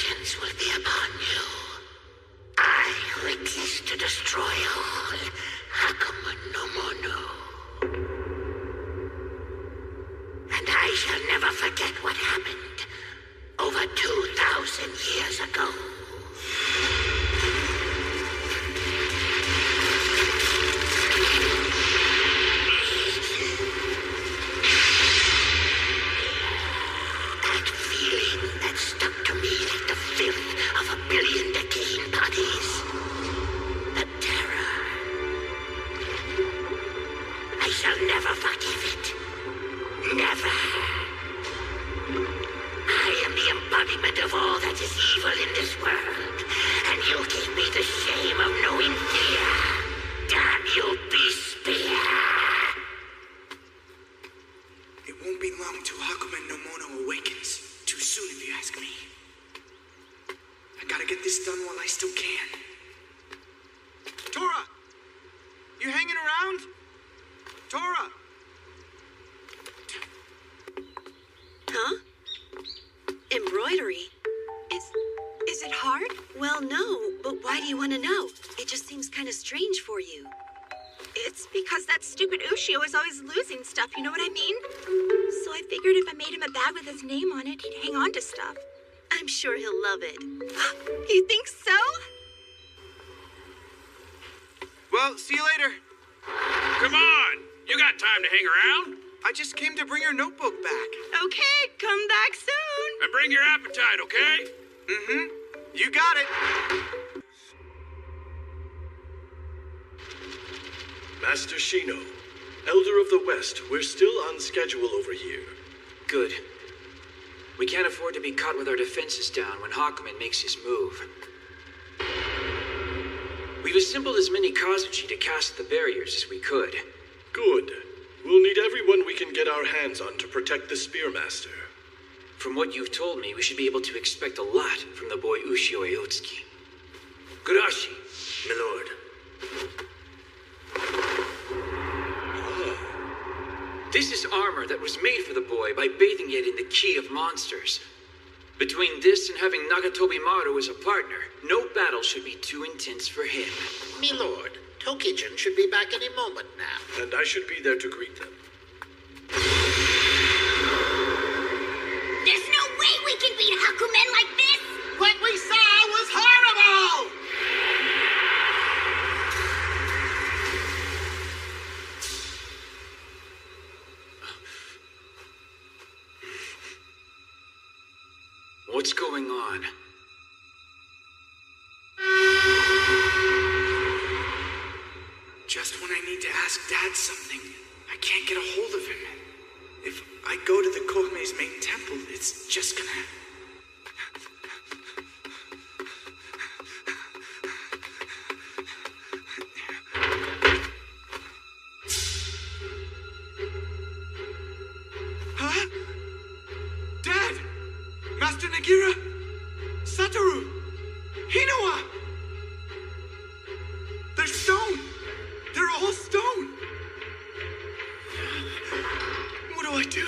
vengeance will be upon you. I who exist to destroy all, Hakuma no Mono. And I shall never forget what happened over 2,000 years ago. That feeling that stuck to me like the filth of a billion decaying bodies. The terror. I shall never forgive it. Never. I am the embodiment of all that is evil in this world, and you gave me the shame of knowing fear. Damn you, beast spear! It won't be long till Hakuma no Mono awakens. Too soon, if you ask me. I gotta get this done while I still can. Tora! You hanging around? Tora! Huh? Embroidery? Is it hard? Well, no, but why do you want to know? It just seems kind of strange for you. It's because that stupid Ushio is always losing stuff, you know what I mean? So I figured if I made him a bag with his name on it, he'd hang on to stuff. I'm sure he'll love it. You think so? Well, see you later. Come on! You got time to hang around? I just came to bring your notebook back. Okay, come back soon. And bring your appetite, okay? Mm-hmm. You got it. Master Shino, Elder of the West, we're still on schedule over here. Good. We can't afford to be caught with our defenses down when Hakumen makes his move. We've assembled as many Kazuchi to cast the barriers as we could. Good. We'll need everyone we can get our hands on to protect the Spearmaster. From what you've told me, we should be able to expect a lot from the boy Ushio Ayotsuki. Gurashi. Milord. This is armor that was made for the boy by bathing it in the Ki of monsters. Between this and having Nagatobi Maru as a partner, no battle should be too intense for him. Milord, Tokijin should be back any moment now. And I should be there to greet them. There's no way we can beat Hakumen like this! What we saw was horrible! What's going on? Just when I need to ask Dad something, I can't get a hold of him. If I go to the Kohame's main temple, it's just gonna... Huh? Dad! Master Nagira! Satoru! Hinawa! They're stone! They're all stone! What do I do?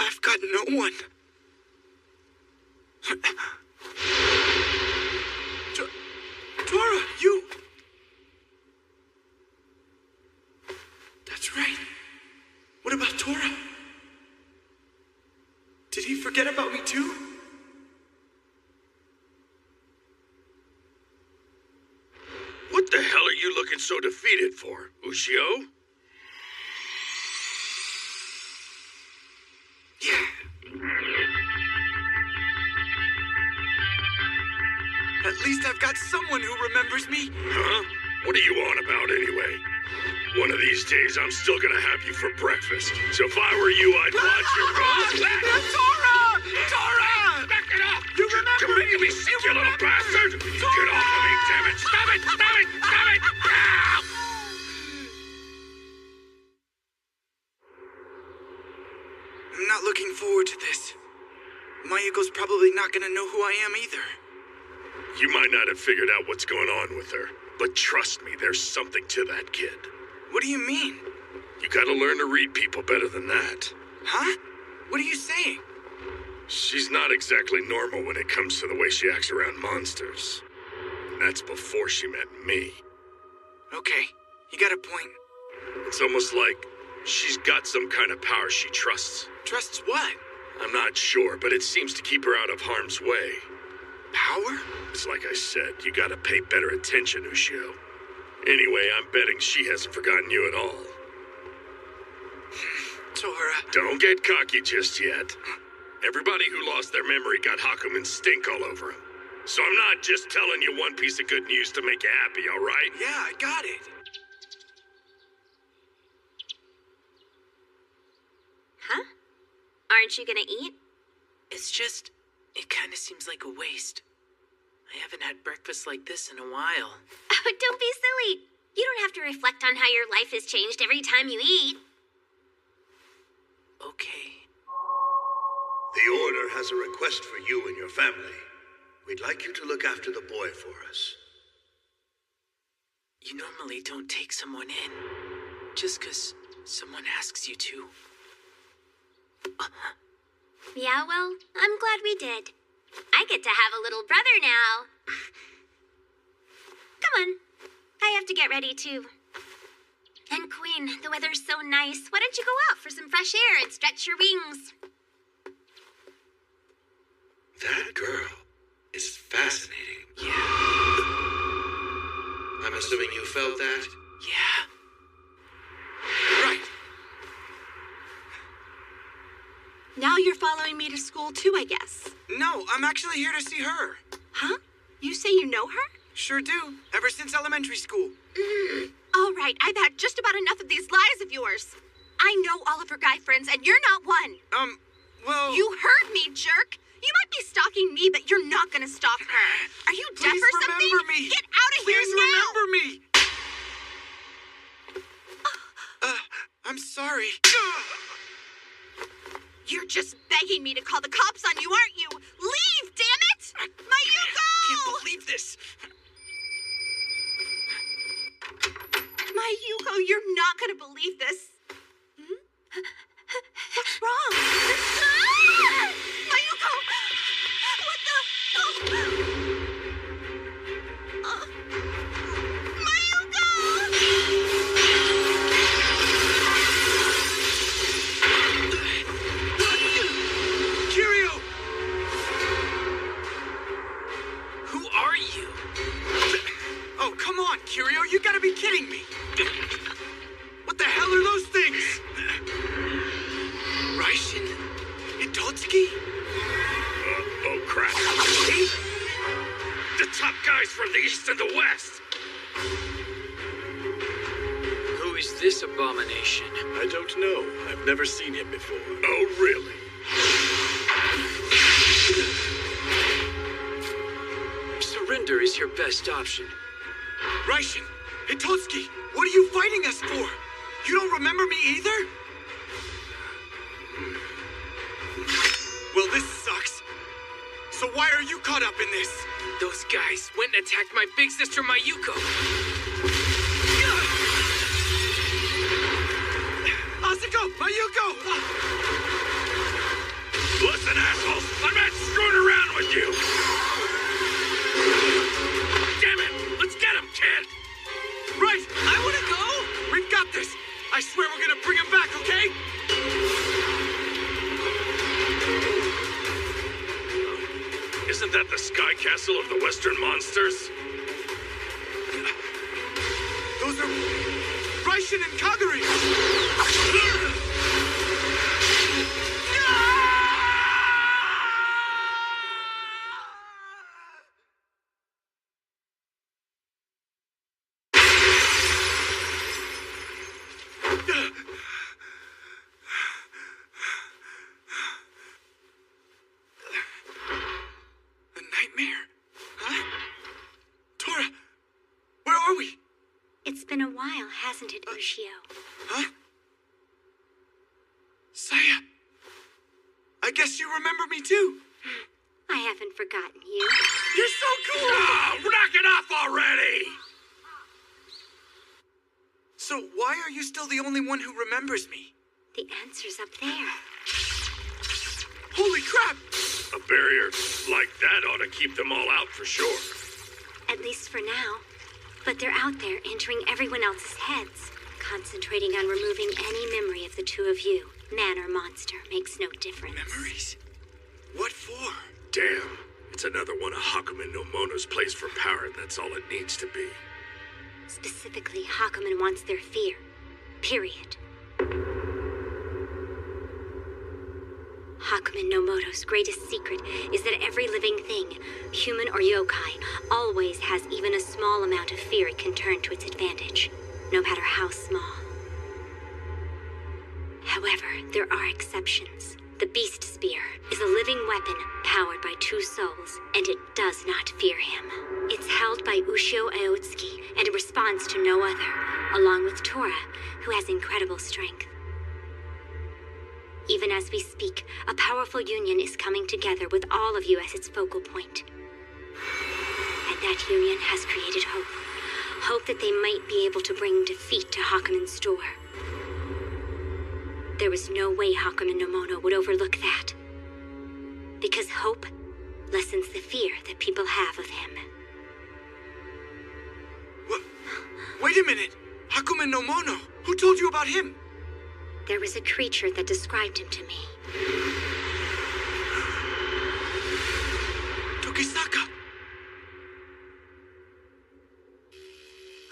I've got no one. Tora, you... That's right. What about Tora? Did he forget about me too? What the hell are you looking so defeated for, Ushio? Yeah. At least I've got someone who remembers me. Huh? What are you on about anyway? One of these days I'm still gonna have you for breakfast. So if I were you, I'd watch your Tora! Tora! Back it up! You remember You're making me sick, you little bastard! Get off of me, damn it! Stop it! it! Stop it! Stop it! Ah! I'm not looking forward to this. Mayuko's probably not gonna know who I am either. You might not have figured out what's going on with her, but trust me, there's something to that kid. What do you mean? You gotta learn to read people better than that. Huh? What are you saying? She's not exactly normal when it comes to the way she acts around monsters. And that's before she met me. Okay, you got a point. It's almost like she's got some kind of power she trusts. Trusts what? I'm not sure, but it seems to keep her out of harm's way. Power? It's like I said, you gotta pay better attention, Ushio. Anyway, I'm betting she hasn't forgotten you at all. Tora. Don't get cocky just yet. Everybody who lost their memory got Hakumen's stink all over them. So I'm not just telling you one piece of good news to make you happy, all right? Yeah, I got it. Huh? Aren't you gonna eat? It's just, it kind of seems like a waste. I haven't had breakfast like this in a while. Oh, don't be silly. You don't have to reflect on how your life has changed every time you eat. Okay. The Order has a request for you and your family. We'd like you to look after the boy for us. You normally don't take someone in, just 'cause someone asks you to. Yeah, well, I'm glad we did. I get to have a little brother now. Come on. I have to get ready, too. And Queen, the weather's so nice. Why don't you go out for some fresh air and stretch your wings? That girl is fascinating. Yeah. I'm assuming you felt that? Yeah. Right. Now you're following me to school too, I guess. No, I'm actually here to see her. Huh? You say you know her? Sure do. Ever since elementary school. All right, I've had just about enough of these lies of yours. I know all of her guy friends, and you're not one. Well... You heard me, jerk. You might be stalking me, but you're not gonna stalk her. Are you deaf Please or something? remember me. Get out of here Please now! remember me. I'm sorry. You're just begging me to call the cops on you, aren't you? Leave, damn it! Mayuko! Can't believe this. Mayuko, you're not gonna believe this. What's wrong? Ah! Mayuko! What the? Kiryu! Who are you? Oh, come on, Kiryu. You gotta be kidding me. What the hell are those things? Raishin? Itotsuki? Oh crap. The top guys from the east and the west. Who is this abomination? I don't know. I've never seen him before. Oh, really? Surrender is your best option. Raishin! Itotsuki! What are you fighting us for? You don't remember me either? Well, this sucks. So why are you caught up in this? Those guys went and attacked my big sister Mayuko. Asuko! Mayuko! Listen, assholes, I'm not screwing around with you. Damn it! Let's get him, kid! Right! I wanna go! We've got this! I swear we're gonna bring him back, okay? Isn't that the Sky Castle of the Western Monsters? Those are Raishin and Kaguri! A nightmare? Huh? Tora! while, hasn't it, Ushio? Huh? Saya! I guess you remember me too. I haven't forgotten you. You're so cool! Oh, knock it off already! So why are you still the only one who remembers me? The answer's up there. Holy crap! A barrier like that ought to keep them all out for sure. At least for now. But they're out there entering everyone else's heads, concentrating on removing any memory of the two of you. Man or monster makes no difference. Memories? What for? Damn, it's another one of Hakumen no Mono's plays for power, and that's all it needs to be. Specifically, Hakumen wants their fear. Period. Hakumen no Moto's greatest secret is that every living thing, human or yokai, always has even a small amount of fear it can turn to its advantage, no matter how small. However, there are exceptions. The Beast Spear is a living weapon powered by two souls, and it does not fear him. It's held by Ushio Aotsuki, and it responds to no other, along with Tora, who has incredible strength. Even as we speak, a powerful union is coming together with all of you as its focal point. And that union has created hope. Hope that they might be able to bring defeat to Hakumen's store. There was no way Hakumen no Mono would overlook that. Because hope lessens the fear that people have of him. What? Wait a minute! Hakumen no Mono! Who told you about him? There was a creature that described him to me. Tokisaka!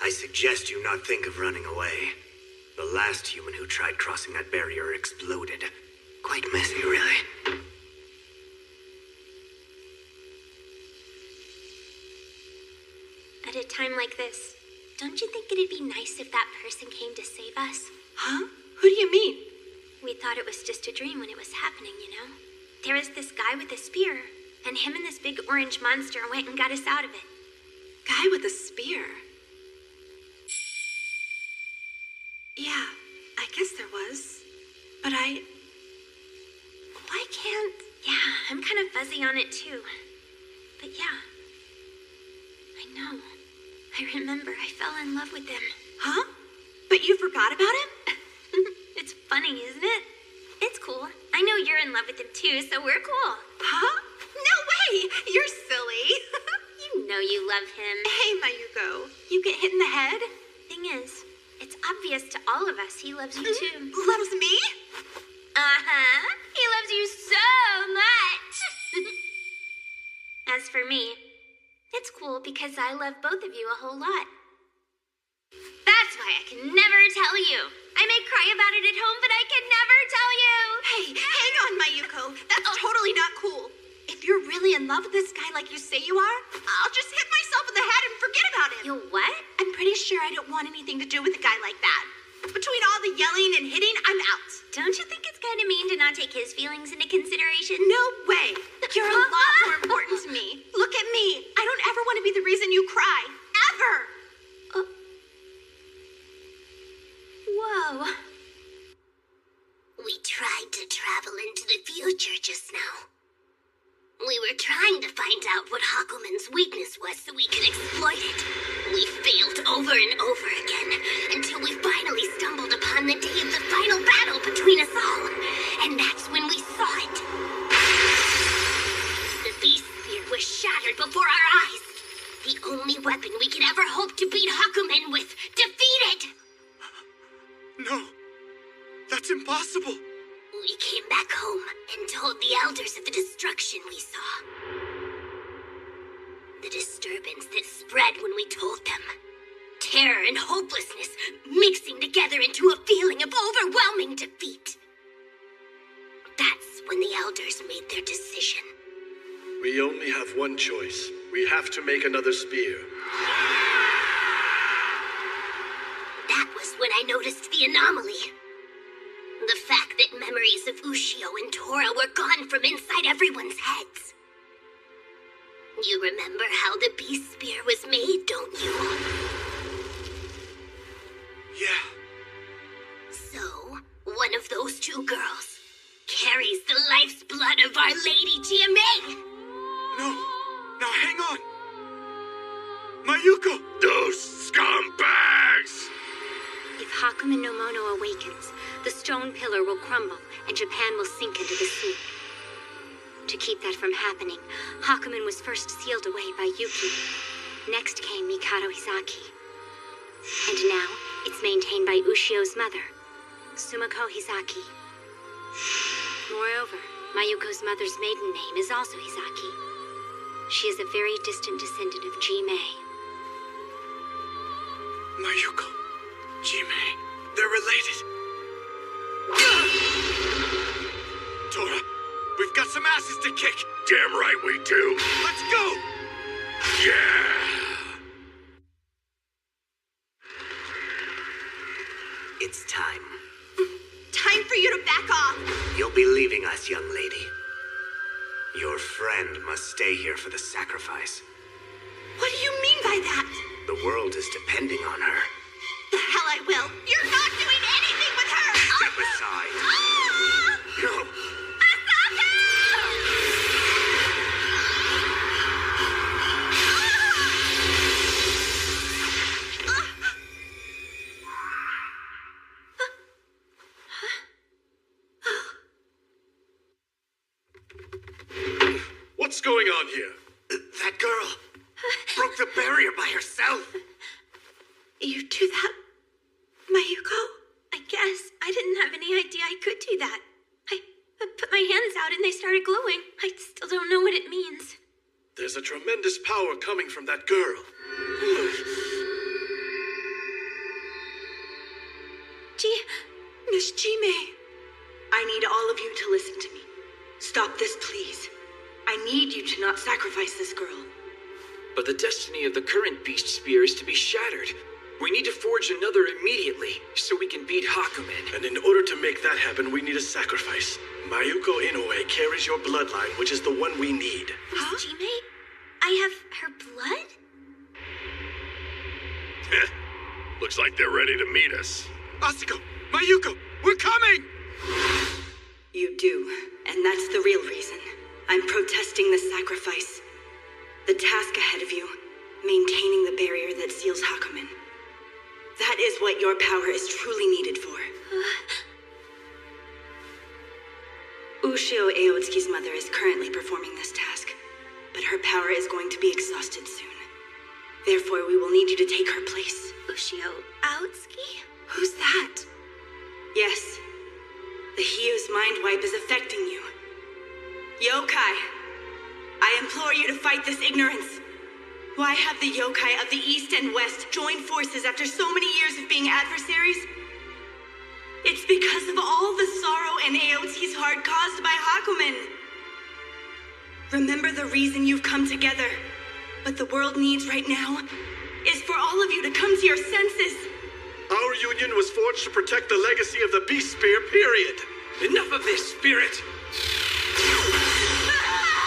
I suggest you not think of running away. The last human who tried crossing that barrier exploded. Quite messy, really. At a time like this, don't you think it'd be nice if that person came to save us? Huh? Who do you mean? We thought it was just a dream when it was happening, you know? There was this guy with a spear, and him and this big orange monster went and got us out of it. Guy with a spear? Yeah, I guess there was. But why can't... Yeah, I'm kind of fuzzy on it too. But yeah, I know. I remember I fell in love with him. Huh? But you forgot about him? It's funny, isn't it? It's cool. I know you're in love with him too, so we're cool. Huh? No way! You're silly. You know you love him. Hey, Mayuko. You get hit in the head? Thing is, it's obvious to all of us he loves you too. Loves me? Uh-huh. He loves you so much. As for me, it's cool because I love both of you a whole lot. That's why I can never tell you. I may cry about it at home, but I can never tell you. Hey, hang on, Mayuko. That's totally not cool. If you're really in love with this guy like you say you are, I'll just hit myself in the head and forget about him. You what? I'm pretty sure I don't want anything to do with a guy like that. Between all the yelling and hitting, I'm out. Don't you think it's kind of mean to not take his feelings into consideration? No way. You're a lot more important to me. Look at me. I don't ever want to be the reason you cry. Ever. Whoa. We tried to travel into the future just now. We were trying to find out what Hakumen's weakness was so we could exploit it. We failed over and over again until we finally stumbled upon the day of the final battle between us all. And that's when we saw it. The Beast Spear was shattered before our eyes. The only weapon we could ever hope to beat Hakumen with, defeated! No, that's impossible. We came back home and told the elders of the destruction we saw. The disturbance that spread when we told them. Terror and hopelessness mixing together into a feeling of overwhelming defeat. That's when the elders made their decision. We only have one choice. We have to make another spear. That was when I noticed the anomaly. The fact that memories of Ushio and Tora were gone from inside everyone's heads. You remember how the Beast Spear was made, don't you? Yeah. So, one of those two girls carries the life's blood of Our Lady GMA. No. Now hang on. Mayuko! Those scumbags! If Hakumen no Mono awakens, the stone pillar will crumble and Japan will sink into the sea. To keep that from happening, Hakumen was first sealed away by Yuki. Next came Mikado Hizaki. And now, it's maintained by Ushio's mother, Sumiko Hizaki. Moreover, Mayuko's mother's maiden name is also Hizaki. She is a very distant descendant of Jimei. Mayuko. Jimei. They're related. Tora, we've got some asses to kick. Damn right we do. Let's go! Yeah! It's time. Time for you to back off. You'll be leaving us, young lady. Your friend must stay here for the sacrifice. What do you mean by that? The world is depending on her. The hell I will. You're not doing anything with her. Step aside. No. What's going on here? That girl broke the barrier by herself. You do that, Mayuko? I guess. I didn't have any idea I could do that. I put my hands out and they started glowing. I still don't know what it means. There's a tremendous power coming from that girl. Miss Jimei, I need all of you to listen to me. Stop this, please. I need you to not sacrifice this girl. But the destiny of the current beast spear is to be shattered. We need to forge another immediately, so we can beat Hakumen. And in order to make that happen, we need a sacrifice. Mayuko Inoue carries your bloodline, which is the one we need. Miss Jimei? I have her blood? Looks like they're ready to meet us. Asuko! Mayuko! We're coming! You do, and that's the real reason. I'm protesting the sacrifice. The task ahead of you, maintaining the barrier that seals Hakumen. That is what your power is truly needed for. Ushio Aotsuki's mother is currently performing this task, but her power is going to be exhausted soon. Therefore, we will need you to take her place. Ushio Aotsuki? Who's that? Yes. The Hio's mind wipe is affecting you. Yokai, I implore you to fight this ignorance. Why have the yokai of the East and West joined forces after so many years of being adversaries? It's because of all the sorrow in Aotsuki's heart caused by Hakumen. Remember the reason you've come together. What the world needs right now is for all of you to come to your senses. Our union was forged to protect the legacy of the Beast Spear, period. Enough of this, Spirit!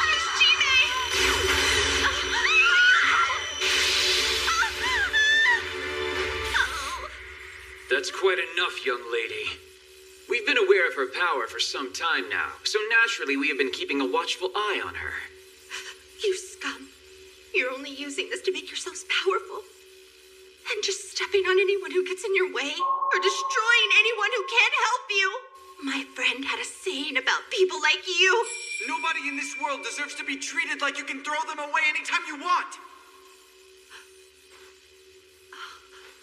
Miss Jimei! That's quite enough, young lady. We've been aware of her power for some time now, so naturally we have been keeping a watchful eye on her. You scum. You're only using this to make yourselves powerful. And just stepping on anyone who gets in your way, or destroying anyone who can't help you. My friend had a saying about people like you. Nobody in this world deserves to be treated like you can throw them away anytime you want.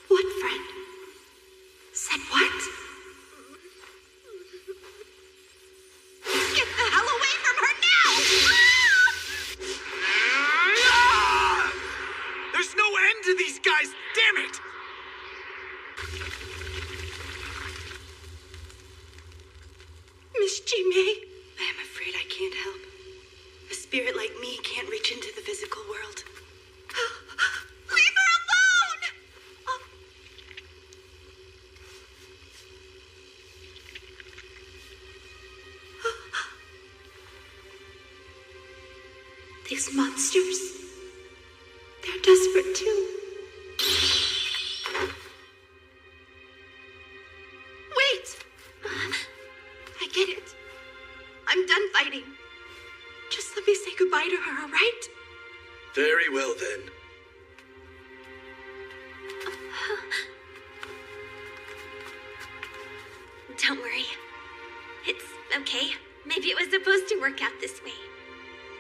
What friend? Said what? Get the hell away from her now! There's no end to these guys, damn it! Miss Jimei, I am afraid I can't help. A spirit like me can't reach into the physical world. Leave her alone! These monsters, they're desperate too. goodbye to her, all right? Very well then. Don't worry. It's okay. Maybe it was supposed to work out this way.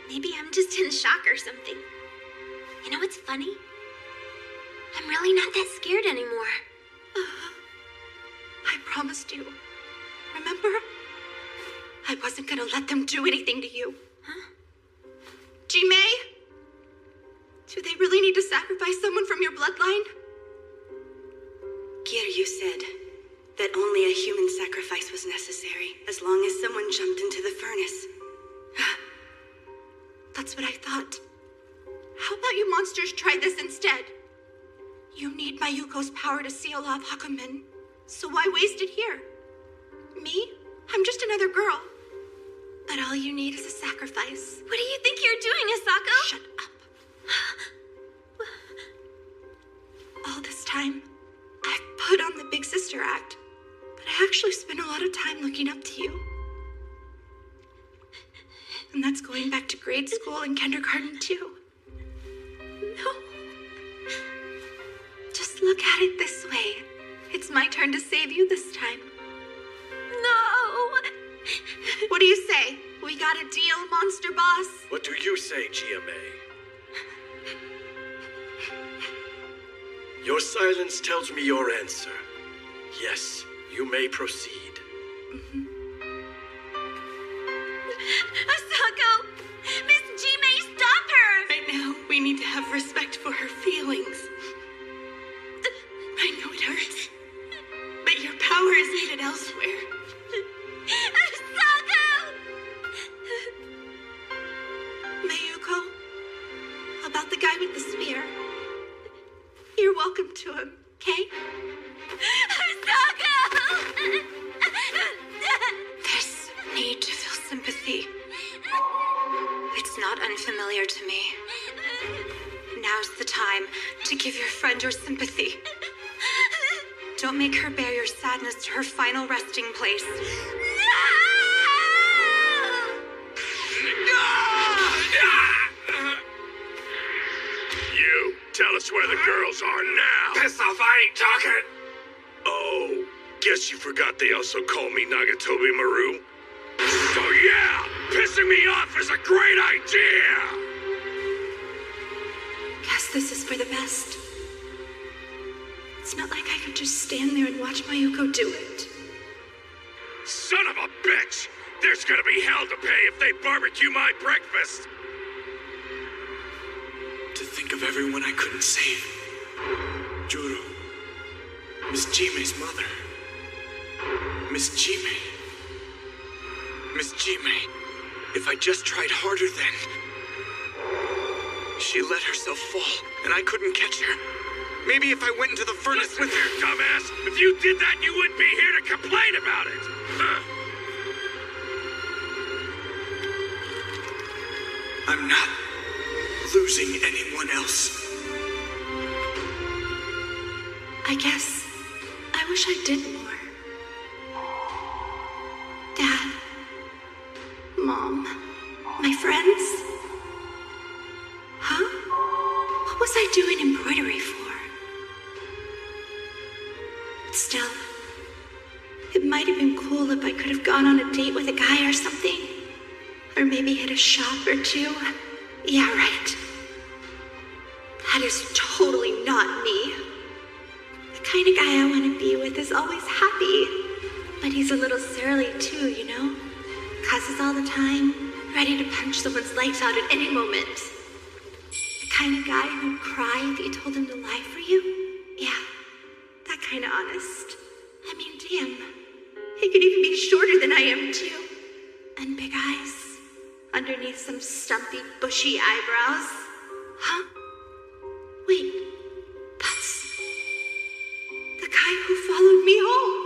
Maybe I'm just in shock or something. You know what's funny? I'm really not that scared anymore. I promised you. Remember? I wasn't gonna let them do anything to you. Huh? Ji-Mei? Do they really need to sacrifice someone from your bloodline? Giryu said that only a human sacrifice was necessary, as long as someone jumped into the furnace. That's what I thought. How about you monsters try this instead? You need Mayuko's power to seal off Hakumen, so why waste it here? Me? I'm just another girl. But all you need is a sacrifice. What do you think you're doing, Asako? Shut up. All this time, I've put on the big sister act, but I actually spent a lot of time looking up to you. And that's going back to grade school and kindergarten too. No. Just look at it this way. It's my turn to save you this time. No. What do you say? We got a deal, monster boss? What do you say, Gia-Mei? Your silence tells me your answer. Yes, you may proceed. Asako! Miss Ji-Mei, stop her! Right now, we need to have respect for her feelings. I know it hurts, but your power is needed elsewhere. Asako! Mayuko, about the guy with the spear. You're welcome to him, okay? Asako! This need to feel sympathy. It's not unfamiliar to me. Now's the time to give your friend your sympathy. Don't make her bear your sadness to her final resting place. You, tell us where the girls are now. Piss off, I ain't talking. Oh, guess you forgot they also call me Nagatobi Maru. So yeah, pissing me off is a great idea! Guess this is for the best. It's not like I could just stand there and watch Mayuko do it. Son of a bitch! There's gonna be hell to pay if they barbecue my breakfast! To think of everyone I couldn't save. Juro. Miss Ji-Mei's mother. Miss Ji-Mei. Miss Ji-Mei. If I just tried harder then. She let herself fall, and I couldn't catch her. Maybe if I went into the furnace with her. Dumbass! If you did that, you wouldn't be here to complain about it! I'm not losing anyone else. I guess I wish I did more. Dad, Mom, my friends. Huh? What was I doing embroidery for? But still, it might have been cool if I could have gone on a date with a guy or something. Or maybe hit a shop or two. Yeah, right. That is totally not me. The kind of guy I want to be with is always happy. But he's a little surly too, you know? Cusses all the time, ready to punch someone's lights out at any moment. The kind of guy who'd cry if you told him to lie for you? Yeah, that kind of honest. I mean, damn. He could even be shorter than I am too. And big eyes. Underneath some stumpy, bushy eyebrows. Huh? Wait, that's the guy who followed me home.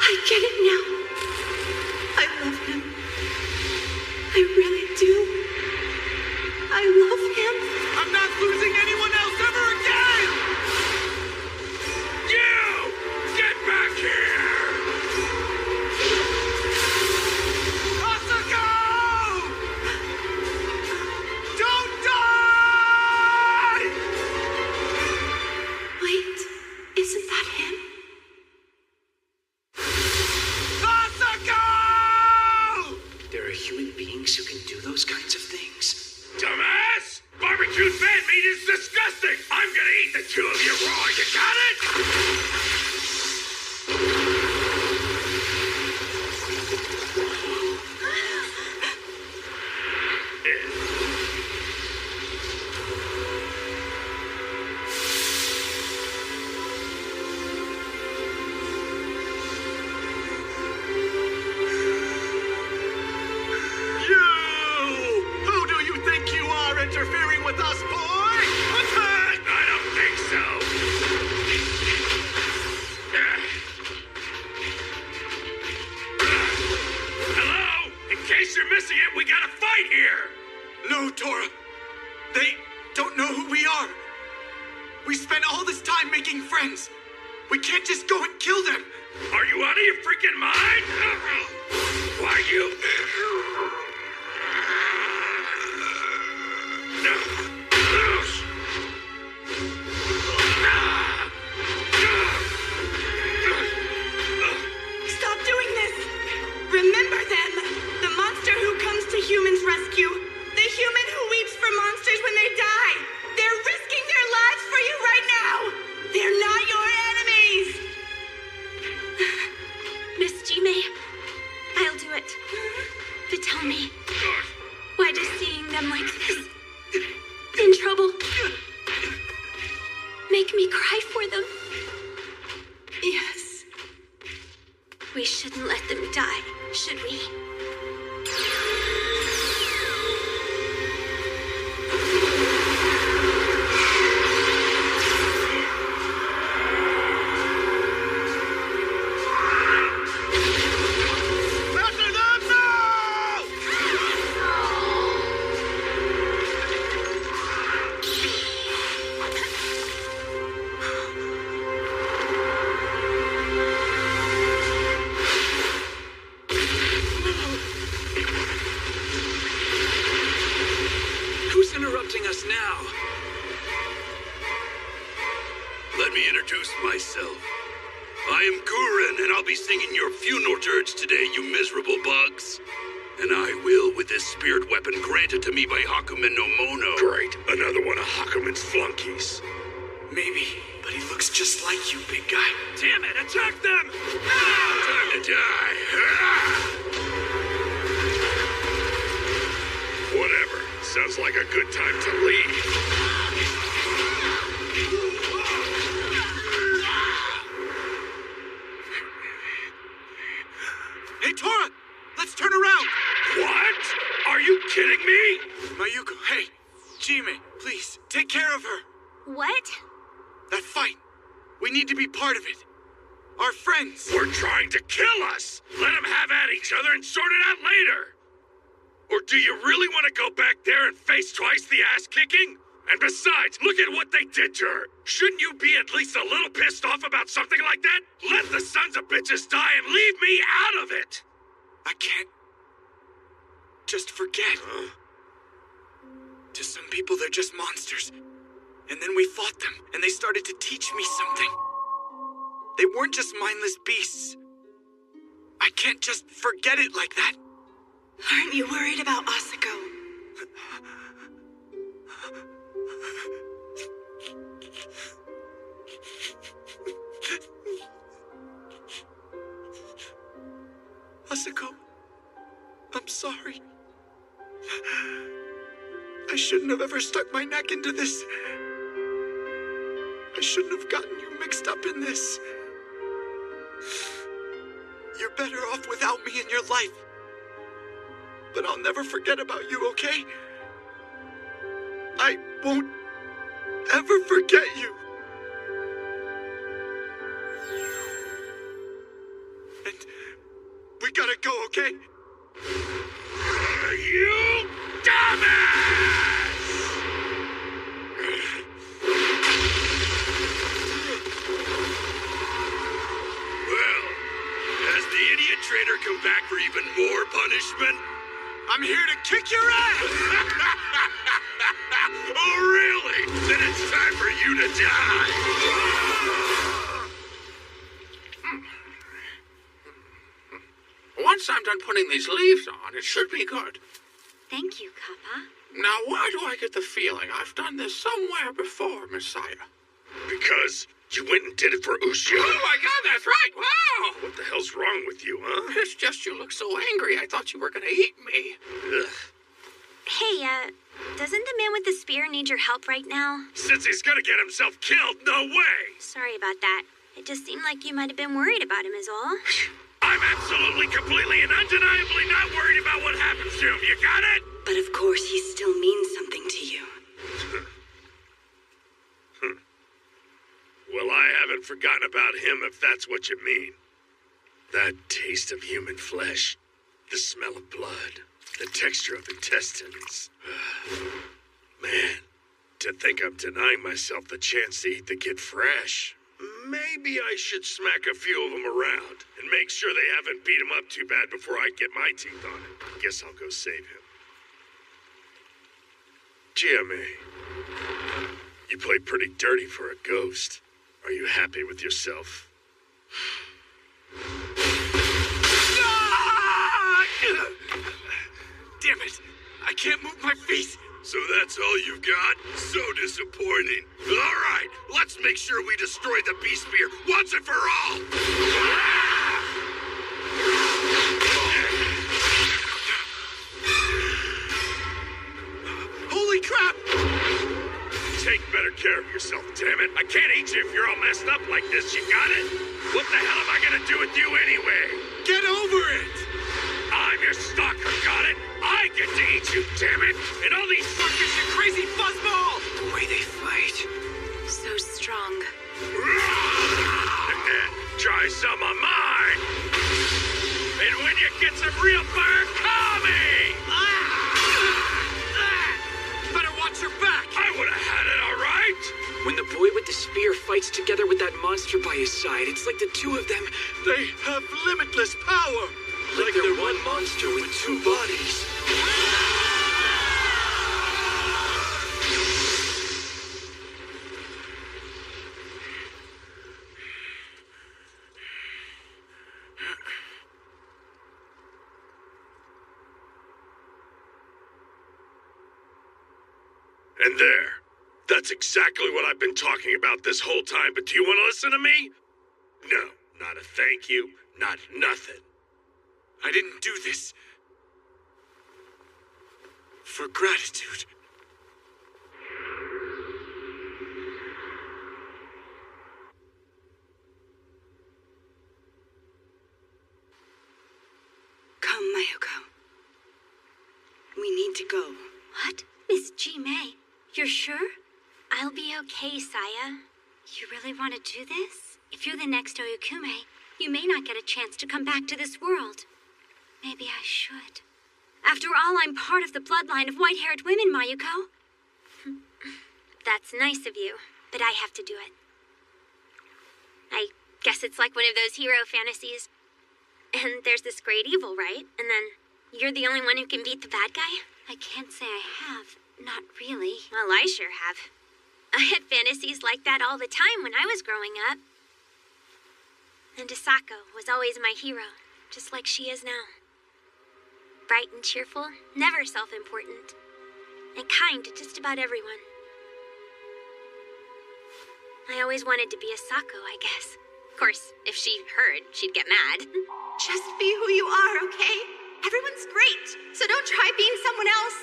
I get it now. I I really do. I love him. I'm not losing anyone else ever again! You! Get back here! Asako! Don't die! Wait, isn't that him? Asako! There are human beings who can do those kinds of things. Dumbass! Barbecued man meat is disgusting! I'm gonna eat the two of you raw, you got it? Who do you think you are interfering with us, boy? Attack! I don't think so. Hello? In case you're missing it, we got a fight here! No, Tora. They don't know who we are. We spent all this time making friends. We can't just go and kill them. Are you out of your freaking mind? Why you... Stop doing this! Remember them! The monster who comes to humans' rescue. The human who weeps for monsters when they die. They're risking their lives for you right now! They're not your enemies! Miss Jime, I'll do it. But tell me, why does seeing them like this, in trouble, make me cry for them? Yes. We shouldn't let them die, should we? After them now! Who's interrupting us now? Let me introduce myself. I am Guren, and I'll be singing your funeral dirge today, you miserable bugs. And I will with this spirit weapon granted to me by Hakumen no Mono. Great, another one of Hakumen's flunkies. Maybe, but he looks just like you, big guy. Damn it, attack them! Time to die. Whatever, sounds like a good time to leave. Hey, Tora! Let's turn around! What? Are you kidding me? Mayuko, hey! Jime, please, take care of her. What? That fight. We need to be part of it. Our friends. We're trying to kill us. Let them have at each other and sort it out later. Or do you really want to go back there and face twice the ass kicking? And besides, look at what they did to her. Shouldn't you be at least a little pissed off about something like that? Let the sons of bitches die and leave me out of it. I can't just forget. To some people, they're just monsters. And then we fought them, and they started to teach me something. They weren't just mindless beasts. I can't just forget it like that. Aren't you worried about Asako? Asako, I'm sorry. I shouldn't have ever stuck my neck into this. I shouldn't have gotten you mixed up in this. You're better off without me in your life. But I'll never forget about you, okay? I won't ever forget you. And we gotta go, okay? you dumbass! Well, has the idiot traitor come back for even more punishment? I'm here to kick your ass! Oh, really? Then it's time for you to die! Once I'm done putting these leaves on, it should be good. Thank you, Kappa. Now, why do I get the feeling I've done this somewhere before, Messiah? Because you went and did it for Ushio. Oh my god, that's right! Wow! What the hell's wrong with you, huh? It's just you look so angry, I thought you were gonna eat me. Ugh. Hey, doesn't the man with the spear need your help right now? Since he's gonna get himself killed, no way! Sorry about that. It just seemed like you might have been worried about him is all. I'm absolutely, completely, and undeniably not worried about what happens to him, you got it? But of course, he still means something to you. Well, I haven't forgotten about him, if that's what you mean. That taste of human flesh, the smell of blood, the texture of intestines. Man, to think I'm denying myself the chance to eat the kid fresh. Maybe I should smack a few of them around and make sure they haven't beat him up too bad before I get my teeth on him. Guess I'll go save him. GMA, you played pretty dirty for a ghost. Are you happy with yourself? Damn it! I can't move my feet! So that's all you've got? So disappointing. All right, let's make sure we destroy the beast spear once and for all! Holy crap! Take better care of yourself, damn it. I can't eat you if you're all messed up like this, you got it? What the hell am I gonna do with you anyway? Get over it! I'm your stalker, got it? I get to eat you, damn it! And all these fuckers, you crazy fuzzball! The way they fight. So strong. Try some of mine! And when you get some real fire, call me! Better watch your back! I would have had it, all right? When the boy with the spear fights together with that monster by his side, it's like the two of them, They have limitless power! like they're one monster with two bodies. And there. That's exactly what I've been talking about this whole time, but do you want to listen to me? No, not a thank you, not nothing. I didn't do this for gratitude. Come, Mayuko. We need to go. What? Miss G-May, you're sure? I'll be okay, Saya. You really want to do this? If you're the next Oyukume, you may not get a chance to come back to this world. Maybe I should. After all, I'm part of the bloodline of white-haired women, Mayuko. That's nice of you, but I have to do it. I guess it's like one of those hero fantasies. And there's this great evil, right? And then you're the only one who can beat the bad guy? I can't say I have. Not really. Well, I sure have. I had fantasies like that all the time when I was growing up. And Asako was always my hero, just like she is now. Bright and cheerful, never self-important, and kind to just about everyone. I always wanted to be Asako, I guess. Of course, if she heard, she'd get mad. Just be who you are, okay? Everyone's great, so don't try being someone else.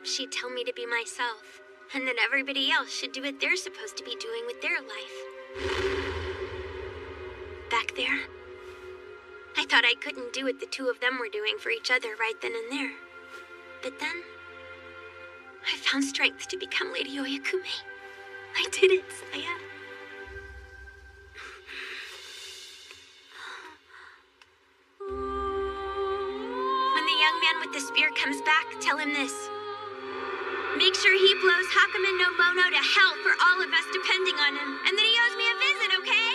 She'd tell me to be myself, and that everybody else should do what they're supposed to be doing with their life. Back there, I thought I couldn't do what the two of them were doing for each other right then and there. But then, I found strength to become Lady Oyukume. I did it, Saya. When the young man with the spear comes back, tell him this. Make sure he blows Hakumen no Mono to hell for all of us depending on him, and then he owes me a visit, okay?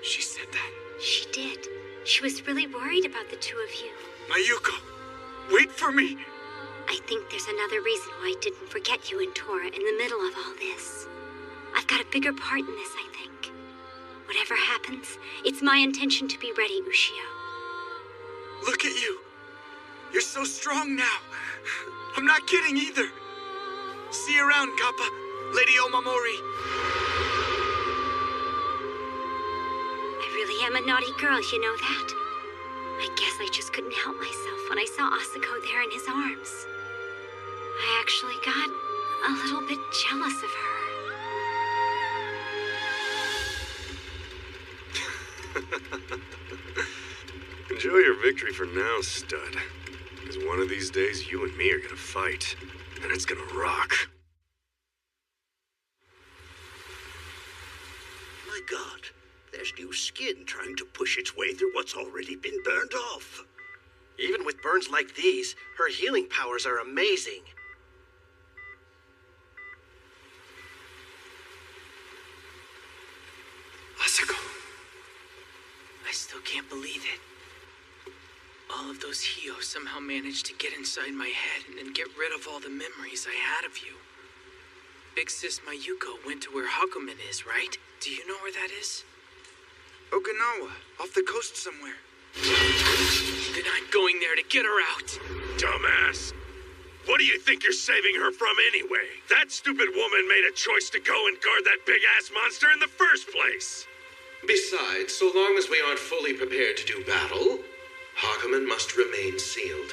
She said that. She did. She was really worried about the two of you. Mayuko, wait for me. I think there's another reason why I didn't forget you and Tora in the middle of all this. I've got a bigger part in this, I think. Whatever happens, it's my intention to be ready, Ushio. Look at you. You're so strong now. I'm not kidding either. See you around, Kappa. Lady Omamori. I really am a naughty girl, you know that? I guess I just couldn't help myself when I saw Asako there in his arms. I actually got a little bit jealous of her. Enjoy your victory for now, stud. Because one of these days, you and me are gonna fight. And it's gonna rock. My God, there's new skin trying to push its way through what's already been burned off. Even with burns like these, her healing powers are amazing. Asako. I still can't believe it. All of those Hio somehow managed to get inside my head and then get rid of all the memories I had of you. Big sis Mayuko went to where Hakumen is, right? Do you know where that is? Okinawa, off the coast somewhere. Then I'm going there to get her out. Dumbass. What do you think you're saving her from anyway? That stupid woman made a choice to go and guard that big-ass monster in the first place. Besides, so long as we aren't fully prepared to do battle, Hakumen must remain sealed.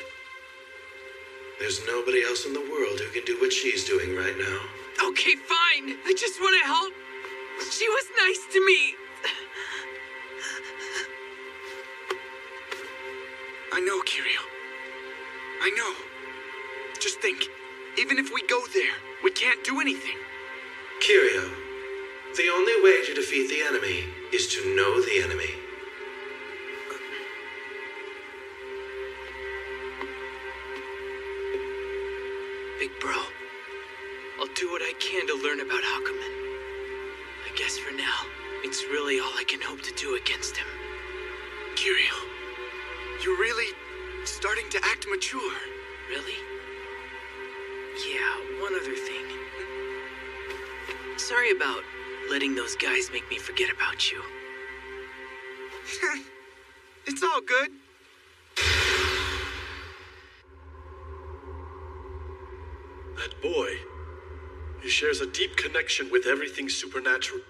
There's nobody else in the world who can do what she's doing right now. Okay, fine. I just want to help. She was nice to me. I know, Kiryu. I know. Just think, even if we go there, we can't do anything. Kiryu, the only way to defeat the enemy is to know the enemy. Big bro, I'll do what I can to learn about Hakumen. I guess for now, it's really all I can hope to do against him. Kiryu, you're really starting to act mature. Really? Yeah, one other thing. Sorry about letting those guys make me forget about you. It's all good. That boy, he shares a deep connection with everything supernatural.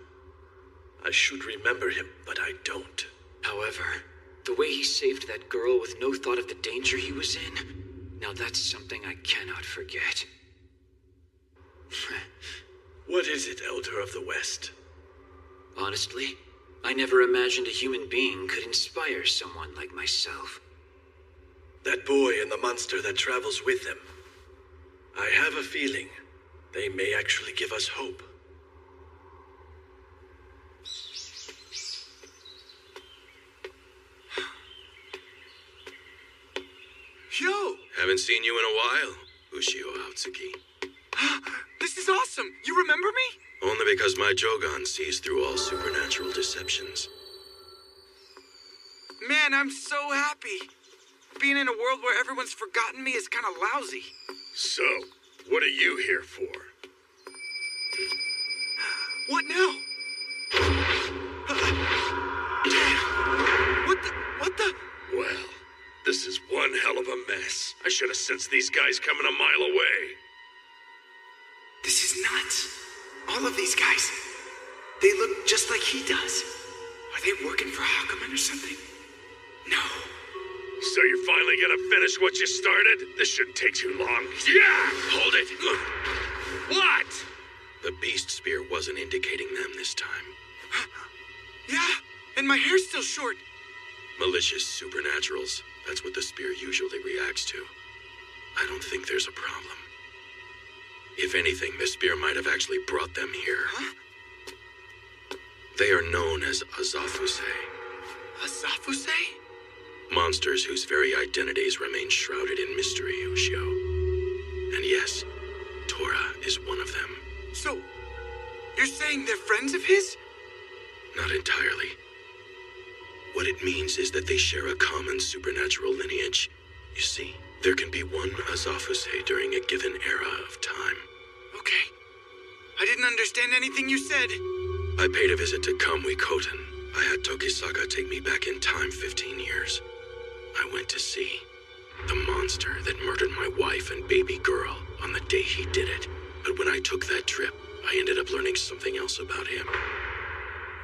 I should remember him, but I don't. However, the way he saved that girl with no thought of the danger he was in, now that's something I cannot forget. What is it, Elder of the West? Honestly, I never imagined a human being could inspire someone like myself. That boy and the monster that travels with him. I have a feeling they may actually give us hope. Yo! Haven't seen you in a while, Ushio Hautsuki. This is awesome! You remember me? Only because my Jogan sees through all supernatural deceptions. Man, I'm so happy. Being in a world where everyone's forgotten me is kind of lousy. So, what are you here for? What now? What the? Well, this is one hell of a mess. I should have sensed these guys coming a mile away. This is nuts. All of these guys, they look just like he does. Are they working for Hakumen or something? No. So you're finally gonna finish what you started? This shouldn't take too long. Yeah! Hold it! What? The beast spear wasn't indicating them this time. Yeah, and my hair's still short. Malicious supernaturals. That's what the spear usually reacts to. I don't think there's a problem. If anything, the spear might have actually brought them here. Huh? They are known as Azafuse. Azafuse? Monsters whose very identities remain shrouded in mystery, Ushio. And yes, Tora is one of them. So, you're saying they're friends of his? Not entirely. What it means is that they share a common supernatural lineage. You see, there can be one Azafuse during a given era of time. Okay. I didn't understand anything you said. I paid a visit to Kamui Koten. I had Tokisaka take me back in time 15 years. I went to see the monster that murdered my wife and baby girl on the day he did it. But when I took that trip, I ended up learning something else about him.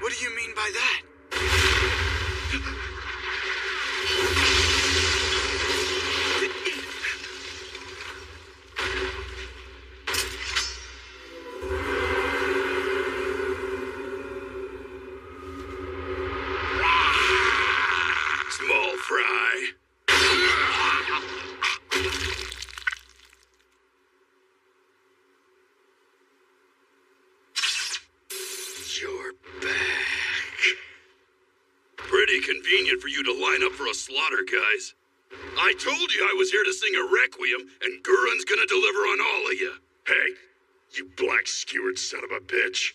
What do you mean by that? Small fry. You're back. Pretty convenient for you to line up for a slaughter, guys. I told you I was here to sing a requiem, and Gurren's gonna deliver on all of you. Hey, you black-skewered son of a bitch.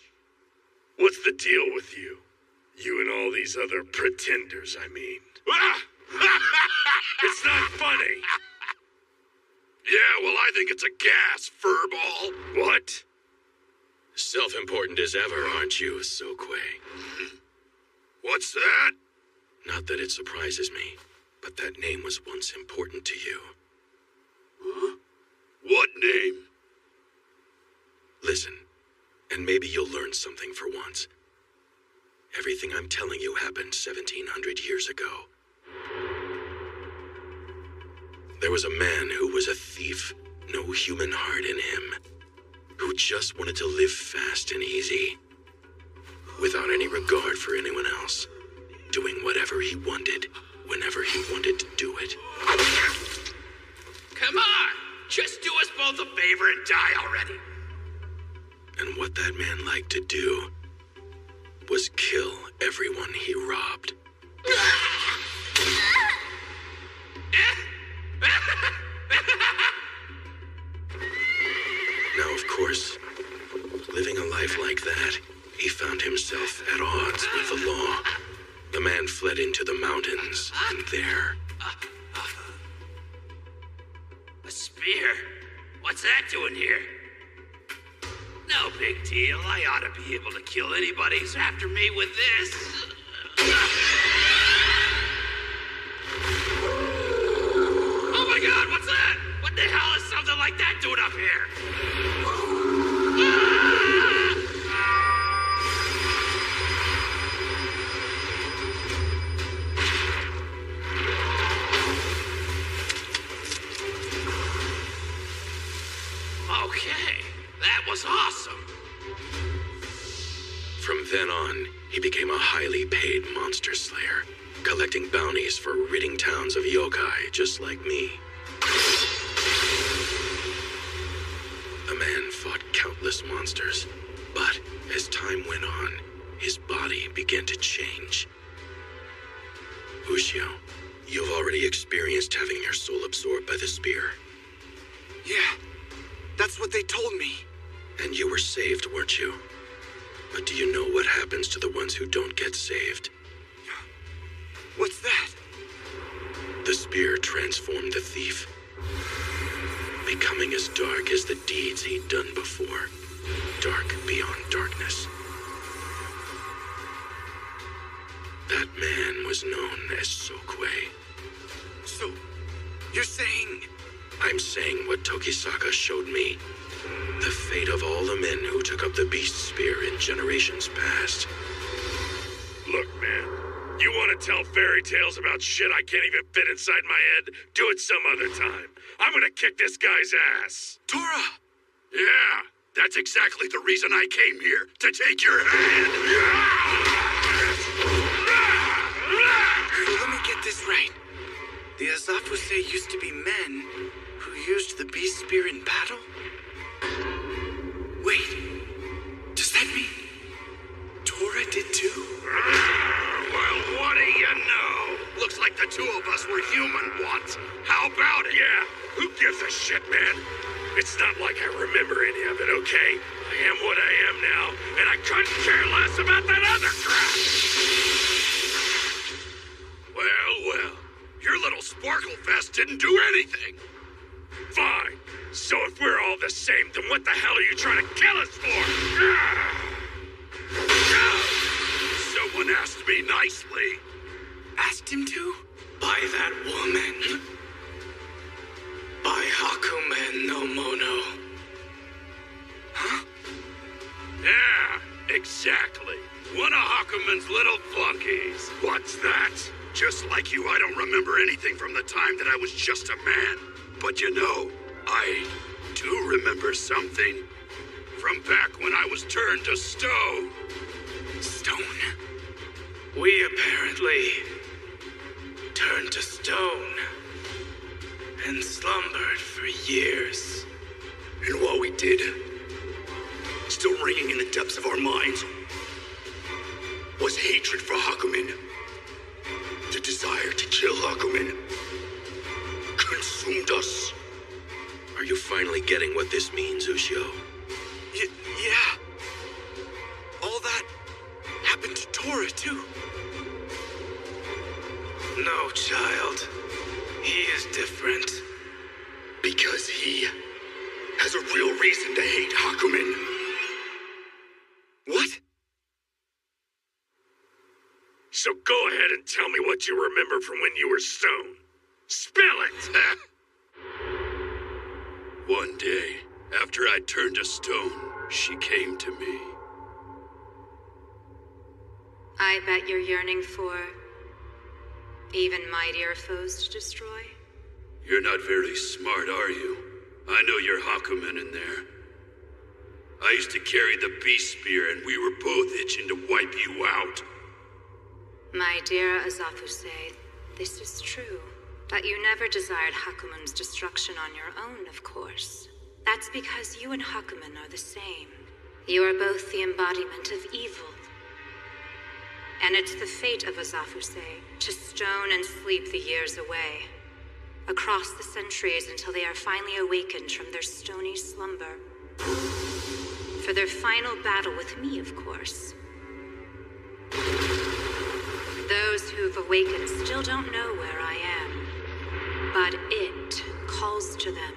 What's the deal with you? You and all these other pretenders, I mean. Ah! It's not funny. Yeah, well, I think it's a gas, furball. What? Self-important as ever, aren't you, Sokwe? What's that? Not that it surprises me, but that name was once important to you. Huh? What name? Listen, and maybe you'll learn something for once. Everything I'm telling you happened 1700 years ago. There was a man who was a thief, no human heart in him, who just wanted to live fast and easy, without any regard for anyone else, doing whatever he wanted, whenever he wanted to do it. Come on! Just do us both a favor and die already! And what that man liked to do was kill everyone he robbed. Now, of course, living a life like that, he found himself at odds with the law. The man fled into the mountains, and there... A spear? What's that doing here? No big deal. I ought to be able to kill anybody who's after me with this. Oh my god, what's that? What the hell is something like that doing up here? Okay, that was awesome. From then on, he became a highly paid monster slayer, collecting bounties for ridding towns of yokai just like me. The man fought countless monsters, but as time went on, his body began to change. Ushio, you've already experienced having your soul absorbed by the spear. Yeah, that's what they told me. And you were saved, weren't you? But do you know what happens to the ones who don't get saved? What's that? The spear transformed the thief, becoming as dark as the deeds he'd done before. Dark beyond darkness. That man was known as Sokwe. So, you're saying... I'm saying what Tokisaka showed me. The fate of all the men who took up the beast spear in generations past. Look, man, you want to tell fairy tales about shit I can't even fit inside my head? Do it some other time. I'm gonna kick this guy's ass. Tora! Yeah, that's exactly the reason I came here, to take your hand. So let me get this right. The Azafuse used to be men who used the beast spear in battle? act like I remember any of it, okay? I am what I am now, and I couldn't care less about that other crap! Well, your little Sparkle Fest didn't do anything. Fine. So if we're all the same, then what the hell are you trying to kill us for? Someone asked me nicely. Asked him to? By that woman. By Hakumen no Mono. Huh? Yeah, exactly. One of Hakumen's little flunkies. What's that? Just like you, I don't remember anything from the time that I was just a man. But you know, I do remember something. From back when I was turned to stone. Stone? We apparently turned to stone and slumbered for years. And what we did, still ringing in the depths of our minds, was hatred for Hakumen. The desire to kill Hakumen consumed us. Are you finally getting what this means, Ushio? Yeah. All that happened to Tora, too. No, child. He is different. Because he has a real reason to hate Hakumen. What? So go ahead and tell me what you remember from when you were stone. Spill it! One day, after I turned to stone, she came to me. I bet you're yearning for even mightier foes to destroy. You're not very smart, are you? I know you're Hakumen in there. I used to carry the beast spear and we were both itching to wipe you out. My dear Azafuse, this is true. But you never desired Hakumen's destruction on your own, of course. That's because you and Hakumen are the same. You are both the embodiment of evil. And it's the fate of Azafuse to stone and sleep the years away, across the centuries until they are finally awakened from their stony slumber. For their final battle with me, of course. Those who've awakened still don't know where I am. But it calls to them,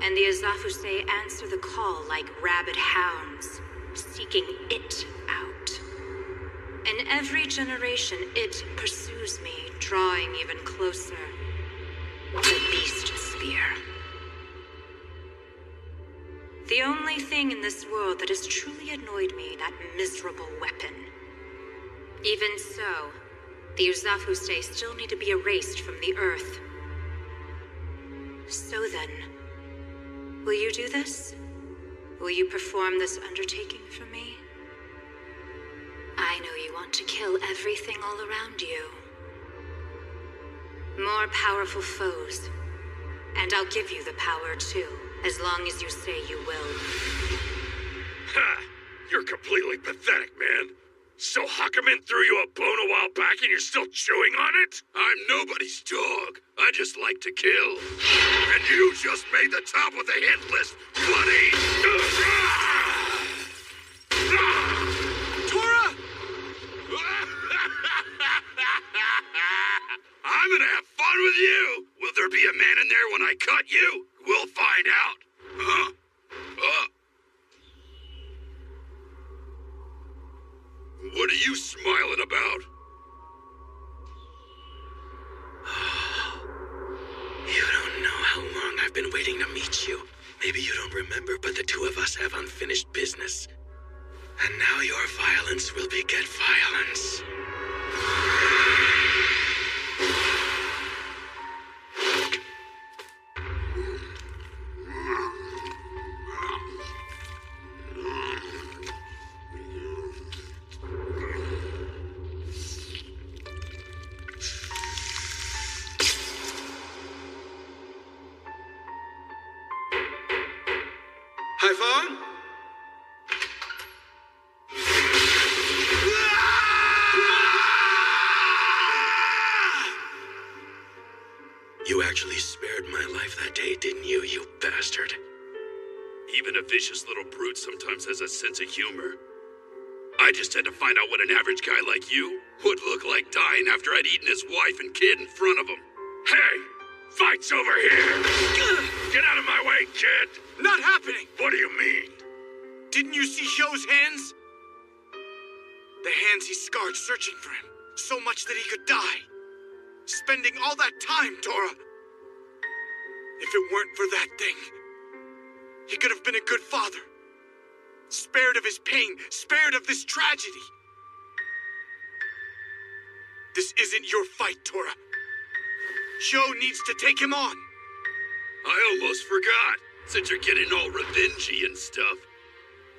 and the Azafuse answer the call like rabid hounds, seeking it out. In every generation, it pursues me, drawing even closer. The beast spear. The only thing in this world that has truly annoyed me, that miserable weapon. Even so, the Uzafuse still need to be erased from the earth. So then, will you do this? Will you perform this undertaking for me? I know you want to kill everything all around you. More powerful foes. And I'll give you the power too, as long as you say you will. Ha! You're completely pathetic, man. So Hakumen threw you a bone a while back and you're still chewing on it? I'm nobody's dog. I just like to kill. And you just made the top of the hit list, buddy! Tora! I'm gonna have fun with you! Will there be a man in there when I cut you? We'll find out. Huh? What are you smiling about? You don't know how long I've been waiting to meet you. Maybe you don't remember, but the two of us have unfinished business. And now your violence will beget violence. High phone? You actually spared my life that day, didn't you, you bastard? Even a vicious little brute sometimes has a sense of humor. I just had to find out what an average guy like you would look like dying after I'd eaten his wife and kid in front of him. Hey! Fight's over here! Get out of my way, kid! Not happening! What do you mean? Didn't you see Sho's hands? The hands he scarred searching for him, so much that he could die. Spending all that time, Tora. If it weren't for that thing, he could have been a good father. Spared of his pain, spared of this tragedy. This isn't your fight, Tora. Sho needs to take him on. I almost forgot, since you're getting all revengey and stuff.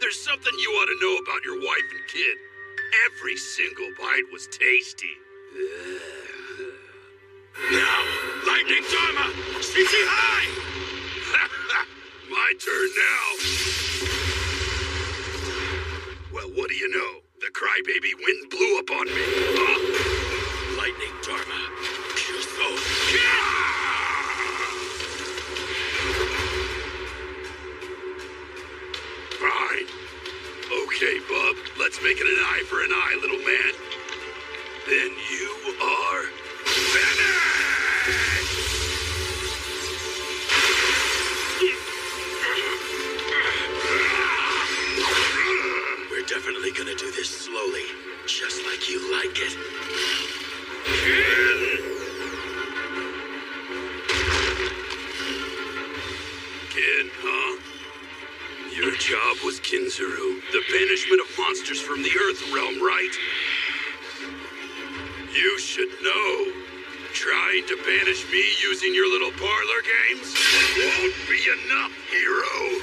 There's something you ought to know about your wife and kid. Every single bite was tasty. Now, Lightning Dharma! CC high! My turn now. Well, what do you know? The crybaby wind blew up on me. Huh? Lightning Dharma. Kyuso. Fine. Okay, bub. Let's make it an eye for an eye, little man. Then you are finished! We're definitely gonna do this slowly, just like you like it. Kid, huh? Your job was Kinzuru, the banishment of monsters from the Earth realm, right? You should know. Trying to banish me using your little parlor games won't be enough, hero.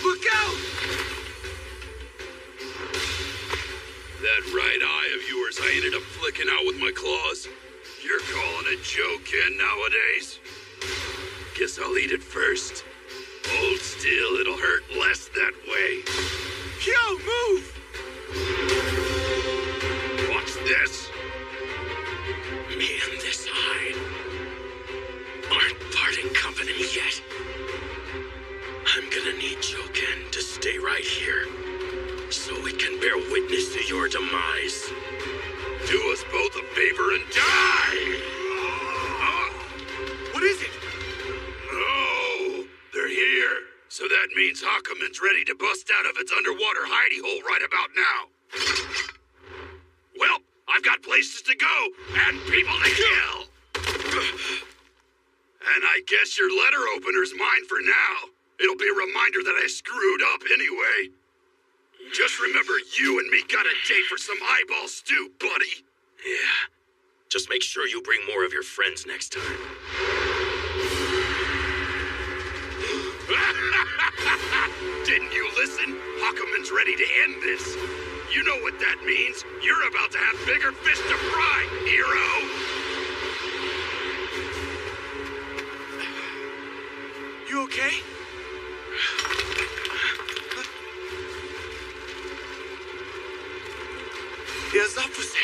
Look out! That right eye of yours I ended up flicking out with my claws. You're calling it joking nowadays? Guess I'll eat it first. Hold still, it'll hurt less that way. Yo, move! Watch this. Me and this eye aren't parting company yet. I'm gonna need Joken to stay right here, so we can bear witness to your demise. Do us both a favor and die! What is it? Oh, they're here. So that means Hakumen's ready to bust out of its underwater hidey hole right about now. Well, I've got places to go and people to kill. And I guess your letter opener's mine for now. It'll be a reminder that I screwed up anyway. Just remember you and me got a date for some eyeball stew, buddy. Yeah. Just make sure you bring more of your friends next time. Didn't you listen? Hakumen's ready to end this. You know what that means. You're about to have bigger fish to fry, hero. You okay? Yazafuse.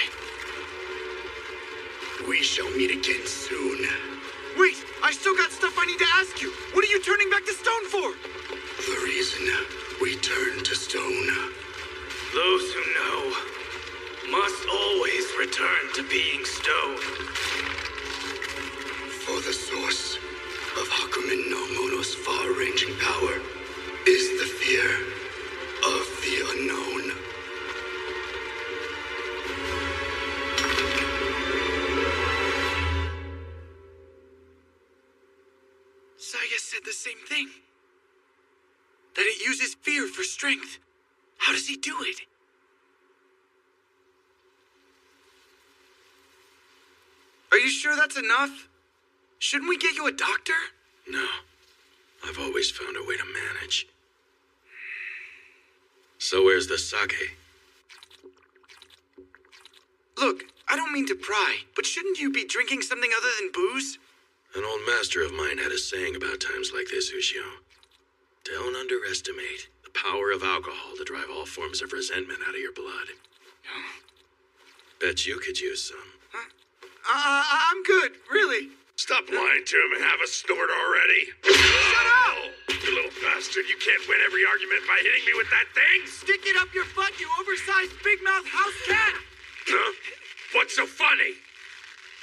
We shall meet again soon. Wait, I still got stuff I need to ask you. What are you turning back to stone for? The reason we turn to stone. Those who know must always return to being stone. For the source of Hakumen no Mono's far-ranging power is the fear of the unknown. Saya said the same thing. That it uses fear for strength. How does he do it? Are you sure that's enough? Shouldn't we get you a doctor? No. I've always found a way to manage. So where's the sake? Look, I don't mean to pry, but shouldn't you be drinking something other than booze? An old master of mine had a saying about times like this, Ushio. Don't underestimate the power of alcohol to drive all forms of resentment out of your blood. Bet you could use some. I'm good, really. Stop lying to him and have a snort already. Shut up! You little bastard, you can't win every argument by hitting me with that thing! Stick it up your butt, you oversized big-mouth house cat! Huh? What's so funny?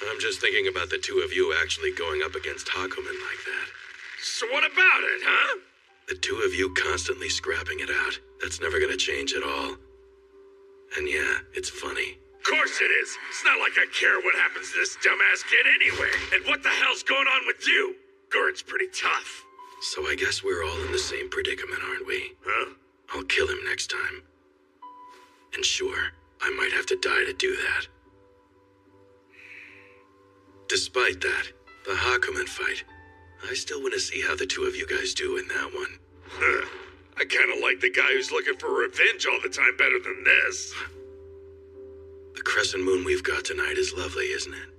I'm just thinking about the two of you actually going up against Hakumen like that. So what about it, huh? The two of you constantly scrapping it out. That's never gonna change at all. And yeah, it's funny. Of course it is. It's not like I care what happens to this dumbass kid anyway. And what the hell's going on with you? Gurren's pretty tough. So I guess we're all in the same predicament, aren't we? Huh? I'll kill him next time. And sure, I might have to die to do that. Despite that, the Hakumen fight, I still want to see how the two of you guys do in that one. Huh. I kind of like the guy who's looking for revenge all the time better than this. The crescent moon we've got tonight is lovely, isn't it?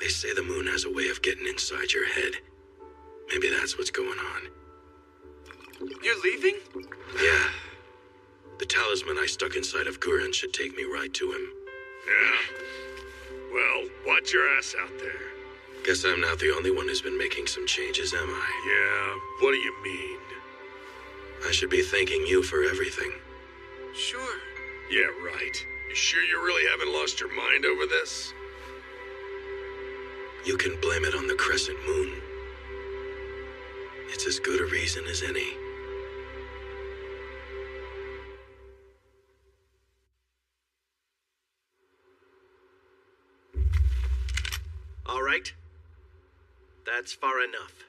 They say the moon has a way of getting inside your head. Maybe that's what's going on. You're leaving? Yeah. The talisman I stuck inside of Gurren should take me right to him. Yeah. Well, watch your ass out there. Guess I'm not the only one who's been making some changes, am I? Yeah, what do you mean? I should be thanking you for everything. Sure. Yeah, right. You sure you really haven't lost your mind over this? You can blame it on the crescent moon. It's as good a reason as any. All right. That's far enough.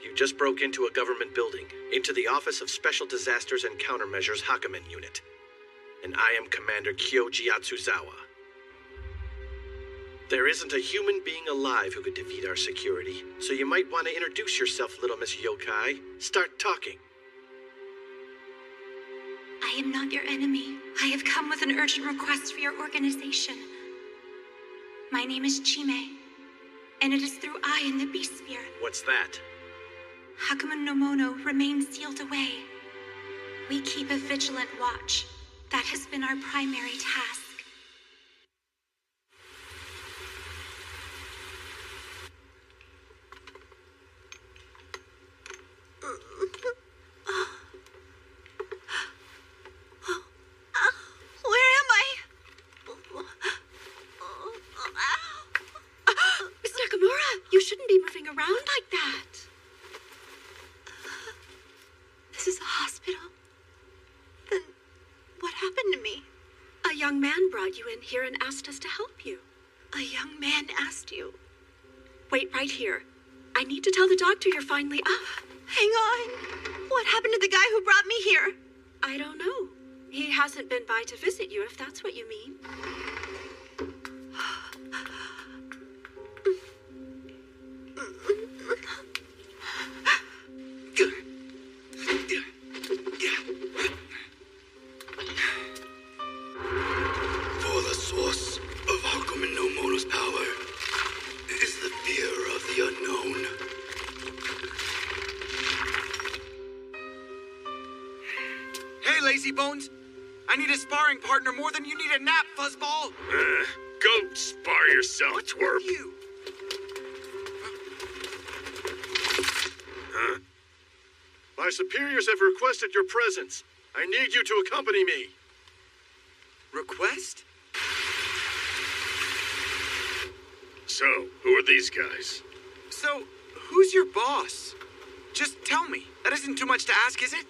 You just broke into a government building, into the Office of Special Disasters and Countermeasures Hakumen Unit. And I am Commander Kyoji Atsuzawa. There isn't a human being alive who could defeat our security, so you might want to introduce yourself, little Miss Yokai. Start talking. I am not your enemy. I have come with an urgent request for your organization. My name is Chime, and it is through I in the Beast Sphere. What's that? Hakumen no Mono remains sealed away. We keep a vigilant watch. That has been our primary task. Where am I? Miss Nakamura, you shouldn't be moving around like that. This is a hospital. Then what happened to me? A young man brought you in here and asked us to help you. A young man asked you. Wait right here. I need to tell the doctor you're finally up. Hang on. What happened to the guy who brought me here? I don't know. He hasn't been by to visit you, if that's what you mean. For the source of Hakumen no Mono's power is the fear of the unknown. Hey, lazy bones. I need a sparring partner more than you need a nap, fuzzball. Go spar yourself, twerp. You. Huh? My superiors have requested your presence. I need you to accompany me. Request? So, who are these guys? So, who's your boss? Just tell me. That isn't too much to ask, is it?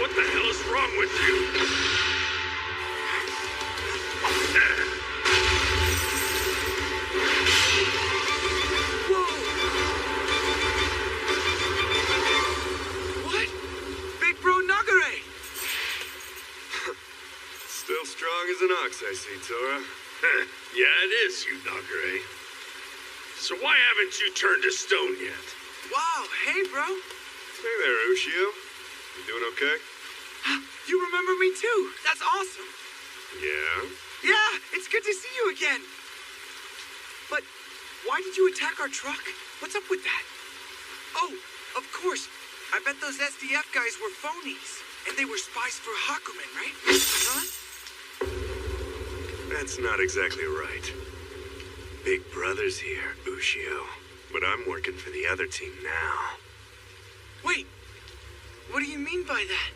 What the hell is wrong with you? What? Big Bro Nagare! Still strong as an ox, I see, Tora. Yeah, it is, you Nagare. So why haven't you turned to stone yet? Wow, hey, bro. Hey there, Ushio. You doing okay? You remember me too. That's awesome. Yeah? Yeah, it's good to see you again. But why did you attack our truck? What's up with that? Oh, of course. I bet those SDF guys were phonies. And they were spies for Hakumen, right? Huh? That's not exactly right. Big Brother's here, Ushio. But I'm working for the other team now. Wait, what do you mean by that?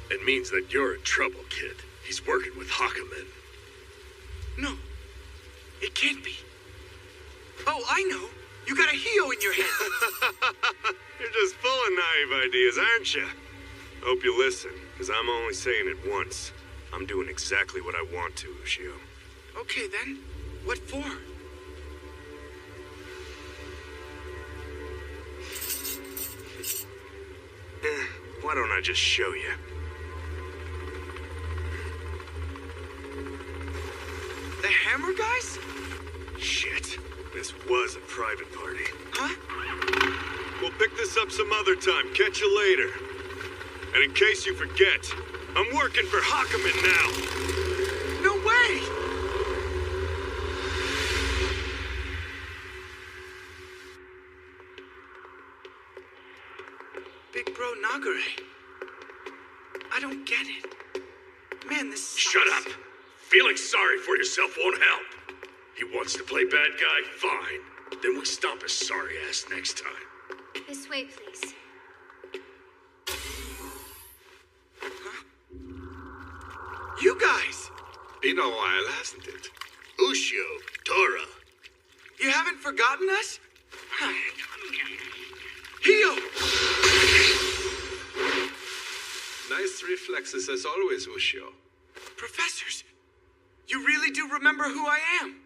It means that you're in trouble, kid. He's working with Hakumen. No, it can't be. Oh, I know. You got a Hio in your head. You're just full of naive ideas, aren't you? Hope you listen, because I'm only saying it once. I'm doing exactly what I want to, Ushio. Okay, then. What for? Why don't I just show you? The Hammer guys? Shit. This was a private party. Huh? We'll pick this up some other time. Catch you later. And in case you forget, I'm working for Hakumen now. No way! Big Bro Nagare. I don't get it. Man, this sucks. Shut up! Feeling sorry for yourself won't help. He wants to play bad guy? Fine. Then we stomp his sorry ass next time. This way, please. Huh? You guys! Been a while, hasn't it? Ushio, Tora. You haven't forgotten us? Hio! Nice reflexes as always, Ushio. Professors, you really do remember who I am?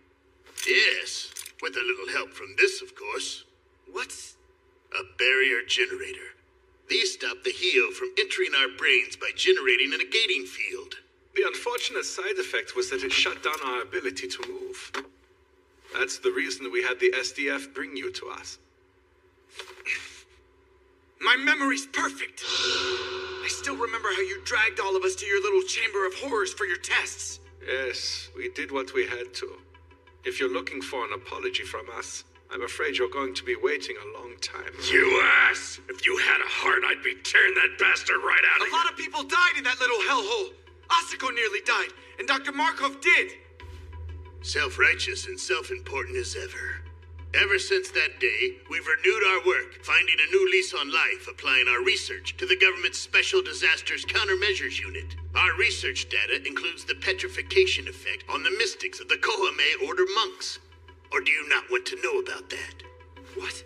Yes, with a little help from this, of course. What's... A barrier generator. These stop the Hio from entering our brains by generating a negating field. The unfortunate side effect was that it shut down our ability to move. That's the reason we had the SDF bring you to us. My memory's perfect. I still remember how you dragged all of us to your little chamber of horrors for your tests. Yes, we did what we had to. If you're looking for an apology from us, I'm afraid you're going to be waiting a long time. You ass! If you had a heart, I'd be tearing that bastard right out of you. A lot of people died in that little hellhole. Asako nearly died, and Dr. Markov did. Self-righteous and self-important as ever. Ever since that day, we've renewed our work, finding a new lease on life, applying our research to the government's Special Disasters Countermeasures Unit. Our research data includes the petrification effect on the mystics of the Kohame Order monks. Or do you not want to know about that? What?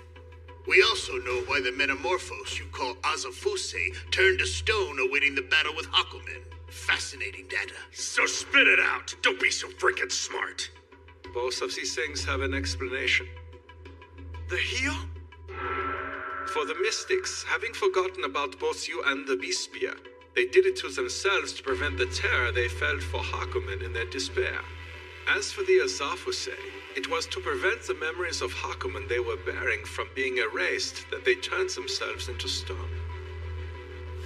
We also know why the metamorphos you call Azafuse turned to stone awaiting the battle with Hakumen. Fascinating data. So spit it out. Don't be so freaking smart. Both of these things have an explanation. The Hio? For the mystics, having forgotten about both you and the Beast Spear, they did it to themselves to prevent the terror they felt for Hakumen in their despair. As for the Azafuse, it was to prevent the memories of Hakumen they were bearing from being erased that they turned themselves into stone.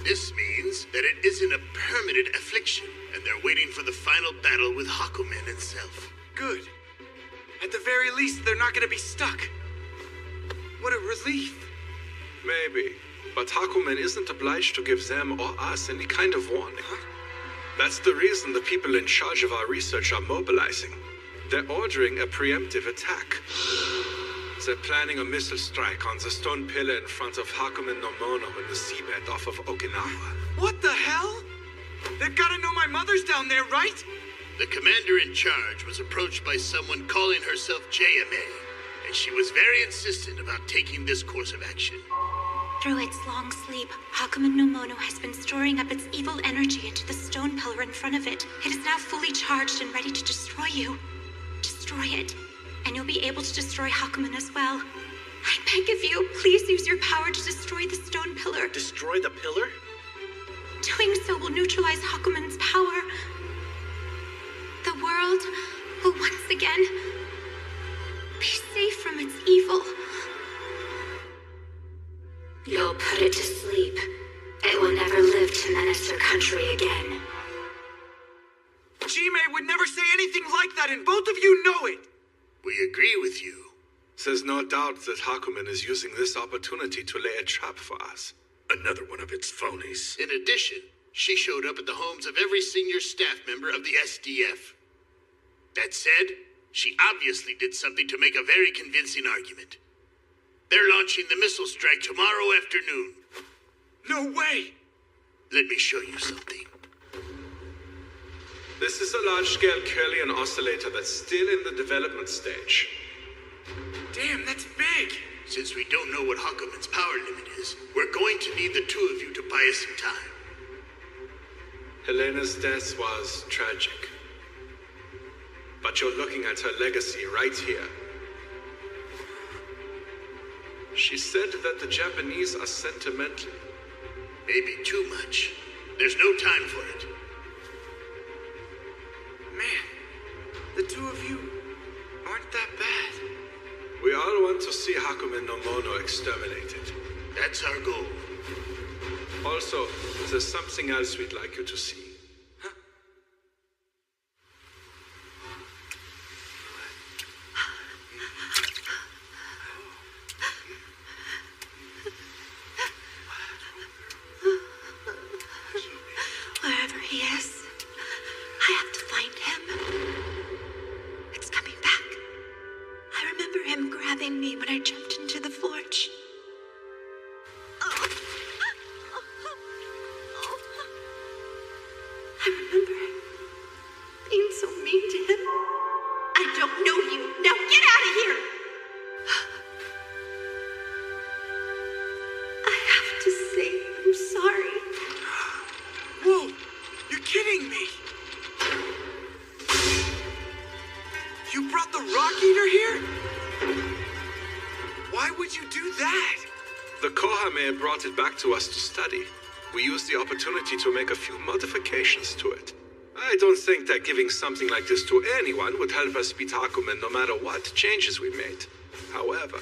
This means that it isn't a permanent affliction, and they're waiting for the final battle with Hakumen himself. Good. At the very least, they're not gonna be stuck. What a relief. Maybe, but Hakumen isn't obliged to give them or us any kind of warning. Huh? That's the reason the people in charge of our research are mobilizing. They're ordering a preemptive attack. They're planning a missile strike on the stone pillar in front of Hakumen no Mono in the seabed off of Okinawa. What the hell? They've gotta know my mother's down there, right? The commander in charge was approached by someone calling herself JMA, and she was very insistent about taking this course of action. Through its long sleep, Hakumen no Mono has been storing up its evil energy into the stone pillar in front of it. It is now fully charged and ready to destroy you. Destroy it, and you'll be able to destroy Hakumen as well. I beg of you, please use your power to destroy the stone pillar. Destroy the pillar? Doing so will neutralize Hakumen's power. The world will once again be safe from its evil. You'll put it to sleep, It will never live to menace your country again. Jime would never say anything like that, and both of you know it! We agree with you. There's no doubt that Hakumen is using this opportunity to lay a trap for us. Another one of its phonies. In addition, she showed up at the homes of every senior staff member of the SDF. That said, she obviously did something to make a very convincing argument. They're launching the missile strike tomorrow afternoon. No way! Let me show you something. This is a large-scale Kirlian oscillator that's still in the development stage. Damn, that's big! Since we don't know what Hakumen's power limit is, we're going to need the two of you to buy us some time. Helena's death was tragic. But you're looking at her legacy right here. She said that the Japanese are sentimental. Maybe too much. There's no time for it. Man, the two of you aren't that bad. We all want to see Hakumen no Mono exterminated. That's our goal. Also, there's something else we'd like you to see. Wherever he is, I have to find him. It's coming back. I remember him grabbing me when I jumped into the forge. I remember him being so mean to him. I don't know you. Now get out of here! I have to say I'm sorry. Whoa! You're kidding me! You brought the Rock Eater here? Why would you do that? The Kohame brought it back to us to study. We used the opportunity to make a few modifications to it. I don't think that giving something like this to anyone would help us beat Hakumen no matter what changes we made. However,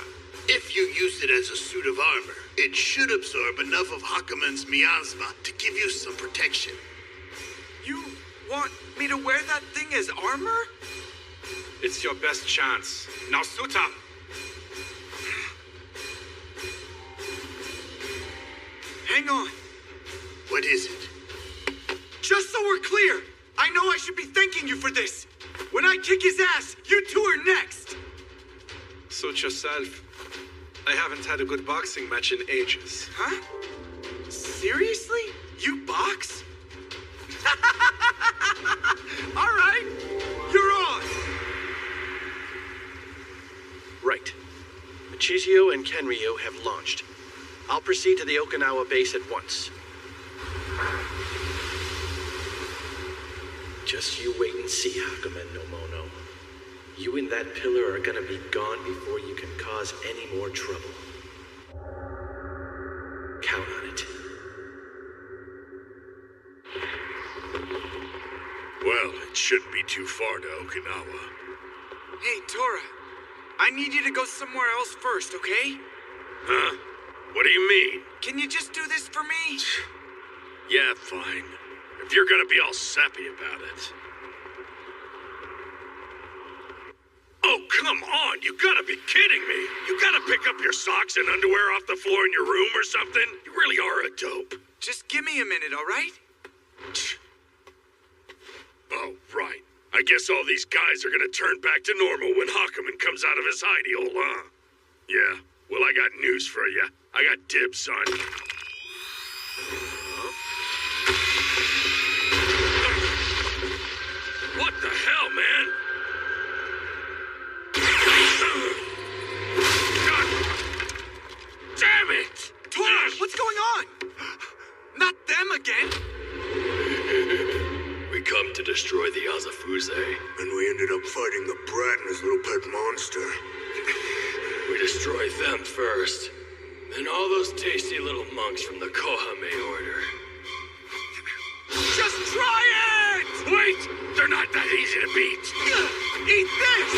if you use it as a suit of armor, it should absorb enough of Hakumen's miasma to give you some protection. You want me to wear that thing as armor? it's your best chance. Now suit up! Hang on. What is it? Just so we're clear, I know I should be thanking you for this. When I kick his ass, you two are next. Suit yourself. I haven't had a good boxing match in ages. Huh? Seriously? You box? All right, you're on. Right. Michizio and Kenryu have launched. I'll proceed to the Okinawa base at once. Just you wait and see, Hakumen no Mono. You and that pillar are gonna be gone before you can cause any more trouble. Count on it. Well, it shouldn't be too far to Okinawa. Hey, Tora. I need you to go somewhere else first, okay? Huh? What do you mean? Can you just do this for me? Yeah, fine. If you're gonna be all sappy about it. Oh, come on! You gotta be kidding me! You gotta pick up your socks and underwear off the floor in your room or something? You really are a dope. Just give me a minute, all right? Oh, right. I guess all these guys are gonna turn back to normal when Hakumen comes out of his hidey hole, huh? Yeah, well, I got news for you. I got dibs, son. What the hell, man? God damn it! Tora, what's going on? Not them again. We come to destroy the Azafuze. And we ended up fighting the brat and his little pet monster. We destroyed them first. Then all those tasty little monks from the Kohame Order. Just try it! Wait! They're not that easy to beat! Eat this!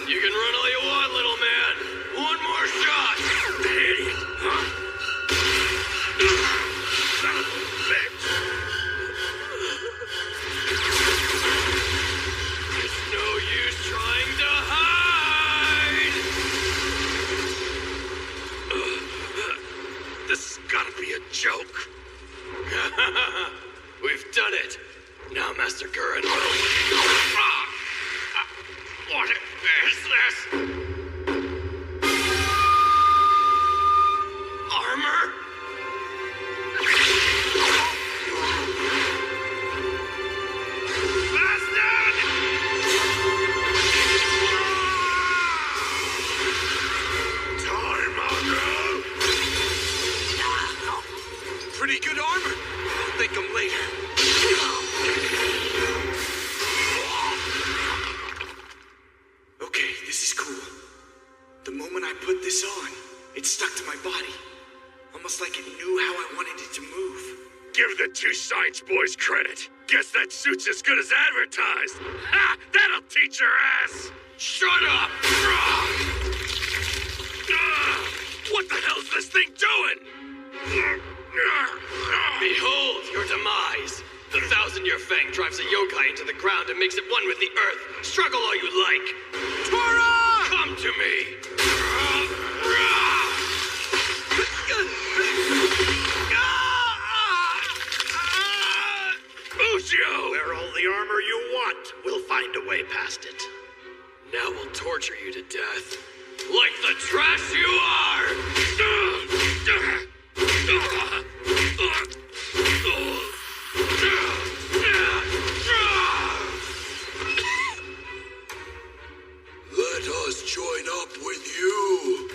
You can run all you want, little man! We've done it. Now Master Gurren will... What is this? Armor? Pretty good armor. I'll thank him later. Okay, this is cool. The moment I put this on, it stuck to my body. Almost like it knew how I wanted it to move. Give the two science boys credit. Guess that suit's as good as advertised. Ha! That'll teach your ass! Shut up! What the hell's this thing doing? Behold your demise! The 1,000-year fang drives a yokai into the ground and makes it one with the earth. Struggle all you like. Tora! Come to me! Ushio! Wear all the armor you want. We'll find a way past it. Now we'll torture you to death. Like the trash you are! Let us join up with you.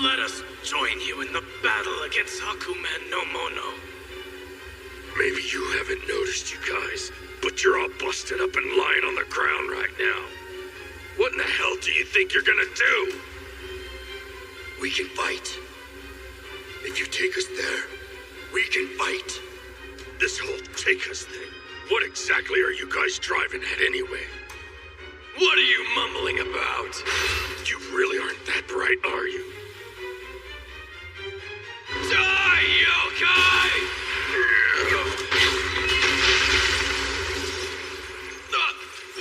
Let us join you in the battle against Hakumen no Mono. Maybe you haven't noticed, you guys, but you're all busted up and lying on the ground right now. What in the hell do you think you're gonna do? We can fight. If you take us there, we can fight. This whole take us thing, what exactly are you guys driving at anyway? What are you mumbling about? You really aren't that bright, are you? Die, yokai!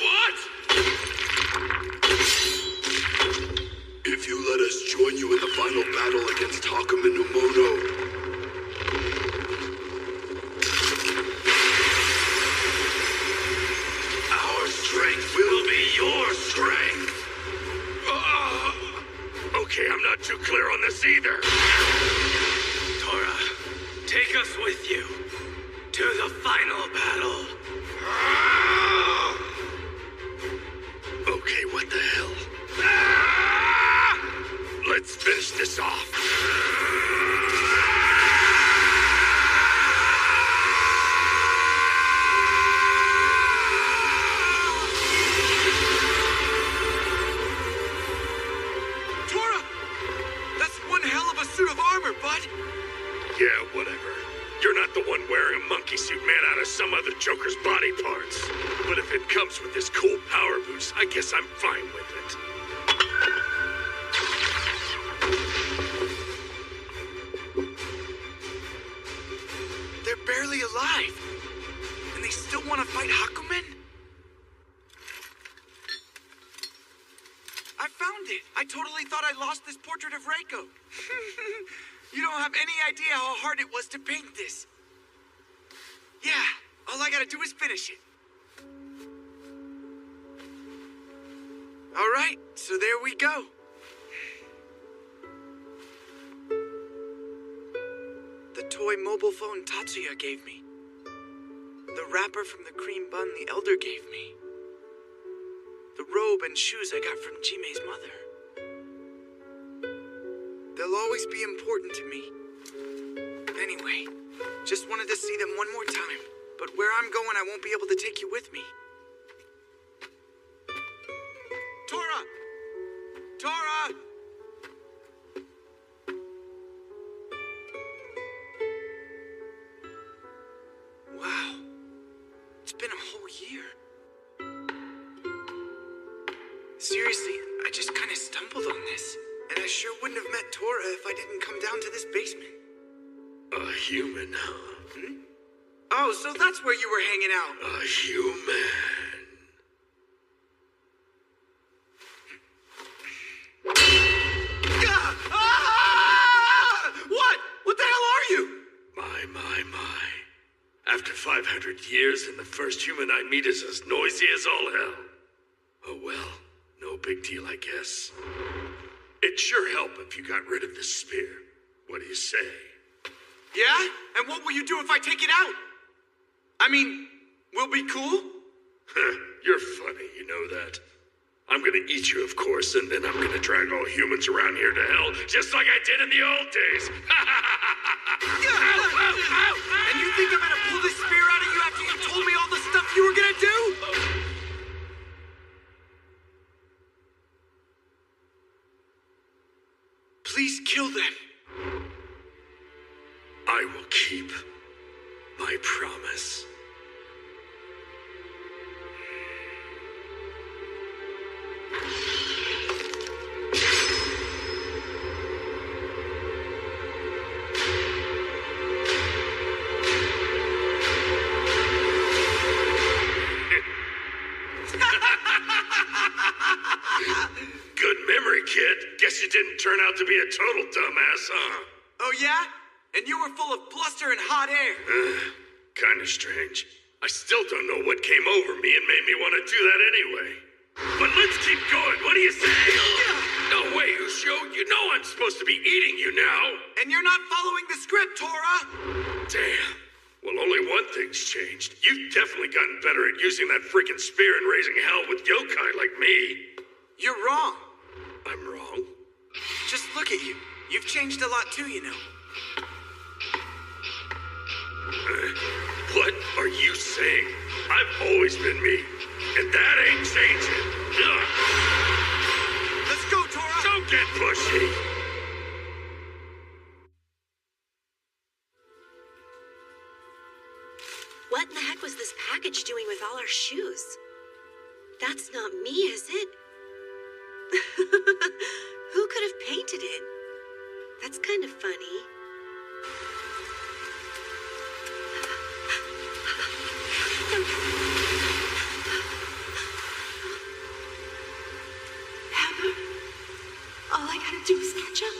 What? If you let us join you in the final battle against Hakumen no Mono, our strength will be your strength. Okay, I'm not too clear on this either. Tora, take us with you to the final battle. Okay, what the hell? Let's finish this off. Tora! That's one hell of a suit of armor, bud. Yeah, whatever. You're not the one wearing a monkey suit made out of some other Joker's body parts. But if it comes with this cool power boost, I guess I'm fine with it. They're barely alive. And they still want to fight Hakumen? I found it. I totally thought I lost this portrait of Reiko. You don't have any idea how hard it was to paint this. Yeah, all I gotta do is finish it. All right, so there we go. The toy mobile phone Tatsuya gave me. The wrapper from the cream bun the Elder gave me. The robe and shoes I got from Jime's mother. They'll always be important to me. Anyway, just wanted to see them one more time. But where I'm going, I won't be able to take you with me. Tora! Tora! Wow. It's been a whole year. Seriously, I just kind of stumbled on this. And I sure wouldn't have met Tora if I didn't come down to this basement. A human, huh? Oh, so that's where you were hanging out. A human. What? What the hell are you? My my. After 500 years, and the first human I meet is as noisy as all hell. Oh well, no big deal, I guess. It'd sure help if you got rid of this spear. What do you say? Yeah? And what will you do if I take it out? I mean, we'll be cool? You're funny, you know that. I'm gonna eat you, of course, and then I'm gonna drag all humans around here to hell, just like I did in the old days. And you think I'm gonna pull this spear out of you after you told me all the stuff you were gonna do? Please kill them. I will keep my promise. Good memory, kid. Guess you didn't turn out to be a total dumbass, huh? Oh yeah? And you were full of bluster and hot air. Kinda strange. I still don't know what came over me and made me want to do that anyway. But let's keep going. What do you say? No way, Ushio. You know I'm supposed to be eating you now. And you're not following the script, Tora. Damn. Well, only one thing's changed. You've definitely gotten better at using that freaking spear and raising hell with yokai like me. You're wrong. I'm wrong? Just look at you. You've changed a lot too, you know. What are you saying? I've always been me, and that ain't changing. Ugh. Let's go, Tora! Don't get pushy! What in the heck was this package doing with all our shoes? That's not me, is it? Who could have painted it? That's kind of funny. Hammer? All I gotta do is catch up?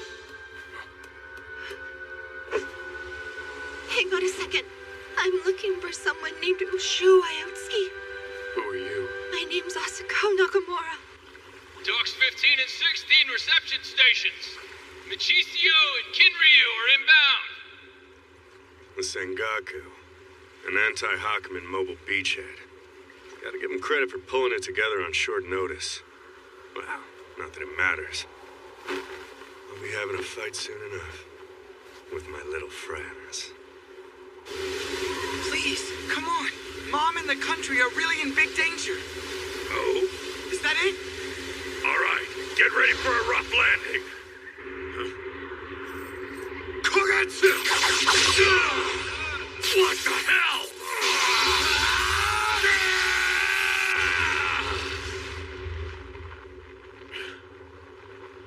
Hang on a second. I'm looking for someone named Ushio Ayotsuki. Who are you? My name's Asako Nakamura. Docks 15 and 16 reception stations. Michisio and Kinryu are inbound. The Sengaku, an anti-Hakumen mobile beachhead. Gotta give him credit for pulling it together on short notice. Well, not that it matters. I'll be having a fight soon enough. With my little friends. Please, come on. Mom and the country are really in big danger. Oh? Is that it? All right, get ready for a rough landing. Kogetsu! What the hell?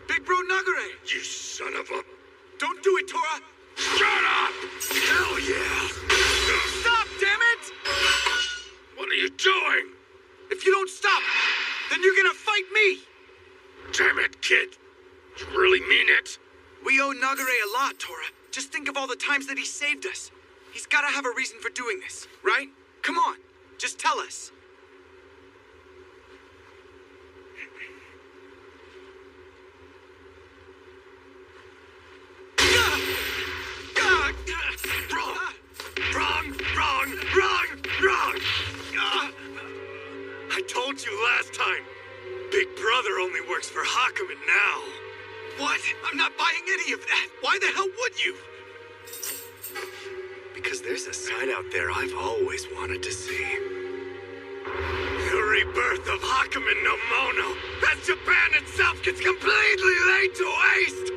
Big Bro Nagare! You son of a... Don't do it, Tora! Shut up! Hell yeah! Stop, damn it! What are you doing? If you don't stop, then you're gonna fight me! Damn it, kid. You really mean it? We owe Nagare a lot, Tora. Just think of all the times that he saved us. He's gotta have a reason for doing this, right? Come on, just tell us. Wrong! I told you last time. Big Brother only works for Hakumen now. What? I'm not buying any of that. Why the hell would you? Because there's a side out there I've always wanted to see. The rebirth of Hakumen no Mono. As Japan itself gets completely laid to waste.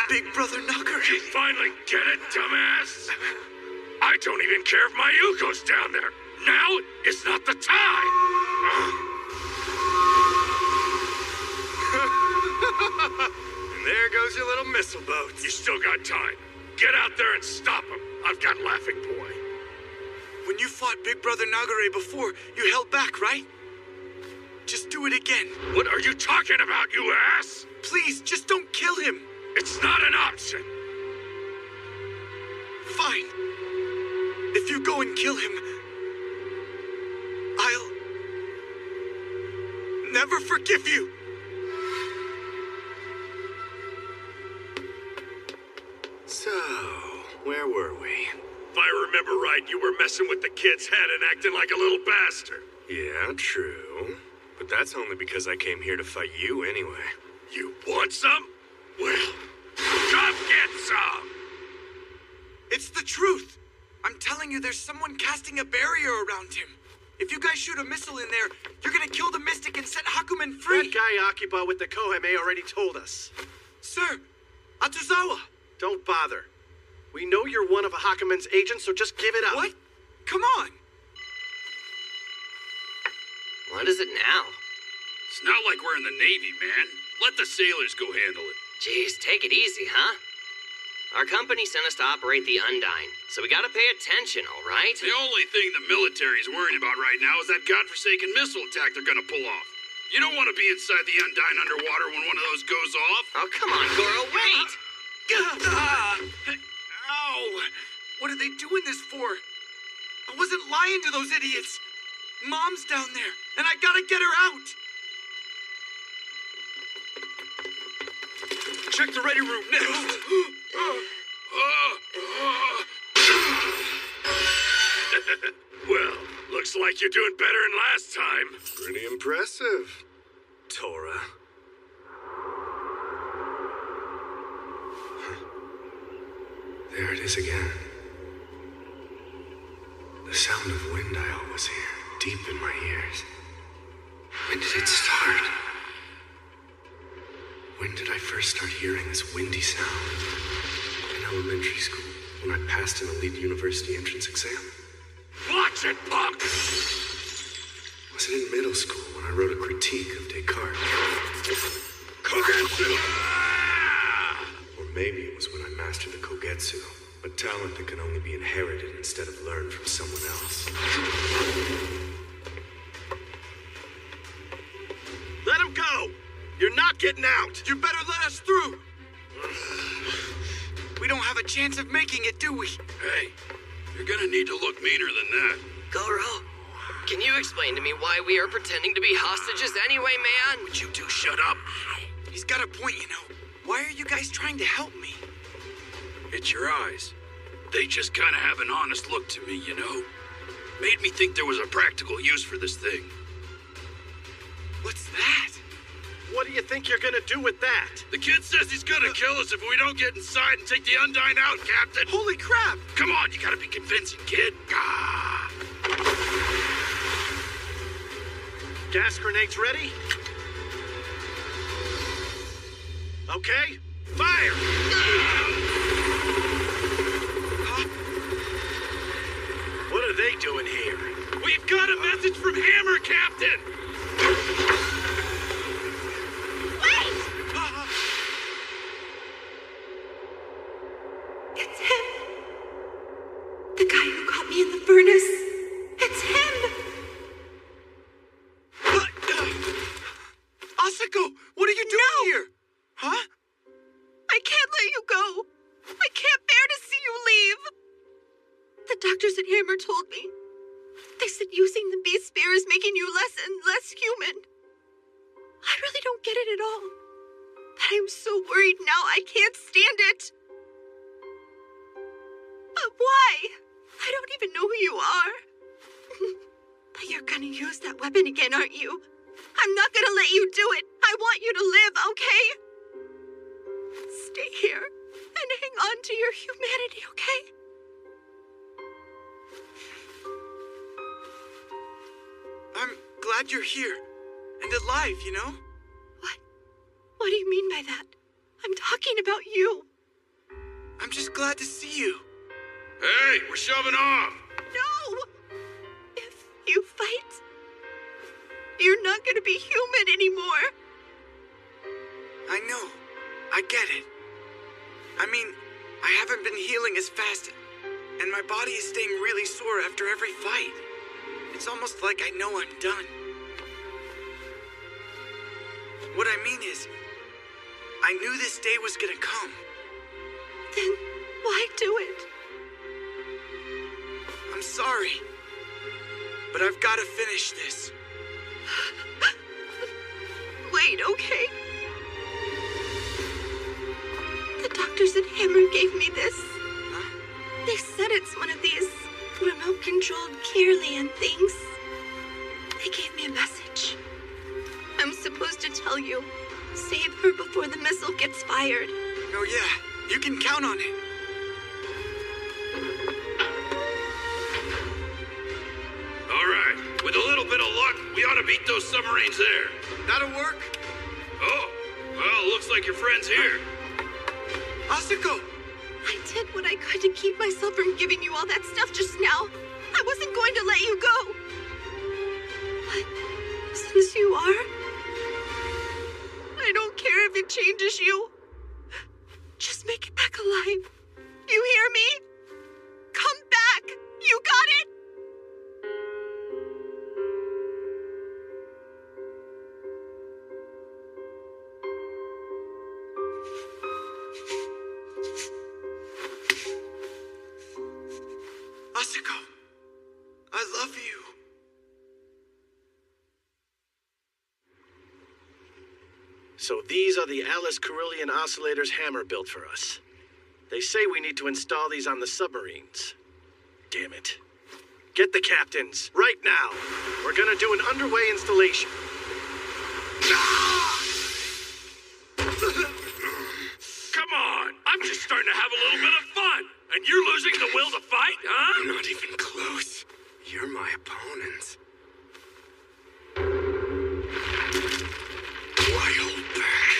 Big Brother Nagare. You finally get it, dumbass? I don't even care if Mayuko's down there. Now is not the time. And there goes your little missile boat. You still got time. Get out there and stop him. I've got Laughing Boy. When you fought Big Brother Nagare before, you held back, right? Just do it again. What are you talking about, you ass? Please, just don't kill him. It's not an option. Fine. If you go and kill him, I'll never forgive you. So, where were we? If I remember right, you were messing with the kid's head and acting like a little bastard. Yeah, true. But that's only because I came here to fight you anyway. You want some? Well, come get some! It's the truth. I'm telling you, there's someone casting a barrier around him. If you guys shoot a missile in there, you're gonna kill the Mystic and set Hakumen free. That guy Akiba with the Koheme already told us. Sir, Atsuzawa. Don't bother. We know you're one of Hakumen's agents, so just give it up. What? Come on. What is it now? It's not like we're in the Navy, man. Let the sailors go handle it. Jeez, take it easy, huh? Our company sent us to operate the Undyne, so we gotta pay attention, all right? The only thing the military's worried about right now is that godforsaken missile attack they're gonna pull off. You don't want to be inside the Undyne underwater when one of those goes off. Oh, come on, Goro, wait! Ow! What are they doing this for? I wasn't lying to those idiots. Mom's down there, and I gotta get her out. Check the ready room next. Well, looks like you're doing better than last time. Pretty impressive, Tora. There it is again. The sound of wind I always hear, deep in my ears. When did it start? When did I first start hearing this windy sound? In elementary school, when I passed an elite university entrance exam? Watch it, punk! Was it in middle school when I wrote a critique of Descartes? Kogetsu! Or maybe it was when I mastered the Kogetsu, a talent that can only be inherited instead of learned from someone else. Let him go! You're not getting out! You better let us through! We don't have a chance of making it, do we? Hey, you're gonna need to look meaner than that. Goro, can you explain to me why we are pretending to be hostages anyway, man? Would you two shut up? He's got a point, you know. Why are you guys trying to help me? It's your eyes. They just kind of have an honest look to me, you know? Made me think there was a practical use for this thing. What's that? What do you think you're gonna do with that? The kid says he's gonna kill us if we don't get inside and take the Undyne out, Captain. Holy crap! Come on, you gotta be convincing, kid. Gas grenades ready? Okay, fire! What are they doing here? We've got a message from Hammer, Captain! It's him. The guy who caught me in the furnace. It's him. Asako, what are you doing here? Huh? I can't let you go. I can't bear to see you leave. The doctors at Hammer told me. They said using the beast spear is making you less and less human. I really don't get it at all. But I'm so worried now I can't stand it. But why? I don't even know who you are. But you're gonna use that weapon again, aren't you? I'm not gonna let you do it. I want you to live, okay? Stay here and hang on to your humanity, okay? I'm glad you're here. And alive, you know? What do you mean by that? I'm talking about you. I'm just glad to see you. Hey, we're shoving off. No! If you fight, you're not gonna be human anymore. I know. I get it. I mean, I haven't been healing as fast, and my body is staying really sore after every fight. It's almost like I know I'm done. What I mean is, I knew this day was gonna come. Then why do it? I'm sorry, but I've gotta finish this. Wait, okay? The doctors at Hammer gave me this. Huh? They said it's one of these remote-controlled Kirlian things. They gave me a message. I'm supposed to tell you, save her before the missile gets fired. Oh yeah, you can count on it. All right, with a little bit of luck, we ought to beat those submarines there. That'll work. Oh, well, looks like your friend's here. Asuko! I did what I could to keep myself from giving you all that stuff just now. I wasn't going to let you go. But since you are, I don't care if it changes you. Just make it back alive. You hear me? Come back. You got it? Asuko, I love you. So these are the Alice Carillion oscillators Hammer built for us. They say we need to install these on the submarines. Damn it. Get the captains, right now. We're gonna do an underway installation. Come on, I'm just starting to have a little bit of fun. And you're losing the will to fight, huh? Not even close. You're my opponent. Why hold back?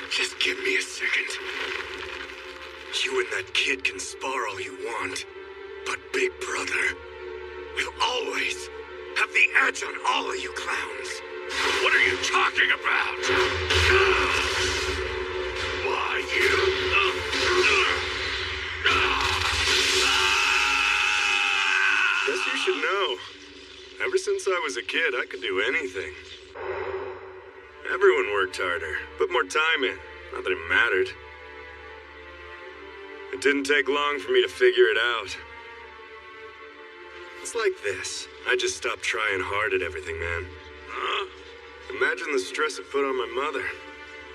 Just give me a second. You and that kid can spar all you want, but Big Brother will always have the edge on all of you clowns. What are you talking about? Why, you... Guess you should know. Ever since I was a kid, I could do anything. Everyone worked harder, put more time in. Not that it mattered. It didn't take long for me to figure it out. It's like this. I just stopped trying hard at everything, man. Huh? Imagine the stress it put on my mother.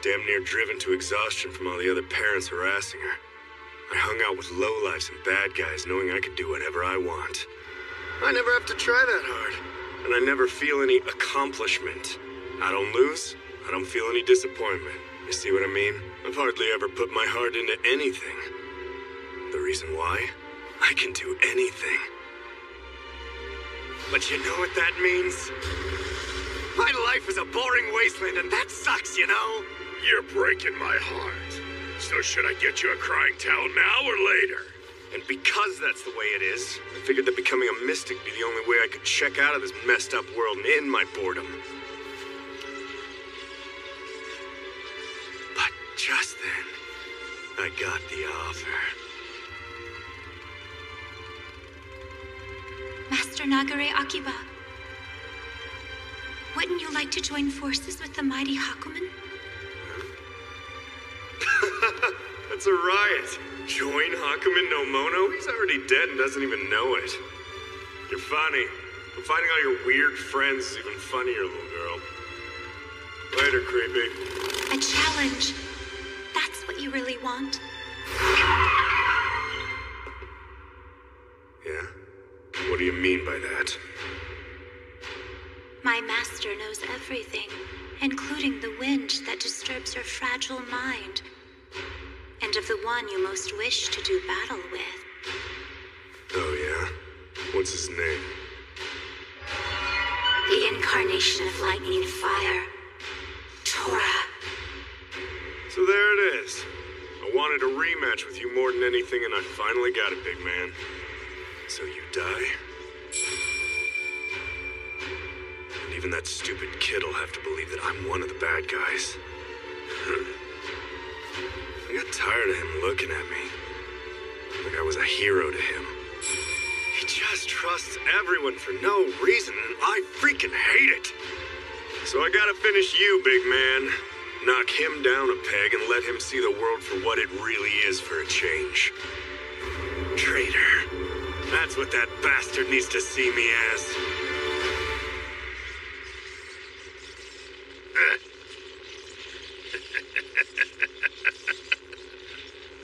Damn near driven to exhaustion from all the other parents harassing her. I hung out with lowlifes and bad guys knowing I could do whatever I want. I never have to try that hard. And I never feel any accomplishment. I don't lose. I don't feel any disappointment. You see what I mean? I've hardly ever put my heart into anything. The reason why? I can do anything. But you know what that means? My life is a boring wasteland, and that sucks, you know? You're breaking my heart. So should I get you a crying towel now or later? And because that's the way it is, I figured that becoming a mystic would be the only way I could check out of this messed up world and end my boredom. But just then, I got the offer. Master Nagare Akiba, wouldn't you like to join forces with the mighty Hakumen? That's a riot. Join Hakumen no Mono? He's already dead and doesn't even know it. You're funny. But finding all your weird friends is even funnier, little girl. Later, creepy. A challenge. That's what you really want. Yeah? What do you mean by that? My master knows everything, including the wind that disturbs your fragile mind, and of the one you most wish to do battle with. Oh, yeah? What's his name? The incarnation of lightning and fire, Tora. So there it is. I wanted a rematch with you more than anything, and I finally got it, big man. So you die? And even that stupid kid'll have to believe that I'm one of the bad guys. I got tired of him looking at me. Like I was a hero to him. He just trusts everyone for no reason, and I freaking hate it. So I gotta finish you, big man. Knock him down a peg and let him see the world for what it really is for a change. Traitor. That's what that bastard needs to see me as.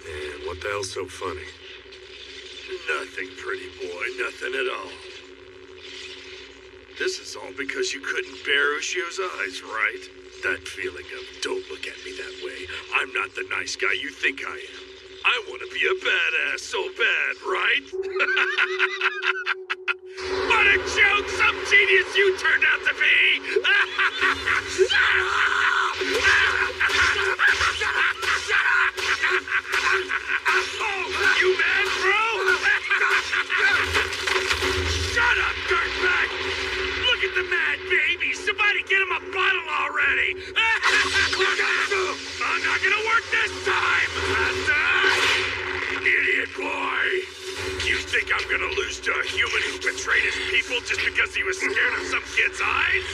Man, what the hell's so funny? Nothing, pretty boy. Nothing at all. This is all because you couldn't bear Ushio's eyes, right? That feeling of, don't look at me that way. I'm not the nice guy you think I am. I want to be a badass so bad, right? What a joke! Some genius you turned out to be! You mad, bro? Shut up, dirtbag! Look at the mad baby! Somebody get him a bottle already! I'm not gonna work this time! Idiot boy! You think I'm gonna lose to a human who betrayed his people just because he was scared of some kid's eyes?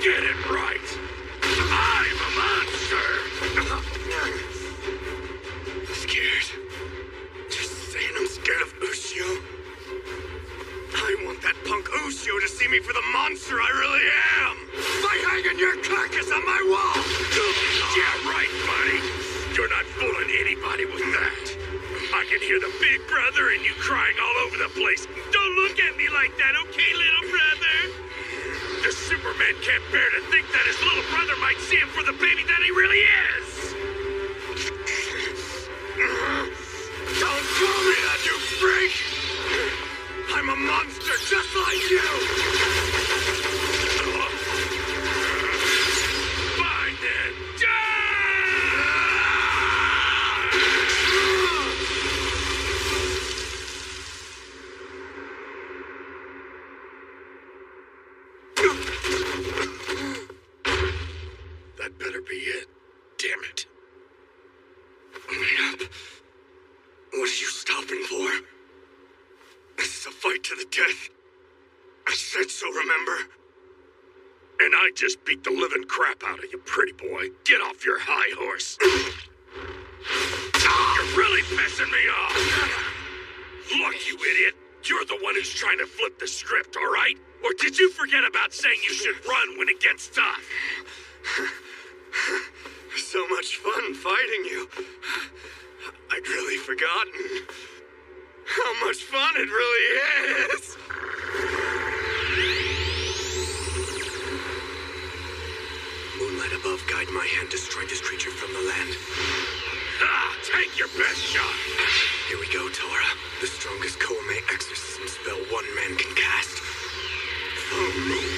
Get it right! I'm a monster! Scared? Just saying I'm scared of Ushio? I want that punk Ushio to see me for the monster I really am! By hanging your carcass on my wall! Yeah, right, buddy! You're not fooling anybody with that! I can hear the big brother and you crying all over the place. Don't look at me like that, okay, little brother? The Superman can't bear to think that his little brother might see him for the baby that he really is! Don't call me that, you freak! I'm a monster just like you! Fine then! That better be it. Damn it. Wait up. What are you stopping for? This is a fight to the death. I said so, remember? And I just beat the living crap out of you, pretty boy. Get off your high horse. You're really pissing me off. Look, you idiot. You're the one who's trying to flip the script, all right? Or did you forget about saying you should run when it gets tough? So much fun fighting you. I'd really forgotten how much fun it really is. Moonlight above, guide my hand, destroy this creature from the land. Ah, take your best shot. Here we go, Tora. The strongest Koumei exorcism spell one man can cast. Full moon.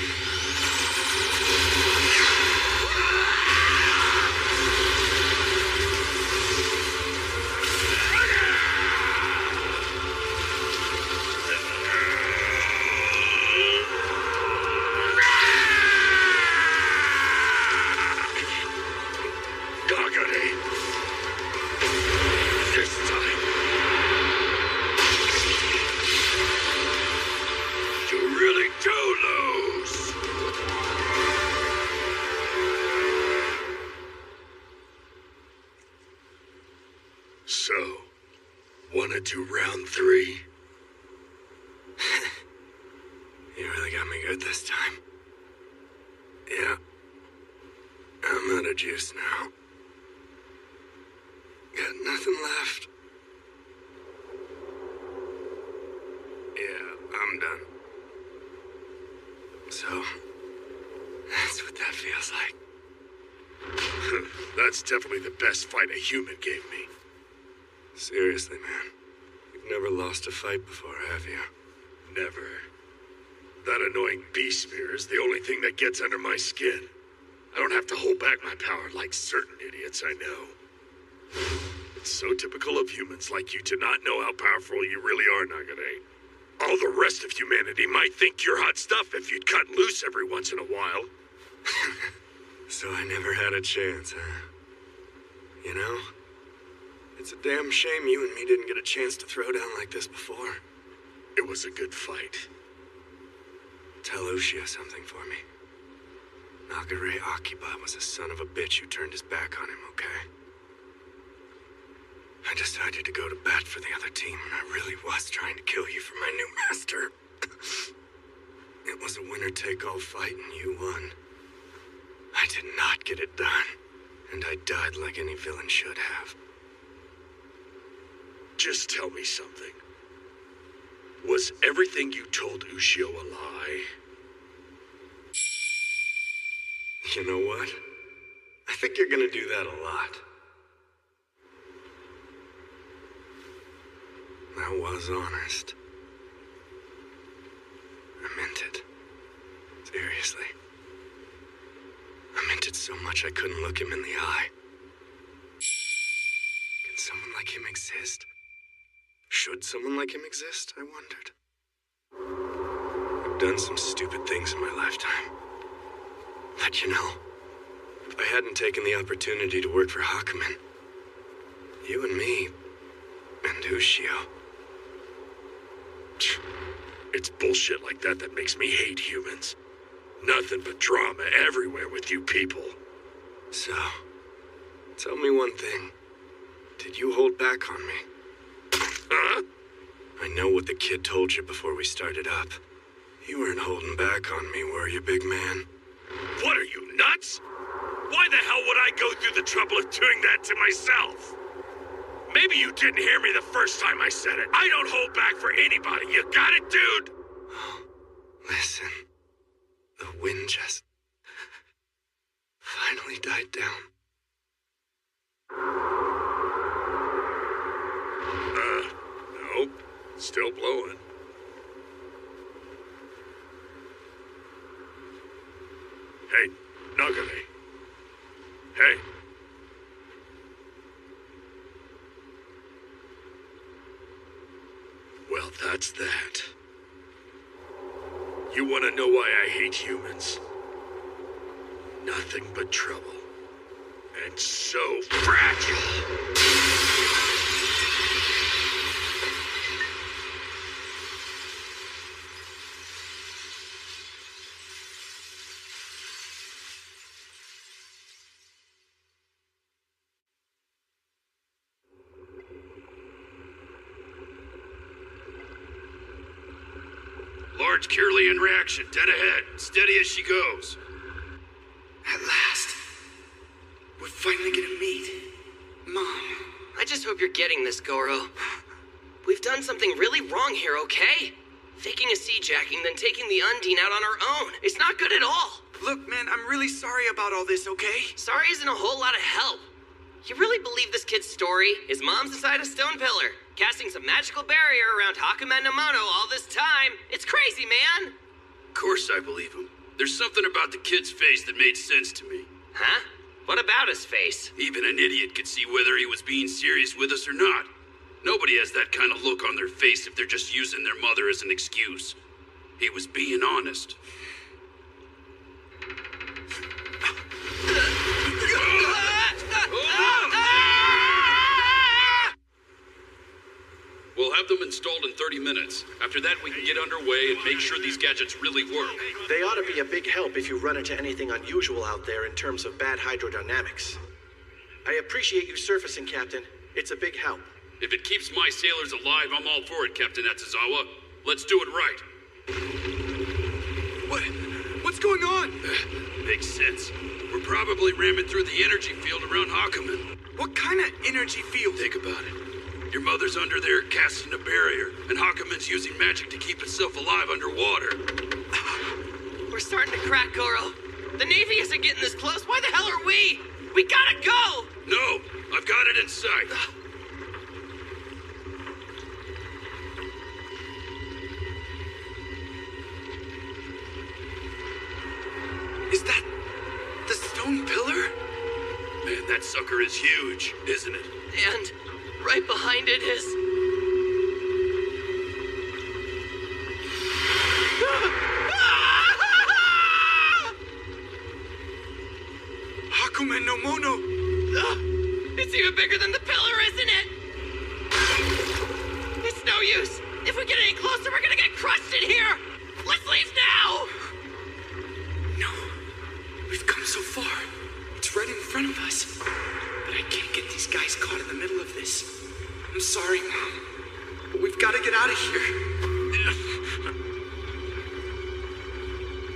So, wanna do round 3? You really got me good this time. Yeah. I'm out of juice now. Got nothing left. Yeah, I'm done. So, that's what that feels like. That's definitely the best fight a human gave me. Seriously, man. You've never lost a fight before, have you? Never. That annoying beast spear is the only thing that gets under my skin. I don't have to hold back my power like certain idiots I know. It's so typical of humans like you to not know how powerful you really are, Nagane. All the rest of humanity might think you're hot stuff if you'd cut loose every once in a while. So I never had a chance, huh? You know? It's a damn shame you and me didn't get a chance to throw down like this before. It was a good fight. Tell Ushio something for me. Nagare Akiba was a son of a bitch who turned his back on him, okay? I decided to go to bat for the other team, and I really was trying to kill you for my new master. It was a winner-take-all fight, and you won. I did not get it done, and I died like any villain should have. Just tell me something. Was everything you told Ushio a lie? You know what? I think you're gonna do that a lot. I was honest. I meant it. Seriously. I meant it so much I couldn't look him in the eye. Can someone like him exist? Should someone like him exist, I wondered. I've done some stupid things in my lifetime. But you know, if I hadn't taken the opportunity to work for Hakumen, you and me, and Ushio. It's bullshit like that that makes me hate humans. Nothing but drama everywhere with you people. So, tell me one thing. Did you hold back on me? Huh? I know what the kid told you before we started up. You weren't holding back on me, were you, big man? What are you, nuts? Why the hell would I go through the trouble of doing that to myself? Maybe you didn't hear me the first time I said it. I don't hold back for anybody. You got it, dude? Listen. The wind just finally died down. Nope. Still blowing. Hey, Nagare. Hey. Well, that's that. You want to know why I hate humans? Nothing but trouble. And so fragile. Large Kirlian reaction, dead ahead. Steady as she goes. At last. We're finally gonna meet. Mom. I just hope you're getting this, Goro. We've done something really wrong here, okay? Faking a sea-jacking, then taking the Undine out on our own. It's not good at all. Look, man, I'm really sorry about all this, okay? Sorry isn't a whole lot of help. You really believe this kid's story? His mom's inside a stone pillar, casting some magical barrier around Hakumen no Mono all this time. It's crazy, man. Of course I believe him. There's something about the kid's face that made sense to me. Huh? What about his face? Even an idiot could see whether he was being serious with us or not. Nobody has that kind of look on their face if they're just using their mother as an excuse. He was being honest. We'll have them installed in 30 minutes. After that, we can get underway and make sure these gadgets really work. They ought to be a big help if you run into anything unusual out there in terms of bad hydrodynamics. I appreciate you surfacing, Captain. It's a big help. If it keeps my sailors alive, I'm all for it, Captain Atsuzawa. Let's do it right. What's going on? Makes sense. We're probably ramming through the energy field around Hakumen. What kind of energy field? Think about it. Your mother's under there casting a barrier, and Hakumen's using magic to keep itself alive underwater. We're starting to crack, Goro. The Navy isn't getting this close. Why the hell are we? We gotta go! No, I've got it in sight. Is that the stone pillar? Man, that sucker is huge, isn't it? And right behind it is... Hakumen no Mono! It's even bigger than the pillar, isn't it? It's no use. If we get any closer, we're gonna get crushed in here. Let's leave now! We've come so far. It's right in front of us. But I can't get these guys caught in the middle of this. I'm sorry, Mom. But we've got to get out of here.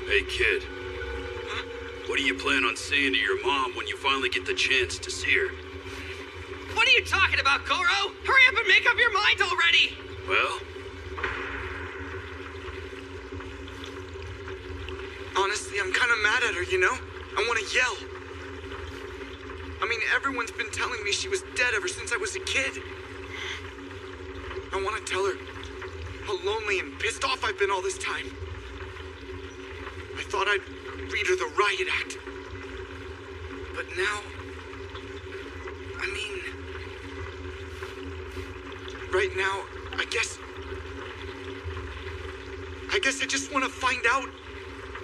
Hey, kid. Huh? What do you plan on saying to your mom when you finally get the chance to see her? What are you talking about, Goro? Hurry up and make up your mind already! Well? Honestly, I'm kind of mad at her, you know? I want to yell. I mean, everyone's been telling me she was dead ever since I was a kid. I want to tell her how lonely and pissed off I've been all this time. I thought I'd read her the riot act. But now, I mean, right now, I guess I just want to find out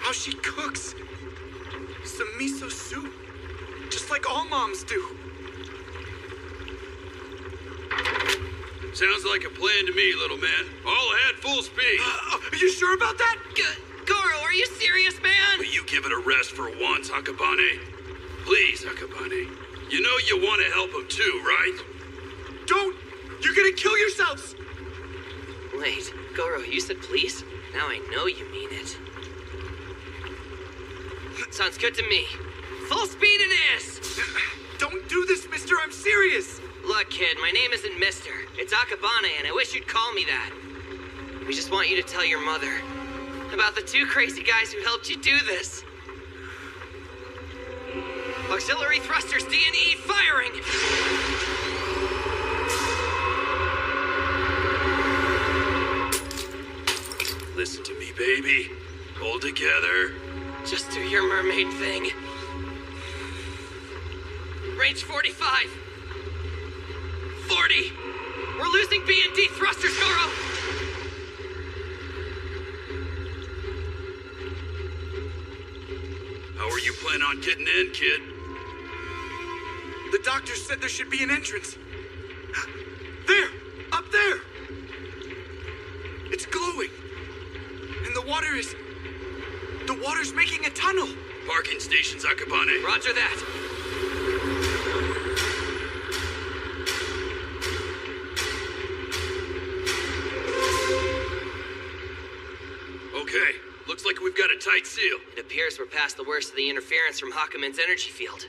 how she cooks some miso soup, just like all moms do. Sounds like a plan to me, little man. All ahead, full speed. Are you sure about that? Goro, are you serious, man? Will you give it a rest for once, Akabane? Please, Akabane. You know you want to help him too, right? Don't! You're gonna kill yourselves! Wait, Goro, you said please? Now I know you mean it. Sounds good to me. Full speed it is! Don't do this, mister, I'm serious! Look, kid, my name isn't Mister. It's Akabane, and I wish you'd call me that. We just want you to tell your mother about the two crazy guys who helped you do this. Auxiliary thrusters D&E firing! Listen to me, baby. Hold together. Just do your mermaid thing. Range 45. 40. We're losing B&D thrusters, Goro. How are you planning on getting in, kid? The doctor said there should be an entrance. There! Up there! It's glowing. And the water's making a tunnel. Parking stations, Akabane. Roger that. Okay, looks like we've got a tight seal. It appears we're past the worst of the interference from Hakumen's energy field.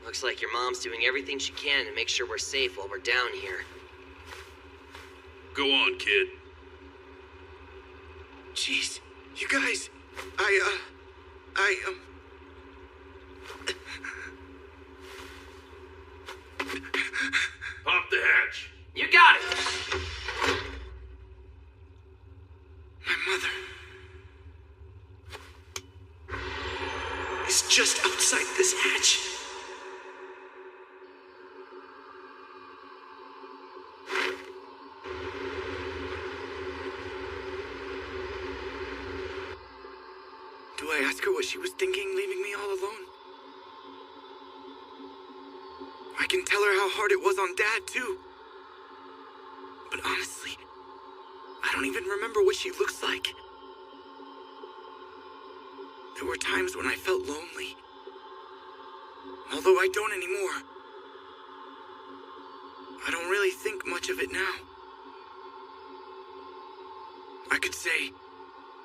Looks like your mom's doing everything she can to make sure we're safe while we're down here. Go on, kid. Jeez, you guys, Pop the hatch. You got it! My mother is just outside this hatch. Do I ask her what she was thinking leaving me all alone? I can tell her how hard it was on Dad, too. But honestly, I don't even remember what she looks like. There were times when I felt lonely. Although I don't anymore. I don't really think much of it now. I could say,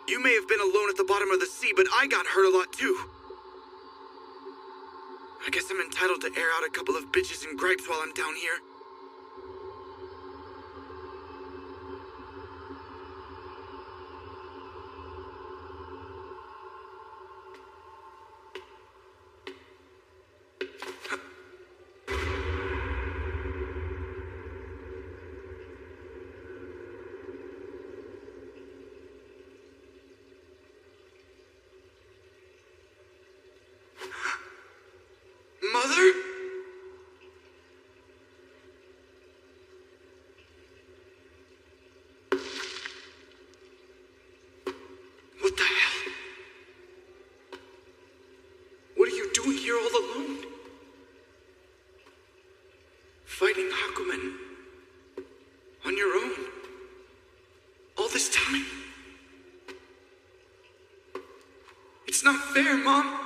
you may have been alone at the bottom of the sea, but I got hurt a lot too. I guess I'm entitled to air out a couple of bitches and gripes while I'm down here. Mother? What the hell? What are you doing here all alone? Fighting Hakumen on your own? All this time? It's not fair, Mom.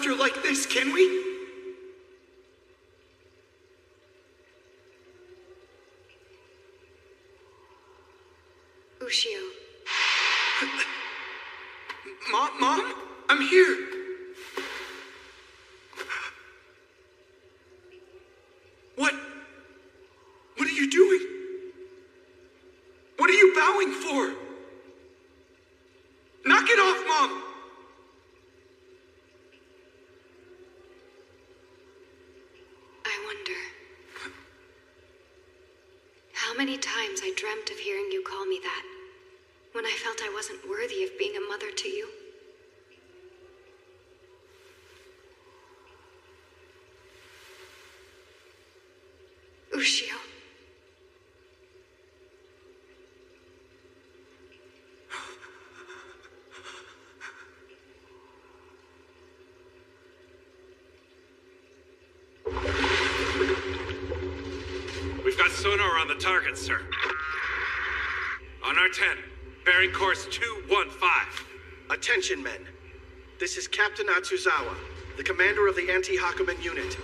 after like this, can we? Ushio. Mom? I'm here. What are you doing? What are you bowing for? Knock it off, Mom! I wonder how many times I dreamt of hearing you call me that when I felt I wasn't worthy of being a mother to you. Ushio. We've got sonar on the target, sir. On our 10, bearing course 215. Attention, men. This is Captain Atsuzawa, the commander of the anti-Hakumen unit.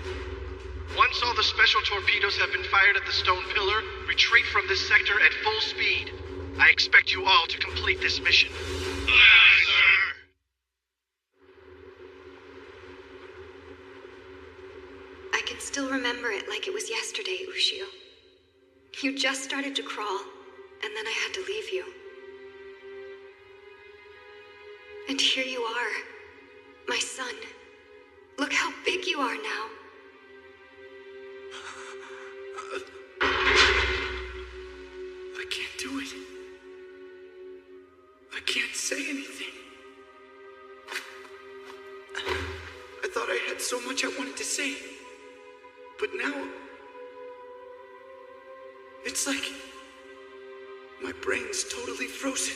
Once all the special torpedoes have been fired at the stone pillar, retreat from this sector at full speed. I expect you all to complete this mission. Aye, sir. I can still remember it like it was yesterday, Ushio. You just started to crawl, and then I had to leave you. And here you are, my son. Look how big you are now. I can't do it. I can't say anything. I thought I had so much I wanted to say. But now, it's like my brain's totally frozen.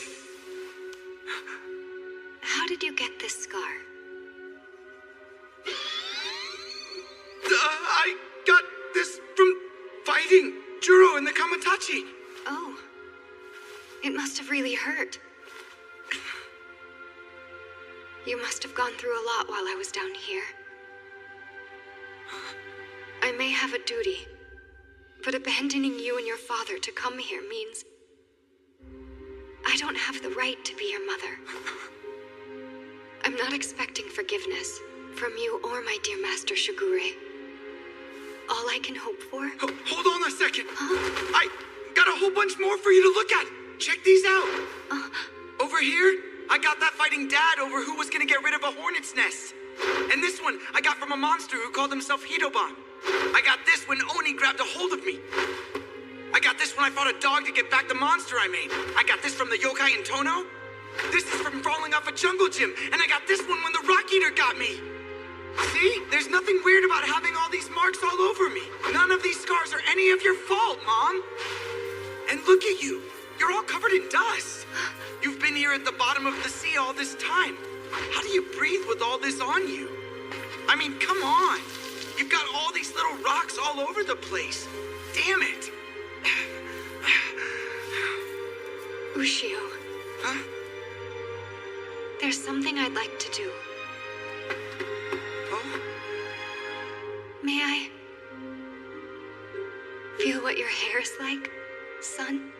How did you get this scar? I got this from fighting Juro and the Kamatachi. Oh, it must have really hurt. You must have gone through a lot while I was down here. I may have a duty, but abandoning you and your father to come here means I don't have the right to be your mother. I'm not expecting forgiveness from you or my dear master Shigure. All I can hope for... Hold on a second. I got a whole bunch more for you to look at. Check these out. Over here, I got that fighting dad over who was gonna get rid of a hornet's nest. And this one I got from a monster who called himself Hidoban. I got this when Oni grabbed a hold of me. I got this when I fought a dog to get back the monster I made. I got this from the yokai in Tono. This is from falling off a jungle gym. And I got this one when the rock eater got me. See? There's nothing weird about having all these marks all over me. None of these scars are any of your fault, Mom. And look at you. You're all covered in dust. You've been here at the bottom of the sea all this time. How do you breathe with all this on you? I mean, come on. You've got all these little rocks all over the place. Damn it. Ushio. Huh? There's something I'd like to do. Oh? May I feel what your hair is like, son?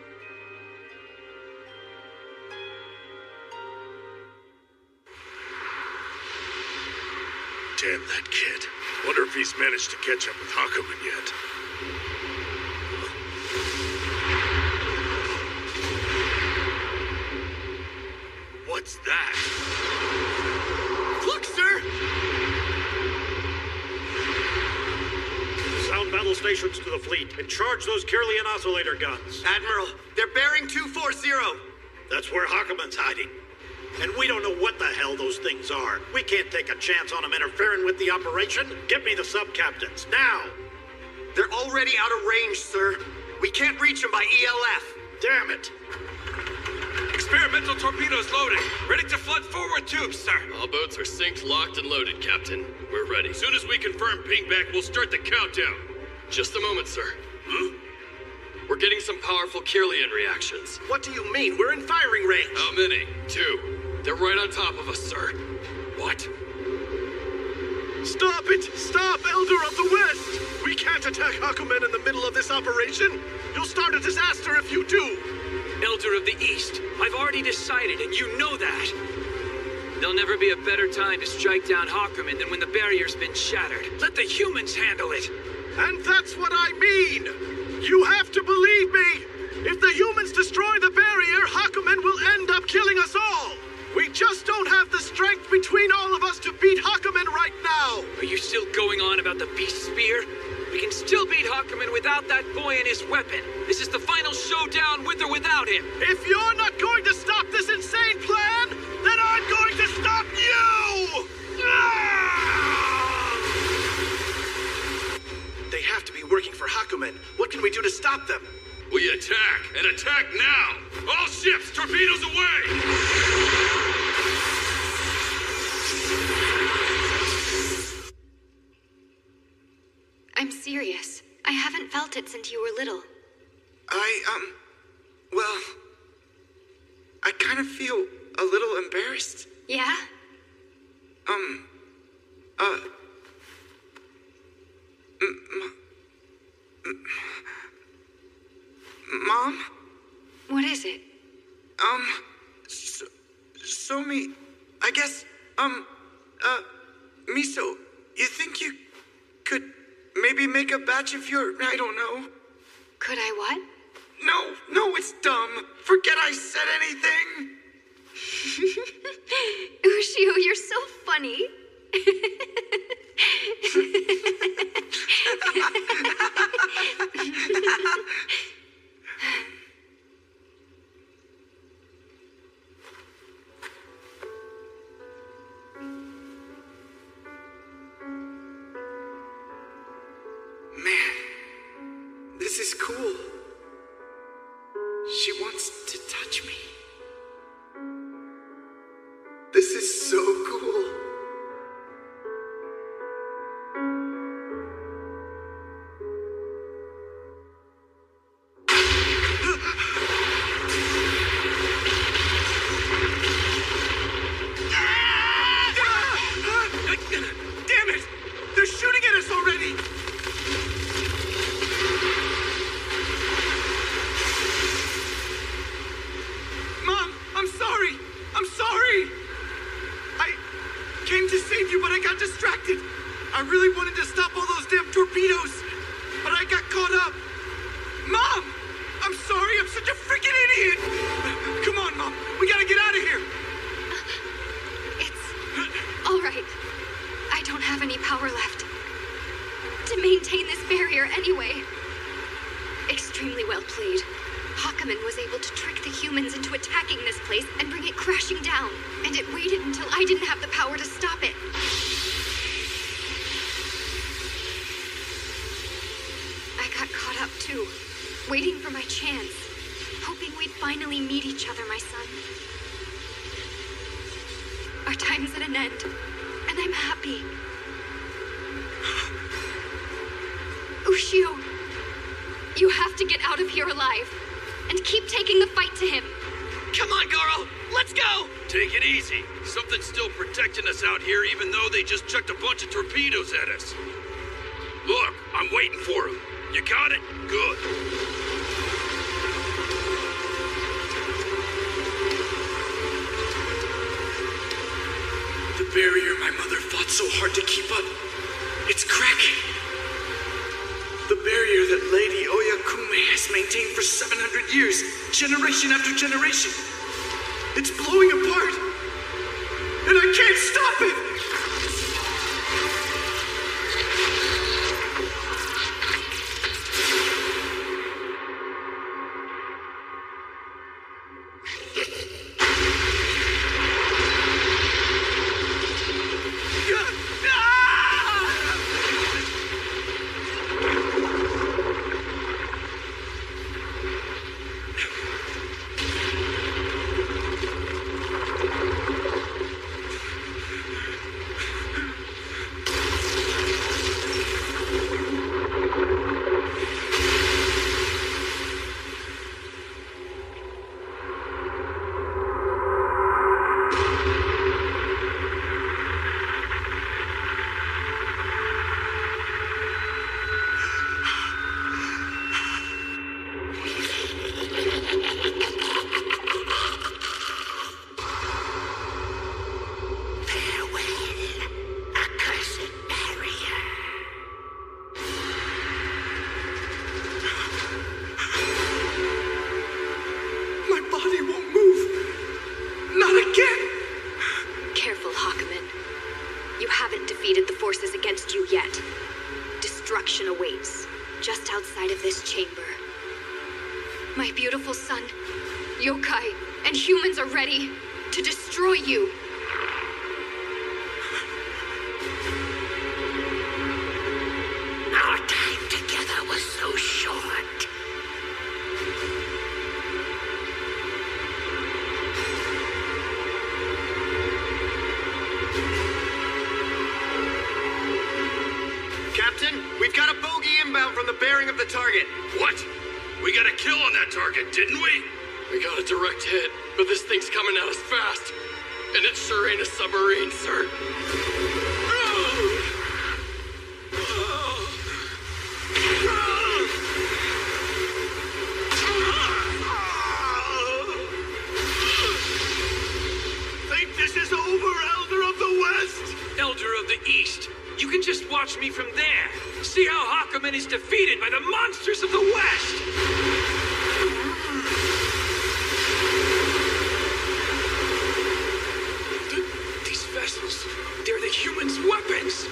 Damn that kid. Wonder if he's managed to catch up with Hakumen yet. What's that? Look, sir! Sound battle stations to the fleet and charge those Kirlian oscillator guns. Admiral, they're bearing 240. That's where Hakumen's hiding. And we don't know what the hell those things are. We can't take a chance on them interfering with the operation. Get me the sub-captains, now! They're already out of range, sir. We can't reach them by ELF. Damn it! Experimental torpedoes loading. Ready to flood forward tubes, sir. All boats are synced, locked, and loaded, Captain. We're ready. As soon as we confirm pingback, we'll start the countdown. Just a moment, sir. We're getting some powerful Kirlian reactions. What do you mean? We're in firing range. How many? 2. They're right on top of us, sir. What? Stop it! Stop, Elder of the West! We can't attack Hakumen in the middle of this operation! You'll start a disaster if you do! Elder of the East, I've already decided, and you know that. There'll never be a better time to strike down Hakumen than when the barrier's been shattered. Let the humans handle it! And that's what I mean! You have to believe me! If the humans destroy the barrier, Hakumen will end up killing us all! We just don't have the strength between all of us to beat Hakumen right now! Are you still going on about the Beast Spear? We can still beat Hakumen without that boy and his weapon. This is the final showdown with or without him. If you're not going to stop this insane plan, then I'm going to stop you! They have to be working for Hakumen. What can we do to stop them? We attack, and attack now! All ships, torpedoes away! I'm serious. I haven't felt it since you were little. Well, I kind of feel a little embarrassed. Yeah? Mom? What is it? Somi, I guess, Miso, you think you could maybe make a batch of your, I don't know. Could I what? No, it's dumb. Forget I said anything. Ushio, you're so funny. Man, this is cool. She wants to touch me. This is so cool. Damn it! They're shooting at us already! Mom, I'm sorry! I'm sorry! I came to save you, but I got distracted. I really wanted to stop all those damn torpedoes, but I got caught up. Mom! I'm sorry, I'm such a freaking idiot! Come on, Mom, we gotta get out of here! It's all right. I don't have any power left to maintain this barrier anyway. Extremely well played. Hakumen was able to trick the humans into attacking this place and bring it crashing down. And it waited until I didn't have the power to stop it. I got caught up too, waiting for my chance, hoping we'd finally meet each other, my son. Our time's at an end, and I'm happy. Ushio, you have to get out of here alive, and keep taking the fight to him. Come on, girl! Let's go! Take it easy. Something's still protecting us out here, even though they just chucked a bunch of torpedoes at us. Look, I'm waiting for them. You got it? Good. The barrier my mother fought so hard to keep up, it's cracking. The barrier that Lady Oyakume has maintained for 700 years, generation after generation. It's blowing apart, and I can't stop it! yet. Destruction awaits, just outside of this chamber. My beautiful son, yokai, and humans are ready to destroy you. Our time together was so short. Captain, we've got a bogey inbound from the bearing of the target. What? We got a kill on that target, didn't we? We got a direct hit, but this thing's coming at us fast. And it sure ain't a submarine, sir. Think this is over, Elder of the West? Elder of the East. You can just watch me from there. See how Hakumen is defeated by the monsters of the West. These vessels, they're the humans' weapons.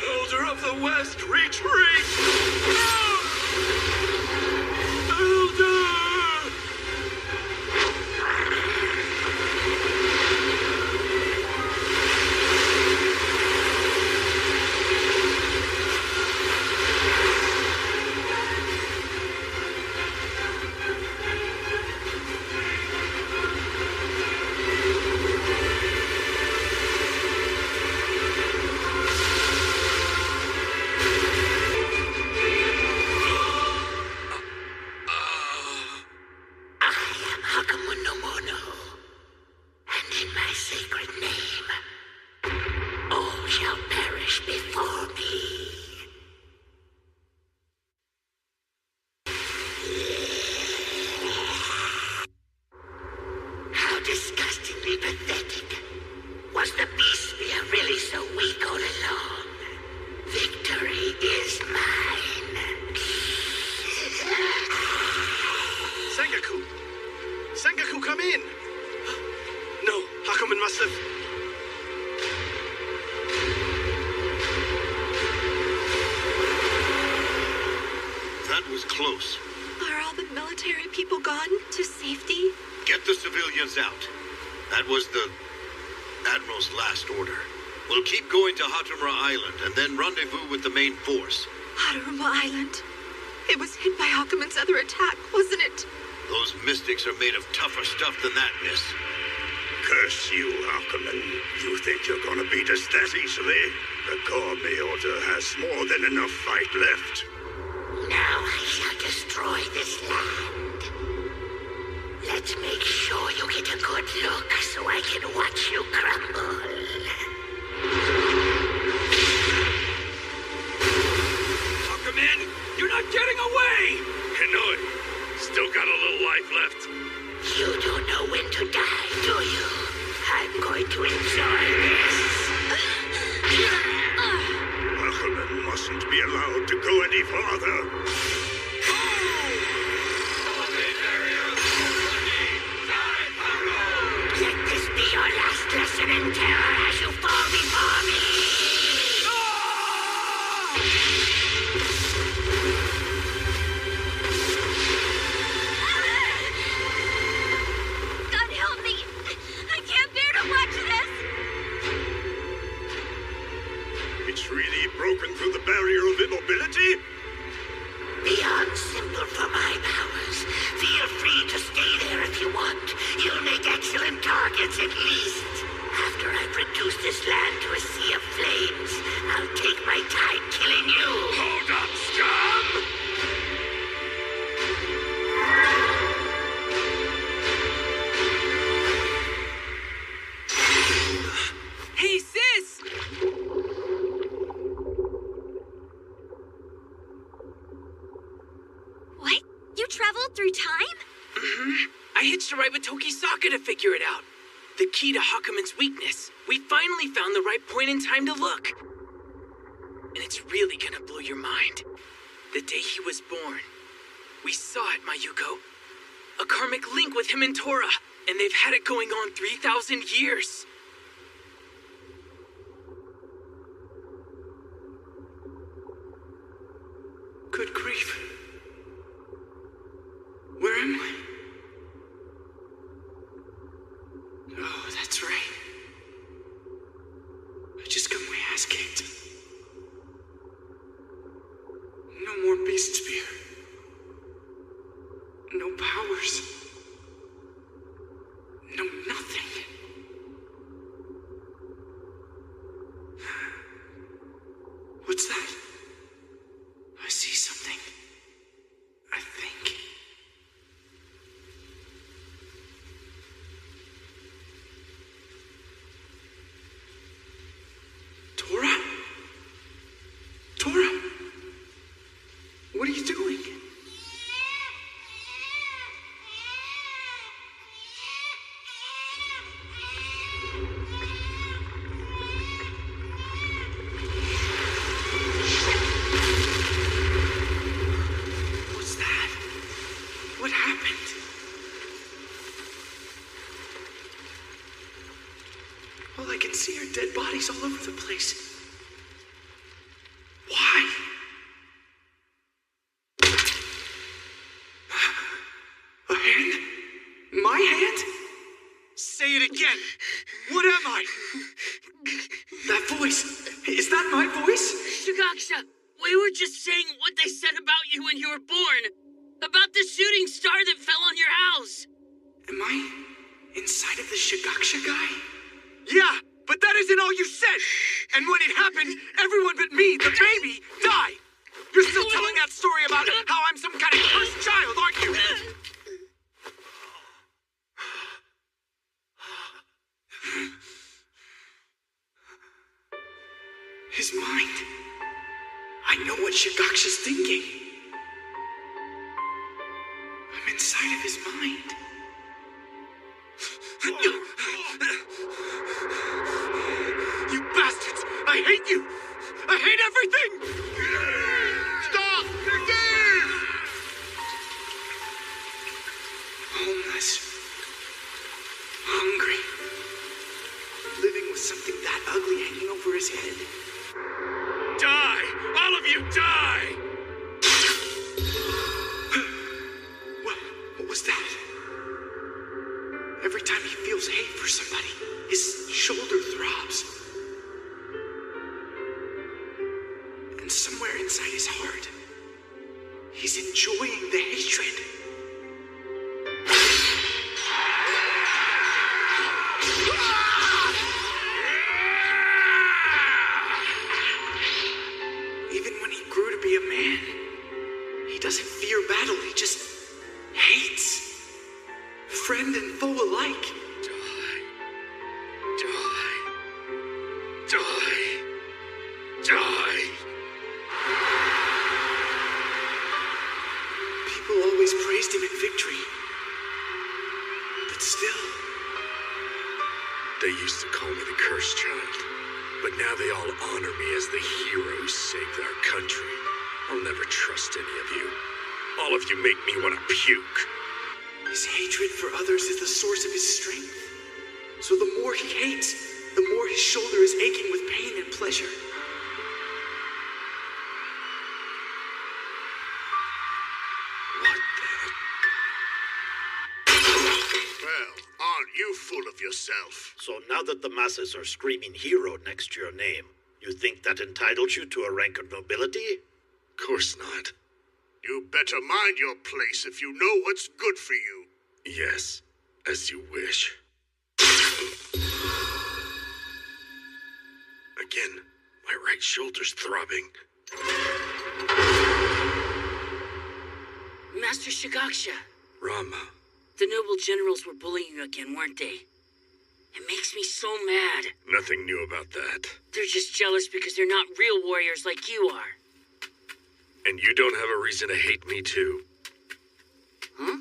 Elder of the West, retreat! Elder! Sengoku, come in! No, Hakumen must have... That was close. Are all the military people gone to safety? Get the civilians out. That was the Admiral's last order. We'll keep going to Hatumra Island and then rendezvous with the main force. Haturuma Island. It was hit by Hakumen's other attack, wasn't it? Those mystics are made of tougher stuff than that, miss. Curse you, Hakumen. You think you're gonna beat us that easily? The Gourmet Order has more than enough fight left. Now I shall destroy this land. Let's make sure you get a good look so I can watch you crumble. Hakumen, you're not getting away! Hanoi, still got a little life left. You don't know when to die, do you? I'm going to enjoy this. Hakumen mustn't be allowed to go any farther. Let this be your last lesson in terror as you fall before me. God help me! I can't bear to watch this! It's really broken through the barrier of immobility? Beyond simple for my powers. Feel free to stay there if you want. You'll make excellent targets at least. After I've reduced this land to a sea of flames, I'll take my time killing you. Hold up, scum! Hey, sis! What? You traveled through time? I hitched a ride with Tokisaka to figure it out. The key to Hakumen's weakness. We finally found the right point in time to look. And it's really gonna blow your mind. The day he was born, we saw it, Mayuko. A karmic link with him and Tora, and they've had it going on 3,000 years. Good grief. Where am I? Oh, that's right. I just got my ass kicked. No more beast spear. No powers. No nothing. What's that? I see something. I think. Tora? Tora? What are you doing? What's that? What happened? All I can see are dead bodies all over the place. Why? A hand? My hand? Say it again. What am I? That voice. Is that my voice? Shigaksha, we were just saying what they said about you when you were born. About the shooting star that fell on your house. Am I inside of the Shigaksha guy? Yeah, but that isn't all you said. And when it happened, everyone but me, the baby, died. You're still telling that story about how I'm some kind of cursed child, aren't you? His mind. I know what Shigaksha's thinking. I'm inside of his mind. You bastards! I hate you! I hate everything! Stop! You're dead! Homeless. Hungry. Living with something that ugly hanging over his head. Die! All of you die! What was that? Every time he feels hate for somebody, his shoulder throbs. And somewhere inside his heart, he's enjoying the hatred. Even when he grew to be a man, he doesn't fear battle, he just hates. Friend and foe alike. Die. Die. Die. Die. People always praised him in victory. But still. They used to call me the cursed child, but now they all honor me as the hero who saved our country. I'll never trust any of you. All of you make me want to puke. His hatred for others is the source of his strength. So the more he hates, the more his shoulder is aching with pain and pleasure. What Well, aren't you full of yourself? So now that the masses are screaming hero next to your name, you think that entitles you to a rank of nobility? Of course not. You better mind your place if you know what's good for you. Yes, as you wish. Again, my right shoulder's throbbing. Master Shigaksha, Rama. the noble generals were bullying you again, weren't they? It makes me so mad. Nothing new about that. They're just jealous because they're not real warriors like you are. And you don't have a reason to hate me, too. Huh?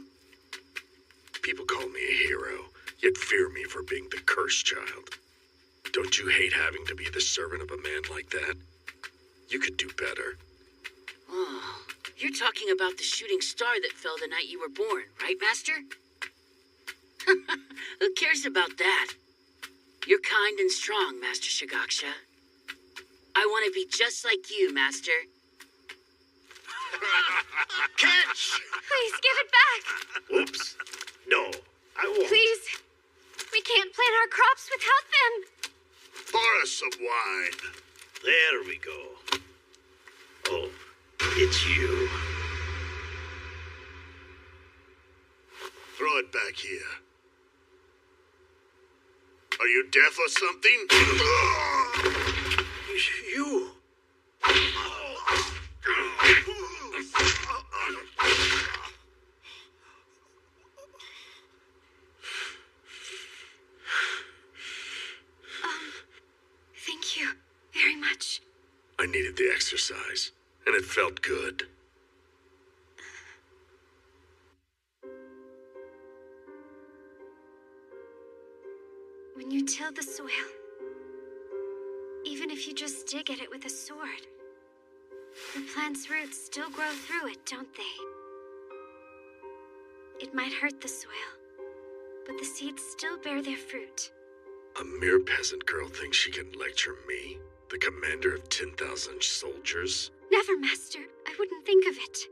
People call me a hero, yet fear me for being the cursed child. Don't you hate having to be the servant of a man like that? You could do better. Oh, you're talking about the shooting star that fell the night you were born, right, Master? Who cares about that? You're kind and strong, Master Shigaksha. I want to be just like you, Master. Catch! Please give it back. Whoops. No, I won't. Please. We can't plant our crops without them. Pour us some wine. There we go. Oh, it's you. Throw it back here. Are you deaf or something? You. Thank you very much. I needed the exercise, and it felt good. When you till the soil, even if you just dig at it with a sword, the plant's roots still grow through it, don't they? It might hurt the soil, but the seeds still bear their fruit. A mere peasant girl thinks she can lecture me, the commander of 10,000 soldiers? Never, Master. I wouldn't think of it.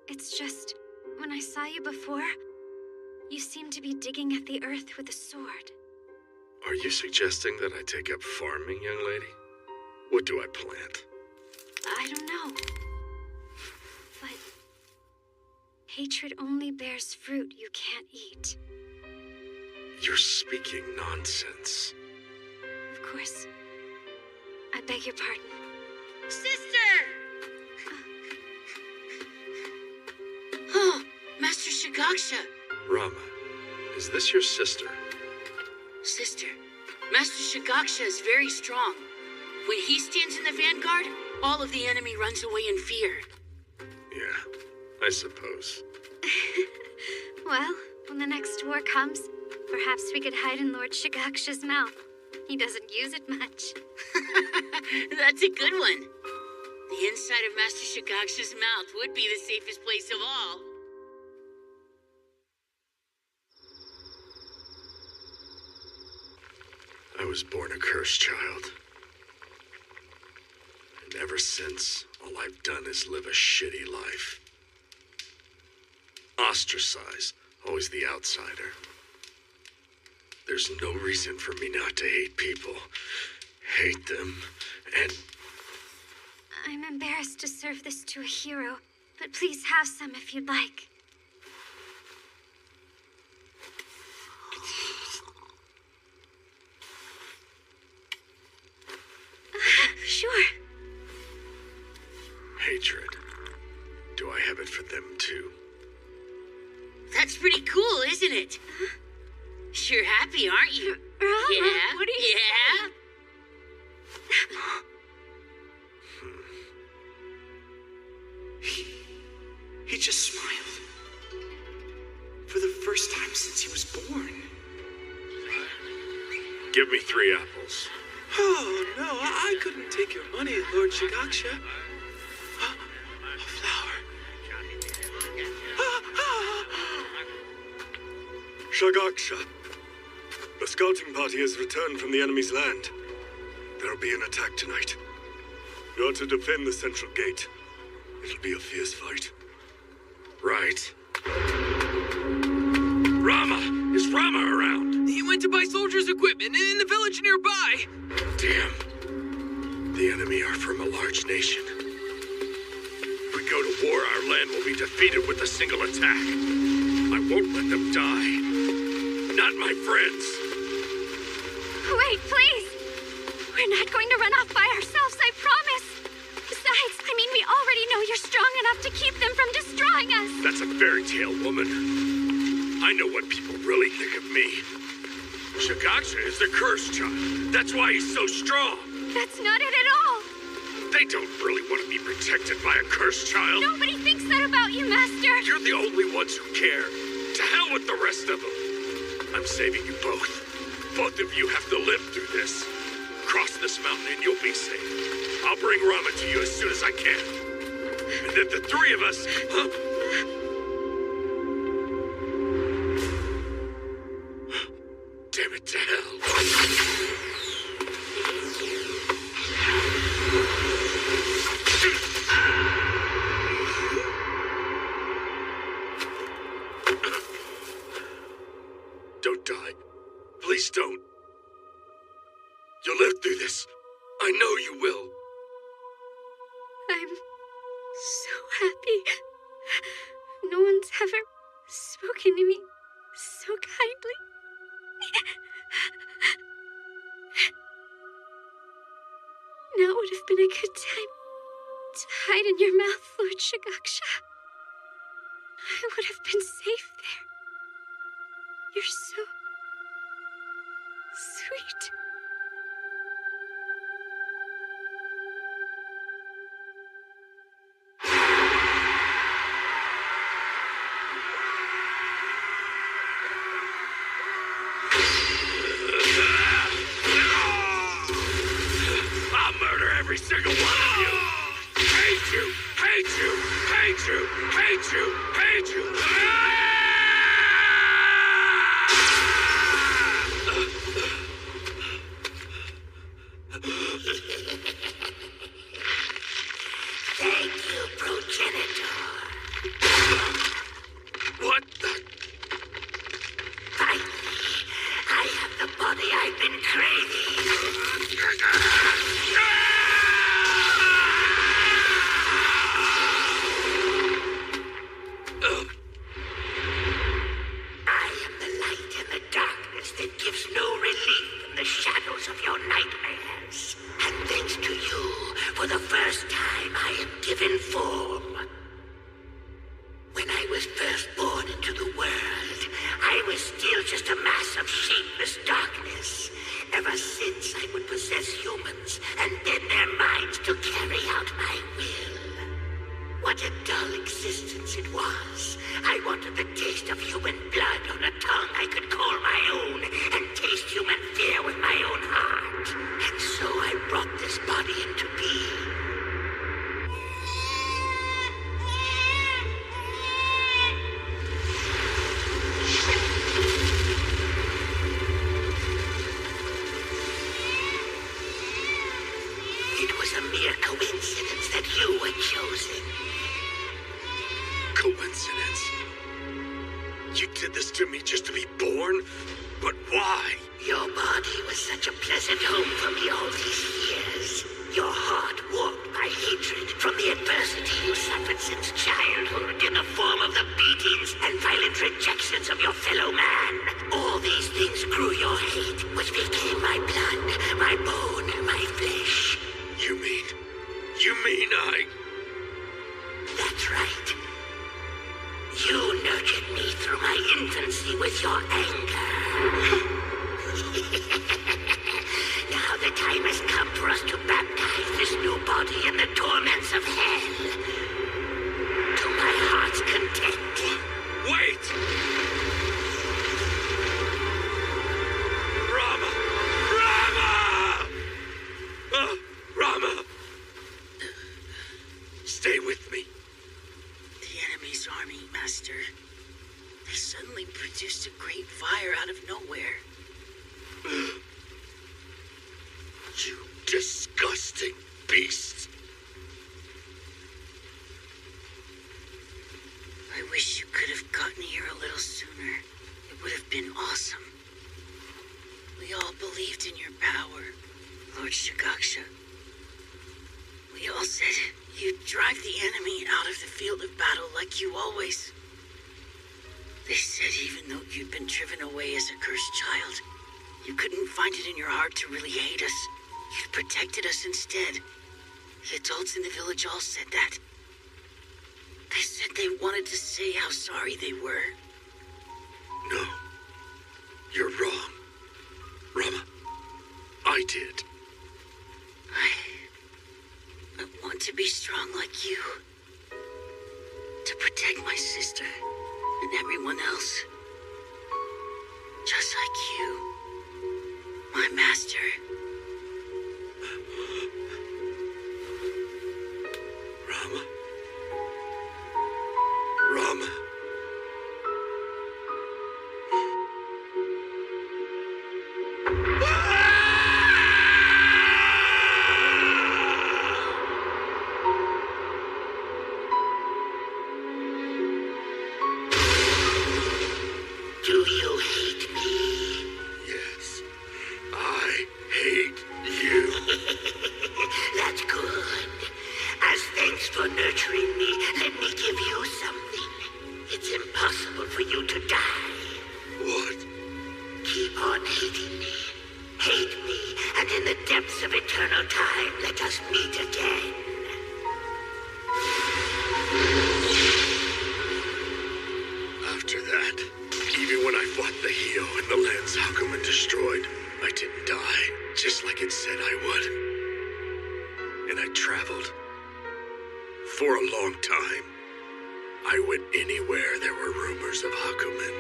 It's just, when I saw you before, you seemed to be digging at the earth with a sword. Are you suggesting that I take up farming, young lady? What do I plant? I don't know. But hatred only bears fruit you can't eat. You're speaking nonsense. Of course. I beg your pardon. Sister! Oh, Master Shigaksha. Rama, is this your sister? Sister, Master Shigaksha is very strong. When he stands in the vanguard, all of the enemy runs away in fear. Yeah, I suppose. Well, when the next war comes, perhaps we could hide in Lord Shigaksha's mouth. He doesn't use it much. That's a good one. The inside of Master Shigaksha's mouth would be the safest place of all. I was born a cursed child. And ever since, all I've done is live a shitty life. Ostracized, always the outsider. There's no reason for me not to hate people. Hate them, and... I'm embarrassed to serve this to a hero, but please have some if you'd like. Sure. Hatred. Do I have it for them too? That's pretty cool, isn't it? You're happy, aren't you? Yeah? What are you saying? He just smiled. For the first time since he was born. Give me 3 apples. Oh, no, I couldn't take your money, Lord Shigaksha. A flower. Shigaksha, the scouting party has returned from the enemy's land. There'll be an attack tonight. You're to defend the central gate. It'll be a fierce fight. Right. Rama! Is Rama around? He went to buy soldiers' equipment in the village nearby. Damn. The enemy are from a large nation. If we go to war, our land will be defeated with a single attack. I won't let them die. Not my friends. Wait, please! We're not going to run off by ourselves, I promise! Besides, we already know you're strong enough to keep them from destroying us! That's a fairy tale, woman. I know what people really think of me. Shigaksha is the cursed child. That's why he's so strong. That's not it at all! They don't really want to be protected by a cursed child. Nobody thinks that about you, Master! You're the only ones who care. To hell with the rest of them. I'm saving you both. Both of you have to live through this. Cross this mountain and you'll be safe. I'll bring Rama to you as soon as I can. And then the 3 of us... Damn it to hell. I'm so happy. No one's ever spoken to me so kindly. Now would have been a good time to hide in your mouth, Lord Shigaksha. I would have been safe there. You're so sweet. I'll murder every single one of you! Hate you! Hate you! Hate you! Hate you! Hate you! Thank you, progenitor. What the? Finally, I have the body I've been I am the light in the darkness that gives no relief from the shadows of your nightmares. And thanks to you, for the first time I am given form. When I was first born into the world, I was still just a mass of shapeless darkness. Ever since I would possess humans and bend their minds to carry out my will. What a dull existence it was. I wanted the taste of human blood on a tongue I could call my own, and taste human fear with my own heart. And so I brought this body into being. It was a mere coincidence that you were chosen. Coincidence? You did this to me just to be born? But why? Your body was such a pleasant home for me all these years. Your heart warped by hatred from the adversity you suffered since childhood in the form of the beatings and violent rejections of your fellow man. All these things grew your hate, which became my blood, my bone, my flesh. You mean I... That's right. You nurtured me through my infancy with your anger. Now the time has come for us to baptize this new body in the torments of hell. To my heart's content. Wait! Rama! Rama! Rama! Stay with me. The enemy's army, Master. They suddenly produced a great fire out of nowhere. You disgusting beast. I wish you could have gotten here a little sooner. It would have been awesome. We all believed in your power, Lord Shigaksha. We all said you'd drive the enemy out of the field of battle like you always. They said even though you'd been driven away as a cursed child, you couldn't find it in your heart to really hate us. You'd protected us instead. The adults in the village all said that. They said they wanted to say how sorry they were. No. You're wrong. Rama. I did. I want to be strong like you. To protect my sister and everyone else. Just like you. My master. Rama. Rama. Do you hate me? Yes. I hate for nurturing me. Let me give you something. It's impossible for you to die. What? Keep on hating me. Hate me, and in the depths of eternal time, let us meet again. After that, even when I fought the Hio and the lands Hakumen destroyed, I didn't die, just like it said I would. And I traveled. For a long time. I went anywhere there were rumors of Hakumen.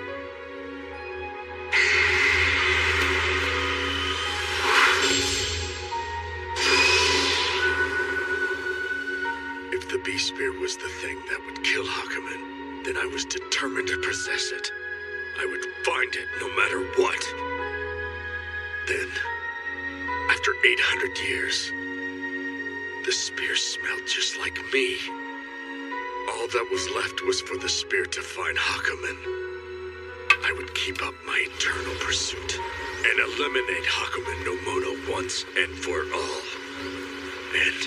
If the Beast Spear was the thing that would kill Hakumen, then I was determined to possess it. I would find it no matter what. Then, after 800 years, the spear smelled just like me. All that was left was for the spear to find Hakumen. I would keep up my eternal pursuit and eliminate Hakumen no Mono once and for all. And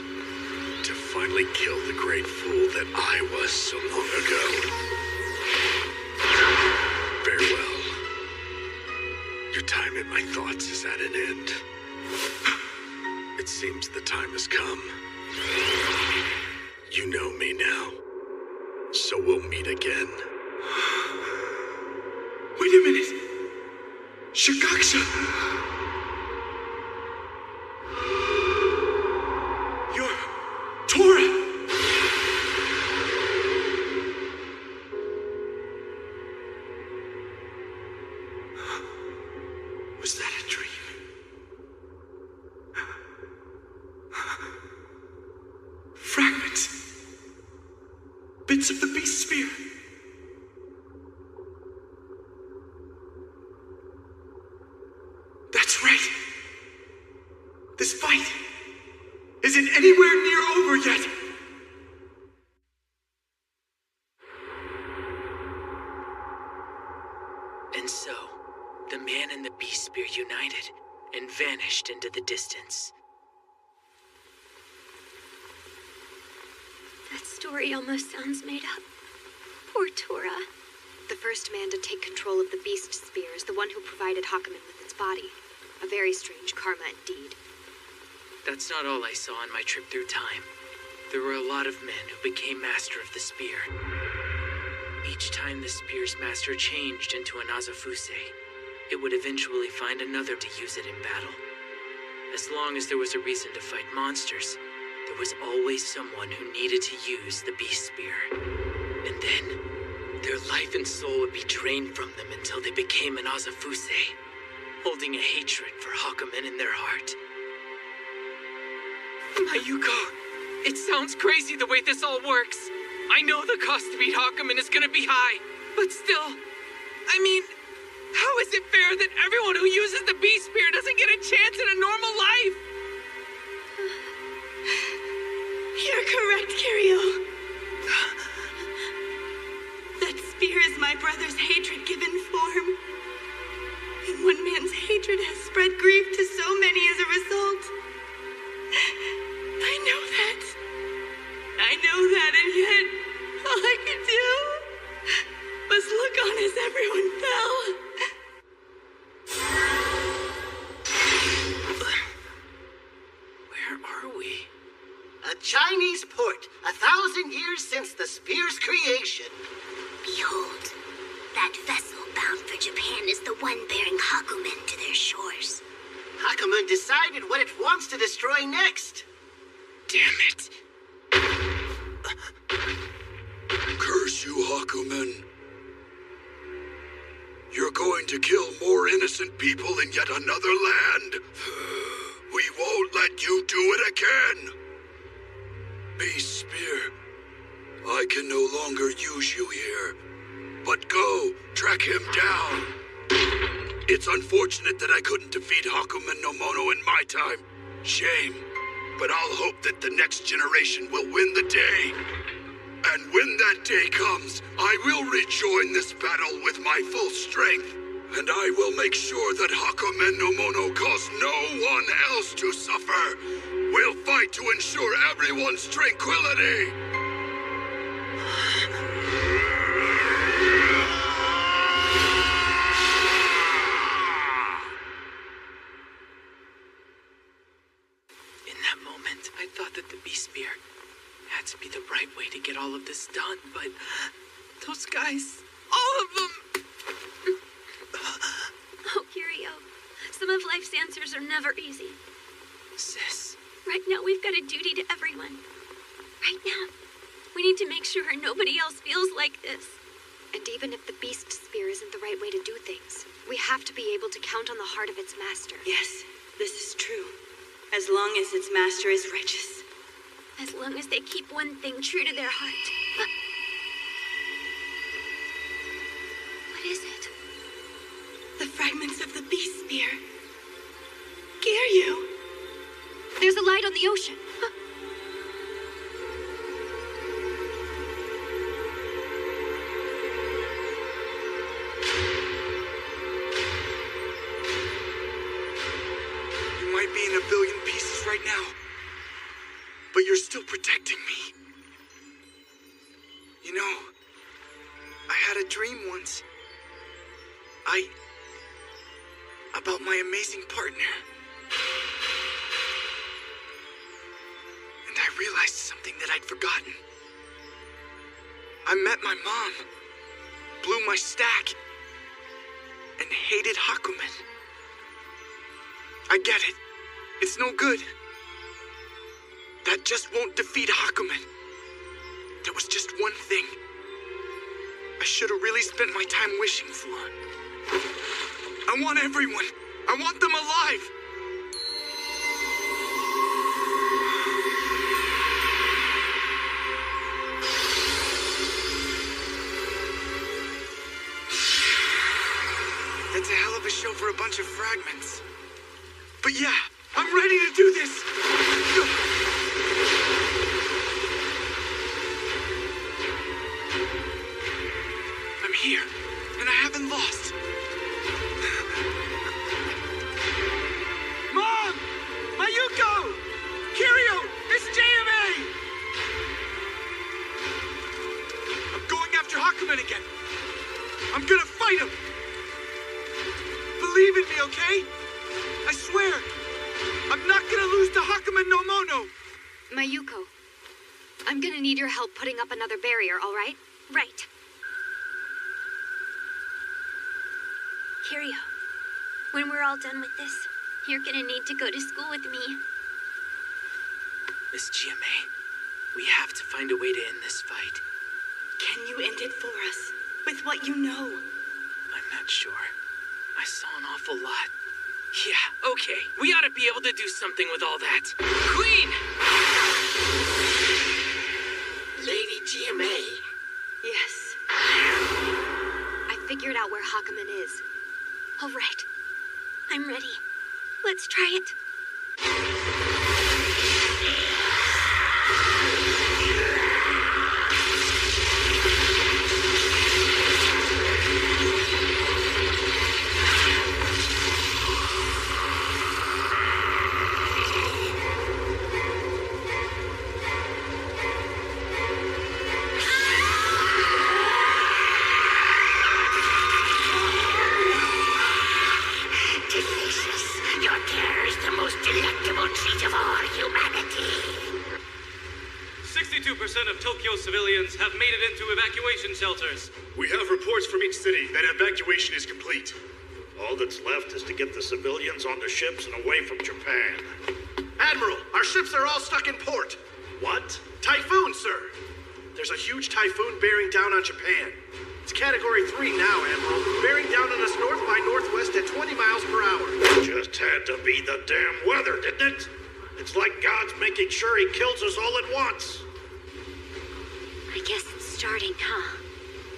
to finally kill the great fool that I was so long ago. Farewell. Your time in my thoughts is at an end. It seems the time has come. You know me now, so we'll meet again. Wait a minute! Shigaksha! You're Tora! Was that a dream? Fragments. Bits of the Beast Spear. That's right. This fight isn't anywhere near over yet. And so, the man and the Beast Spear united and vanished into the distance. That story almost sounds made up. Poor Tora. The first man to take control of the Beast Spear is the one who provided Hakumen with its body. A very strange karma indeed. That's not all I saw on my trip through time. There were a lot of men who became master of the spear. Each time the spear's master changed into an Azafuse, it would eventually find another to use it in battle. As long as there was a reason to fight monsters, there was always someone who needed to use the Beast Spear. And then, their life and soul would be drained from them until they became an Azafuse, holding a hatred for Hakumen in their heart. Mayuko, it sounds crazy the way this all works. I know the cost to beat Hakumen is gonna be high, but still, I mean, how is it fair that everyone who uses the Beast Spear doesn't get a chance at a normal life? You're correct, Kiryu. That spear is my brother's hatred given form. And one man's hatred has spread grief to so many as a result. I know that, and yet, all I could do was look on as everyone fell. Where are we? A Chinese port, 1,000 years since the spear's creation. Behold, that vessel bound for Japan is the one bearing Hakumen to their shores. Hakumen decided what it wants to destroy next. Damn it. Curse you, Hakumen. You're going to kill more innocent people in yet another land. We won't let you do it again. Beast Spear, I can no longer use you here. But go, track him down. It's unfortunate that I couldn't defeat Hakumen no Mono in my time. Shame. But I'll hope that the next generation will win the day. And when that day comes, I will rejoin this battle with my full strength. And I will make sure that Hakumen no Mono cause no one else to suffer. We'll fight to ensure everyone's tranquility! In that moment, I thought that the Beast Spear had to be the right way to get all of this done, but those guys, all of them! Oh, Kirio, some of life's answers are never easy. Sis. Right now, we've got a duty to everyone. Right now. We need to make sure nobody else feels like this. And even if the Beast Spear isn't the right way to do things, we have to be able to count on the heart of its master. Yes, this is true. As long as its master is righteous. As long as they keep one thing true to their heart. What is it? The fragments of the Beast Spear. Kiryu! There's a light on the ocean. You might be in a billion pieces right now, but you're still protecting me. You know, I had a dream once. About my amazing partner. And I realized something that I'd forgotten. I met my mom, blew my stack, and hated Hakumen. I get it. It's no good. That just won't defeat Hakumen. There was just one thing I should have really spent my time wishing for. I want everyone. I want them alive. That's a hell of a show for a bunch of fragments. But yeah, I'm ready to do this. I'm here, and I haven't lost. Mom! Mayuko! Kiryu! It's JMA! I'm going after Hakumen again. I'm gonna fight him. Believe in me, okay? I swear. I'm not gonna lose to Hakumen no Mono. Mayuko, I'm gonna need your help putting up another barrier, all right? Right. Kiryu, when we're all done with this, you're gonna need to go to school with me. Miss GMA, we have to find a way to end this fight. Can you end it for us? With what you know? I'm not sure. I saw an awful lot. Yeah, okay. We ought to be able to do something with all that. Queen! Lady GMA. Yes. I figured out where Hakumen is. All right. I'm ready. Let's try it. Of Tokyo civilians have made it into evacuation shelters. We have reports from each city that evacuation is complete. All that's left is to get the civilians onto ships and away from Japan. Admiral, our ships are all stuck in port. What? Typhoon, sir. There's a huge typhoon bearing down on Japan. It's Category 3 now, Admiral. Bearing down on us north by northwest at 20 miles per hour. Just had to be the damn weather, didn't it? It's like God's making sure he kills us all at once. I guess it's starting, huh?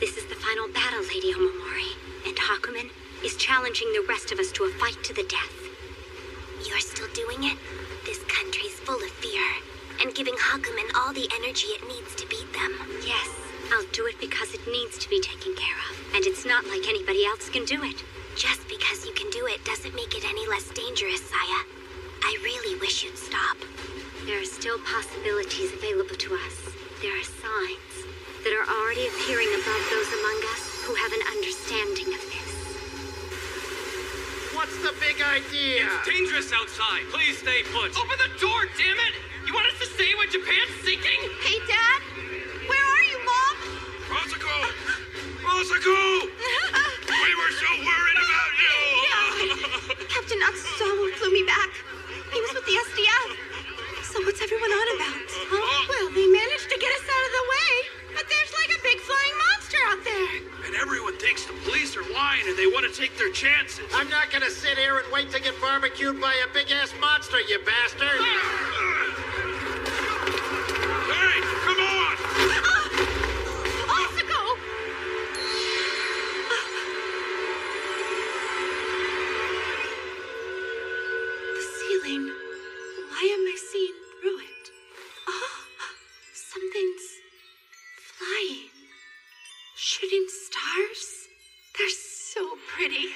This is the final battle, Lady Omamori. And Hakumen is challenging the rest of us to a fight to the death. You're still doing it? This country's full of fear, and giving Hakumen all the energy it needs to beat them. Yes, I'll do it because it needs to be taken care of. And it's not like anybody else can do it. Just because you can do it doesn't make it any less dangerous, Saya. I really wish you'd stop. There are still possibilities available to us. There are signs that are already appearing above those among us who have an understanding of this. What's the big idea? It's dangerous outside. Please stay put. Open the door, damn it! You want us to stay when Japan's sinking? Hey, Dad? Where are you, Mom? Rosako! Rosako! We were so worried about you! Captain Atsusawa flew me back. He was with the SDF. So what's everyone on about? Huh? Well, they managed to get us out of the way. But there's like a big flying monster out there. And everyone thinks the police are lying and they want to take their chances. I'm not gonna sit here and wait to get barbecued by a big-ass monster, you bastard! Hey, come on! Osako! The ceiling. Why am I seeing through it? Oh, something's flying. Shooting stars? They're so pretty.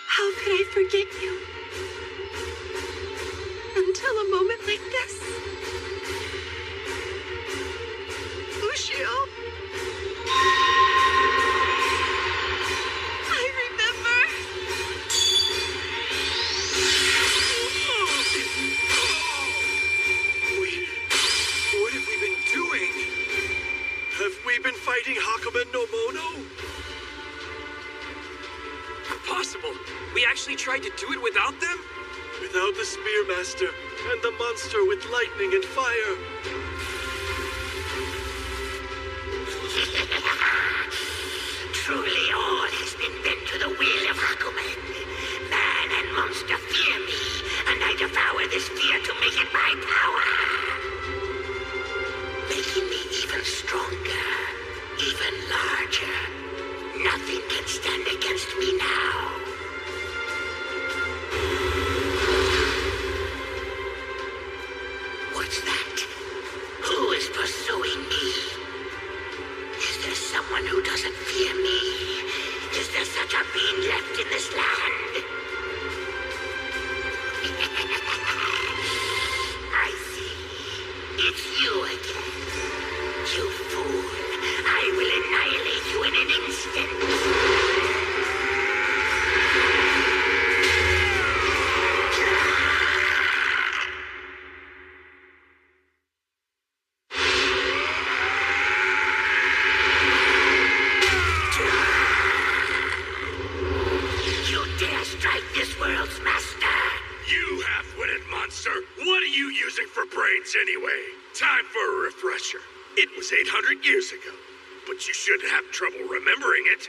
How could I forget you? Until a moment like this. Ushio. I remember. What have we been doing? Have we been fighting Hakumen no Mono? Impossible. We actually tried to do it without them? Without the Spearmaster and the monster with lightning and fire. Truly all has been bent to the will of Hakumen. Man and monster fear me, and I devour this fear to make it my power. Making me even stronger, even larger. Nothing can stand against me now. What's that? Who is pursuing me? Is there someone who doesn't fear me? Is there such a being left in this land? I see. It's you again. You fool. I will annihilate you in an instant. You dare strike this world's master? You half-witted monster! What are you using for brains anyway? Time for a refresher. It was 800 years ago, but you shouldn't have trouble remembering it.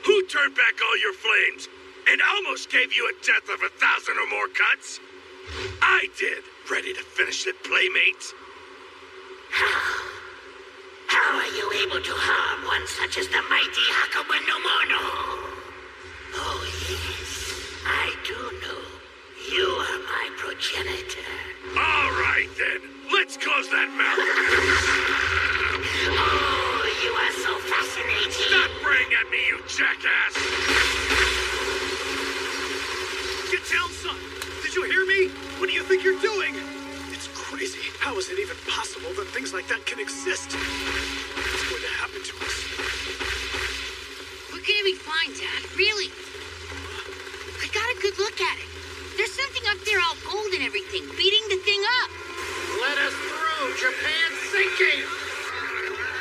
Who turned back all your flames and almost gave you a death of 1,000 or more cuts? I did. Ready to finish it, playmate? How are you able to harm one such as the mighty Hakumen no Mono? Oh yes, I do know. You are my progenitor. All right then, let's close that mouth. Oh, you are so fascinating. Stop praying at me, you jackass! Get down, son! Did you hear me? What do you think you're doing? It's crazy. How is it even possible that things like that can exist? What's going to happen to us? We're gonna be fine, Dad. Really. I got a good look at it. There's something up there all gold and everything, beating the thing up. Let us through! Japan's sinking!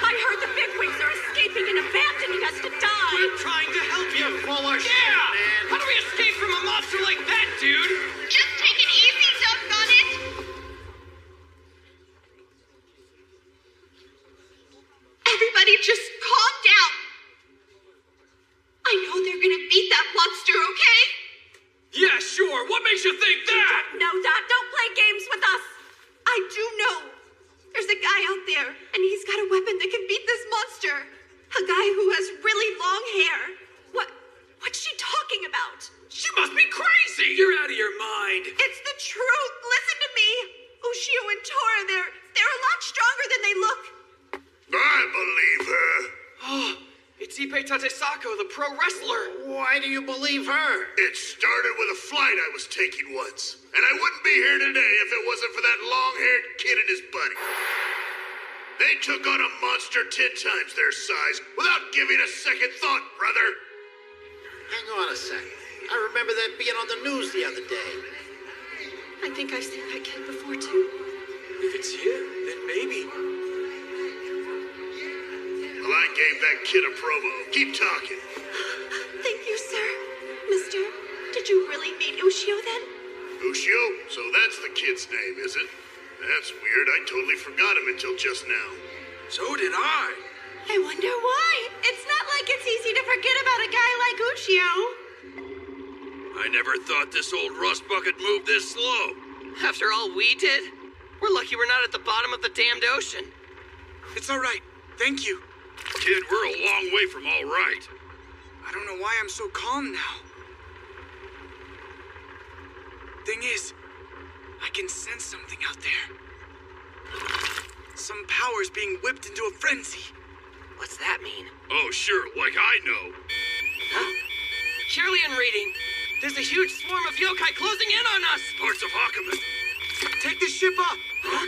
I heard the bigwigs are escaping and abandoning us to die. We're trying to help you, full of shit, man! How do we escape from a monster like that, dude? Just take it easy, doggone it. Everybody just calm down. I know they're gonna beat that monster, okay? Yeah, sure. What makes you think that? You don't know that. Don't play games with us. I do know. There's a guy out there, and he's got a weapon that can beat this monster. A guy who has really long hair. What's she talking about? She must be crazy! You're out of your mind. It's the truth. Listen to me. Ushio and Tora, they're a lot stronger than they look. I believe her. Oh, it's Ippei Tatesako, the pro wrestler. Why do you believe her? It started with a flight I was taking once. And I wouldn't be here today if it wasn't for that long-haired kid and his buddy. They took on a monster 10 times their size without giving a second thought, brother. Hang on a sec. I remember that being on the news the other day. I think I've seen that kid before, too. If it's him, then maybe. Well, I gave that kid a promo. Keep talking. Thank you, sir. Mister, did you really meet Ushio then? Ushio? So that's the kid's name, is it? That's weird. I totally forgot him until just now. So did I. I wonder why. It's not like it's easy to forget about a guy like Ushio. I never thought this old rust bucket moved this slow. After all we did, we're lucky we're not at the bottom of the damned ocean. It's all right. Thank you. Kid, we're a long way from all right. I don't know why I'm so calm now. Thing is, I can sense something out there. Some power's being whipped into a frenzy. What's that mean? Oh, sure, like I know. Huh? Kirlian reading. There's a huge swarm of yokai closing in on us. Parts of Hakumen. Take this ship up. Huh?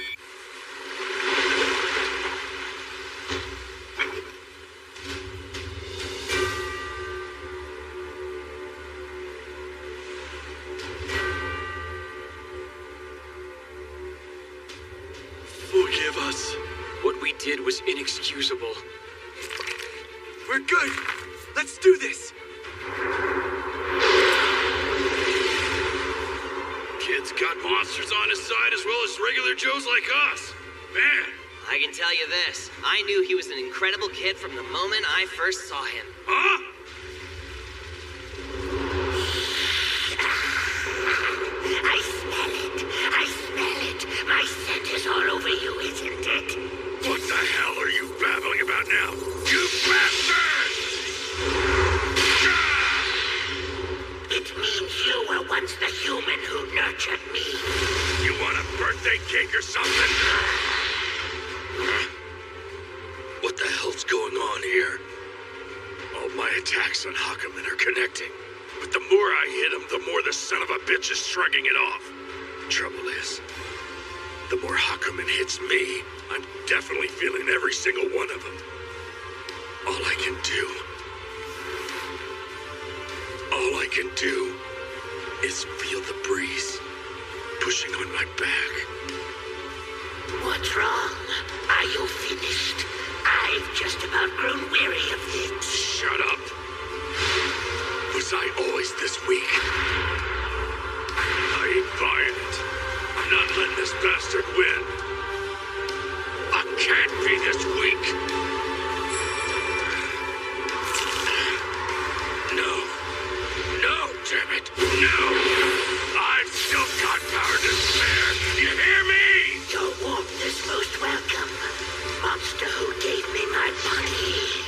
Forgive us. What we did was inexcusable. We're good. Let's do this. Kid's got monsters on his side as well as regular Joes like us. Man. I can tell you this. I knew he was an incredible kid from the moment I first saw him. Huh? I smell it. I smell it. My scent is all over you, isn't it? What the hell are you babbling about now? You bastard! It means you were once the human who nurtured me. You want a birthday cake or something? What the hell's going on here? All my attacks on Hakumen are connecting. But the more I hit him, the more the son of a bitch is shrugging it off. Trouble is, the more Hakumen hits me, I'm definitely feeling every single one of them. All I can do is feel the breeze pushing on my back. What's wrong? Are you finished? I've just about grown weary of it. Shut up. Was I always this weak? I ain't buying it. I'm not letting this bastard win. I can't be this weak. No, damn it. No. I've still got power to spare. You hear me? Your warmth is most welcome, monster who gave me my body.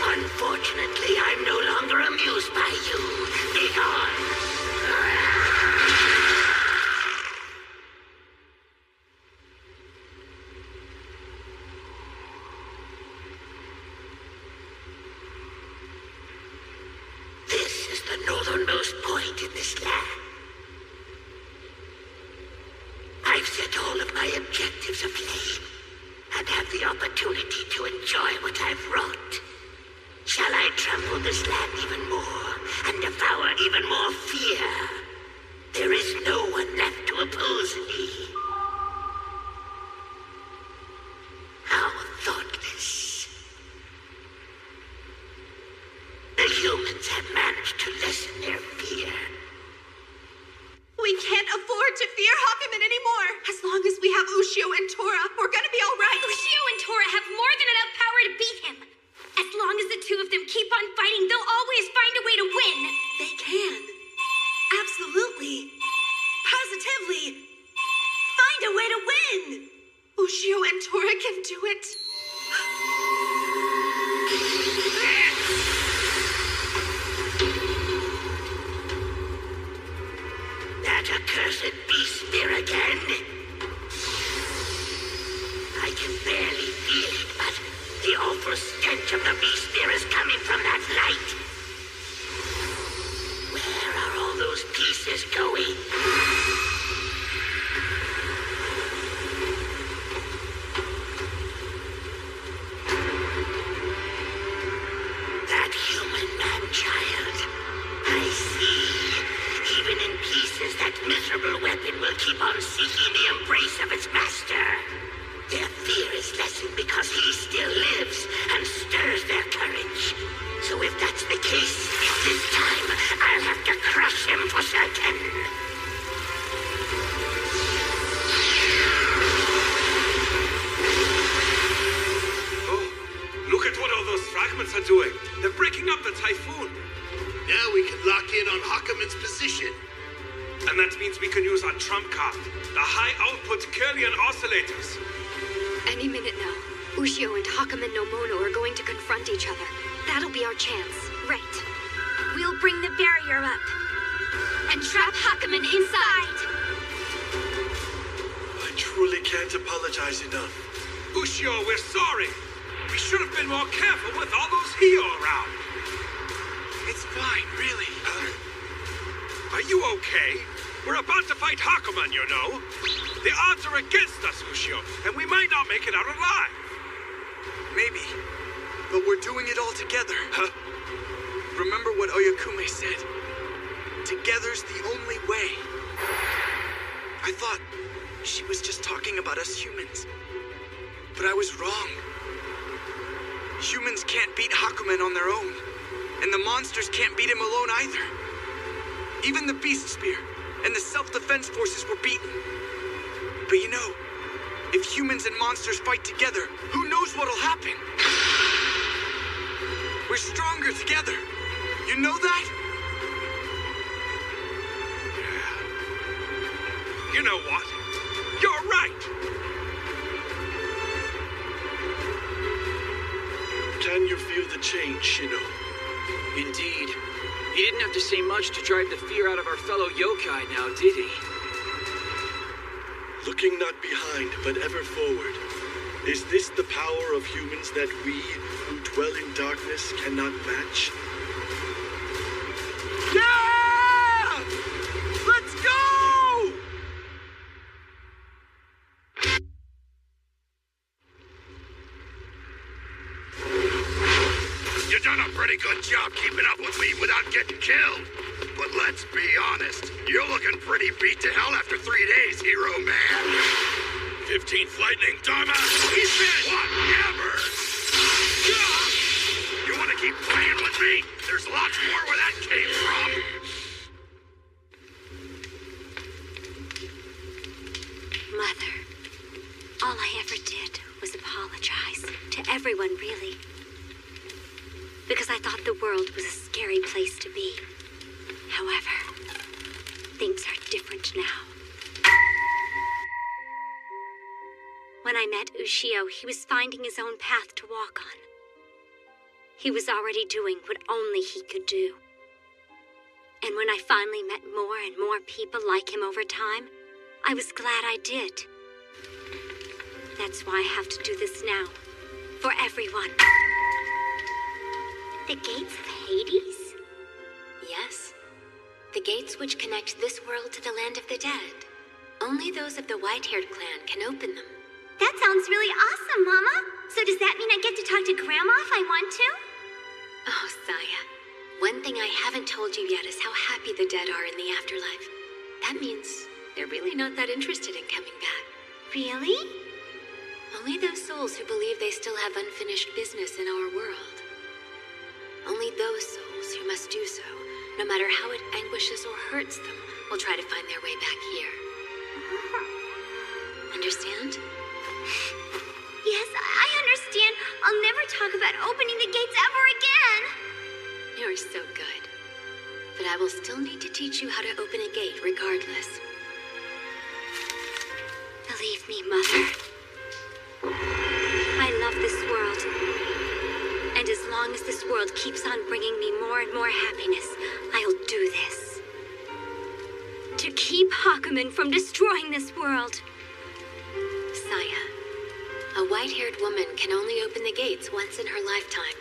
Unfortunately, I'm no longer amused by you. Be gone. This is the northernmost point in this land. I've set all of my objectives aflame and have the opportunity to enjoy what I've wrought. Shall I trample this land even more and devour even more fear? There is no one left to oppose me. How thoughtless. The humans have managed to lessen their fear. We can't afford to fear Hakumen anymore. As long as we have Ushio and Tora, we're gonna be all right. Ushio and Tora have more than enough power to beat him. As long as the two of them keep on fighting, they'll always find a way to win. They can. Absolutely. Positively. Find a way to win. Ushio and Tora can do it. pieces going. That human man-child. I see. Even in pieces, that miserable weapon will keep on seeking the embrace of its master. Their fear is lessened because he still lives and stirs their courage. So if that's the case, this time I'll have to crush him for certain. Oh, look at what all those fragments are doing. They're breaking up the typhoon. Now we can lock in on Hakumen's position. And that means we can use our trump card, the high-output Kirlian oscillators. Any minute now, Ushio and Hakumen no Mono are going to confront each other. That'll be our chance. Right. We'll bring the barrier up. And trap Hakumen inside. I truly can't apologize enough. Ushio, we're sorry. We should have been more careful with all those Hio around. It's fine, really. Are you okay? We're about to fight Hakumen, you know. The odds are against us, Ushio, and we might not make it out alive. Maybe. But we're doing it all together. Huh? Remember what Oyakume said. Together's the only way. I thought she was just talking about us humans. But I was wrong. Humans can't beat Hakumen on their own. And the monsters can't beat him alone either. Even the Beast Spear and the self-defense forces were beaten. But you know, if humans and monsters fight together, who knows what'll happen? We're stronger together. You know that? Yeah. You know what? You're right. Can you feel the change, Shino? Indeed. He didn't have to say much to drive the fear out of our fellow yokai now, did he? Looking not behind, but ever forward. Is this the power of humans that we, who dwell in darkness, cannot match? Yeah! Let's go! You've done a pretty good job keeping up with me without getting killed. But let's be honest, you're looking pretty beat to hell after 3 days, hero man. 15th lightning, Dharma! He's dead! Whatever! You want to keep playing with me? There's lots more where that came from. Mother, all I ever did was apologize. To everyone, really. Because I thought the world was a scary place to be. However, things are different now. When I met Ushio, he was finding his own path to walk on. He was already doing what only he could do. And when I finally met more and more people like him over time, I was glad I did. That's why I have to do this now. For everyone. The gates of Hades? Yes. The gates which connect this world to the land of the dead. Only those of the white-haired clan can open them. That sounds really awesome, Mama. So does that mean I get to talk to Grandma if I want to? Oh, Saya. One thing I haven't told you yet is how happy the dead are in the afterlife. That means they're really not that interested in coming back. Really? Only those souls who believe they still have unfinished business in our world. Only those souls who must do so, no matter how it anguishes or hurts them, will try to find their way back here. Understand? Yes, I understand. I'll never talk about opening the gates ever again. You're so good. But I will still need to teach you how to open a gate regardless. Believe me, Mother. I love this world. And as long as this world keeps on bringing me more and more happiness, I'll do this. To keep Hakumen from destroying this world. Saya, a white-haired woman can only open the gates once in her lifetime,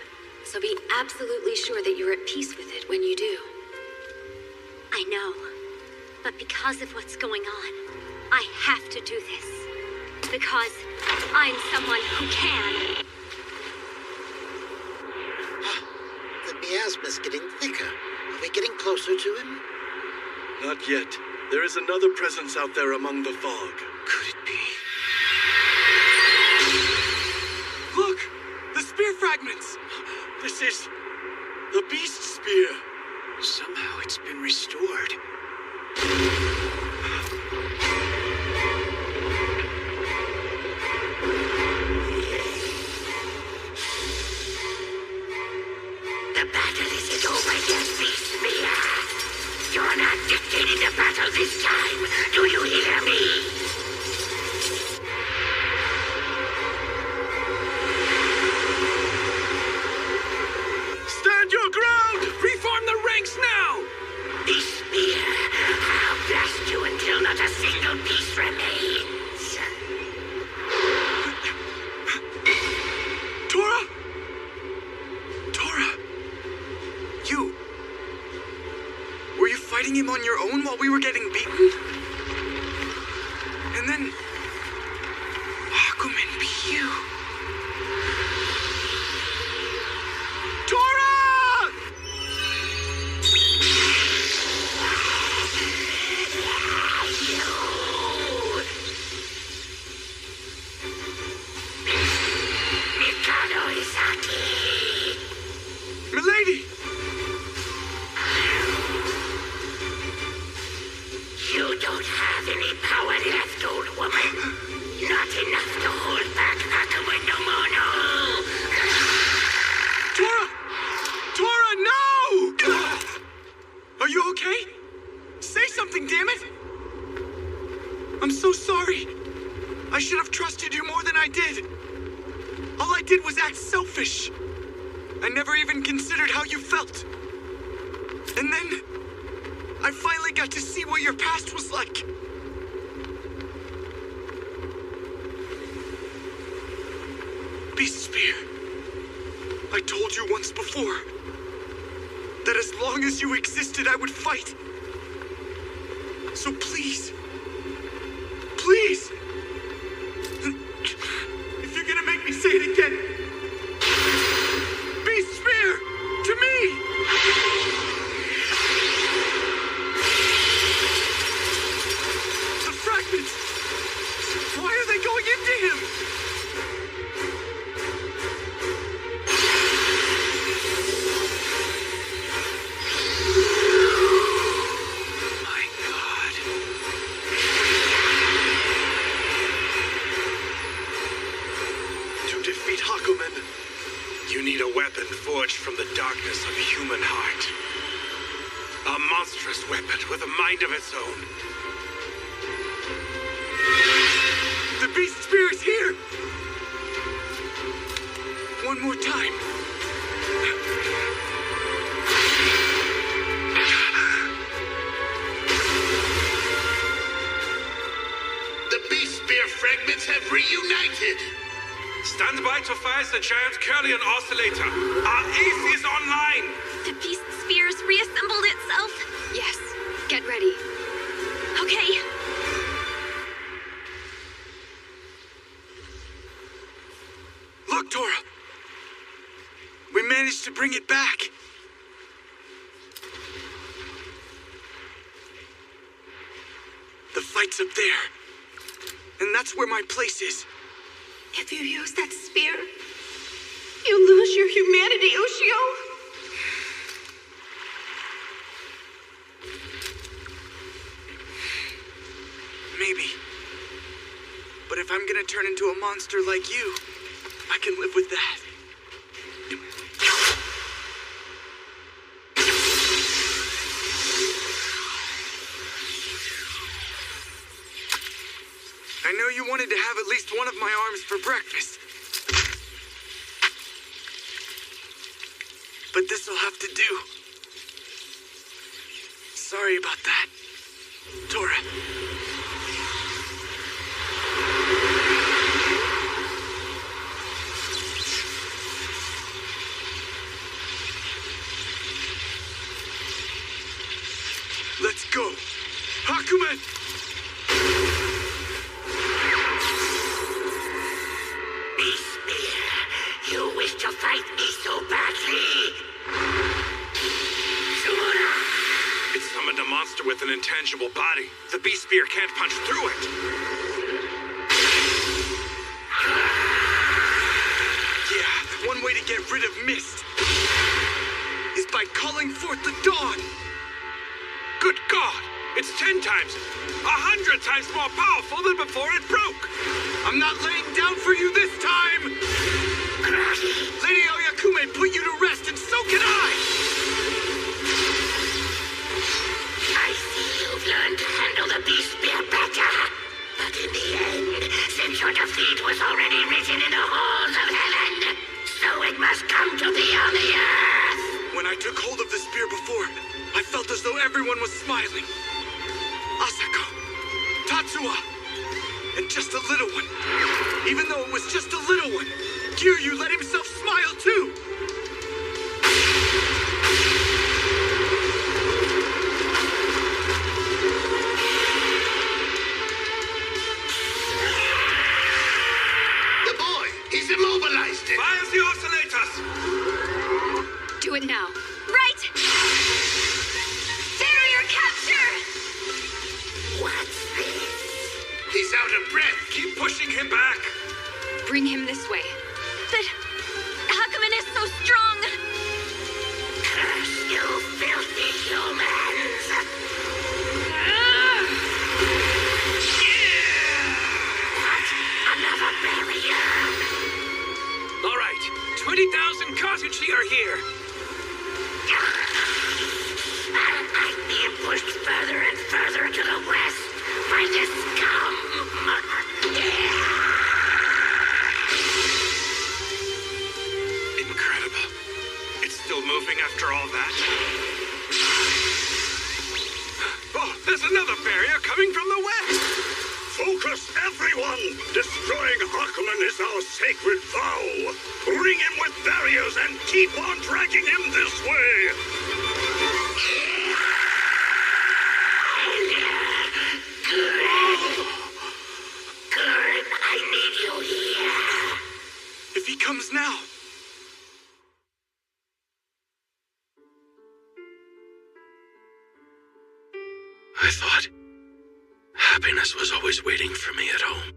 so be absolutely sure that you're at peace with it when you do. I know. But because of what's going on, I have to do this. Because I'm someone who can. The miasma's getting thicker. Are we getting closer to him? Not yet. There is another presence out there among the fog. Could it be? Look! The spear fragments! This is the beast spear. Somehow it's been restored. The battle isn't over yet, beast spear. You're not dictating the battle this time. Do you hear me? Stand your ground! Reform the ranks now! This spear, I'll blast you until not a single piece remains. Tora! Tora! You... Were you fighting him on your own while we were getting beaten? And then... Hakumen be you. Tora! Mikado Isaki! Milady! You don't have any power left, old woman. Not enough to hold back Hakumen no Mono. Tora! Tora, no! Are you okay? Say something, damn it! I'm so sorry. I should have trusted you more than I did. All I did was act selfish. I never even considered how you felt. And then, I finally got to see what your past was like. Beast Spear, I told you once before that as long as you existed, I would fight. So please, please, if you're gonna make me say it again, Beast Spear, to me! The fragments! Why are they going into him? My God. To defeat Hakumen, you need a weapon forged from the darkness of a human heart. A monstrous weapon with a mind of its own. The Beast Spear is here! One more time. The Beast Spear fragments have reunited! Stand by to fire the giant Curlian oscillator. Our ace is online. The beast spear's reassembled itself? Yes. Get ready. Okay. Look, Tora! We managed to bring it back. The fight's up there. And that's where my place is. If you use that spear, you lose your humanity, Ushio. Maybe. But if I'm gonna turn into a monster like you, I can live with that. I know you wanted to have at least one of my arms for breakfast. But this'll have to do. Sorry about that, Tora. Let's go. Hakumen! Beast Spear, you wish to fight me so badly? It summoned a monster with an intangible body. The beast spear can't punch through it. Yeah, one way to get rid of mist is by calling forth the dawn. Good God! It's 10 times, 100 times more powerful than before it broke. I'm not laying down for you this time. Lady Oyakume put you to rest, and so can I. I see you've learned to handle the beast spear better. But in the end, since your defeat was already written in the halls of heaven, so it must come to be on the earth. When I took hold of the spear before, I felt as though everyone was smiling. Asako, Tatsuya, and just a little one. Even though it was just a little one, Kiryu let himself smile too. The boy, he's immobilized it. Fire the oscillators! Do it now. Right! Barrier capture! What's this? He's out of breath. Keep pushing him back. Bring him this way. But Hakumen is so strong! Curse you, filthy humans! What? Another barrier? All right, 20,000 cartridge are here. I'm being pushed further and further to the west by this scum. Incredible. It's still moving after all that. Oh, there's another barrier coming from the west. Focus, everyone! Destroying Hakumen is our sacred vow! Ring him with barriers and keep on dragging him this way! Gurren, I need you here. If he comes now. I thought happiness was always waiting for me at home.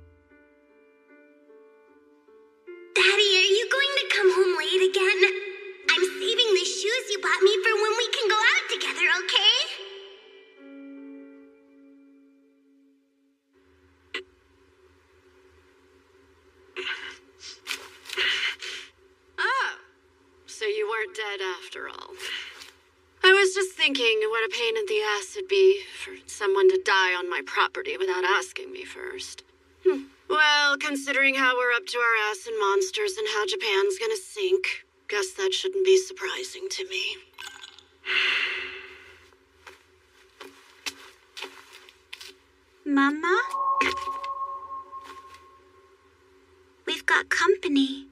Daddy, are you going to come home late again? I'm saving the shoes you bought me for when we can go out together, okay? Oh, so you weren't dead after all. I was just thinking what a pain in the ass it'd be for someone to die on my property without asking me first. Well, considering how we're up to our ass in monsters and how Japan's gonna sink, guess that shouldn't be surprising to me. Mama? We've got company.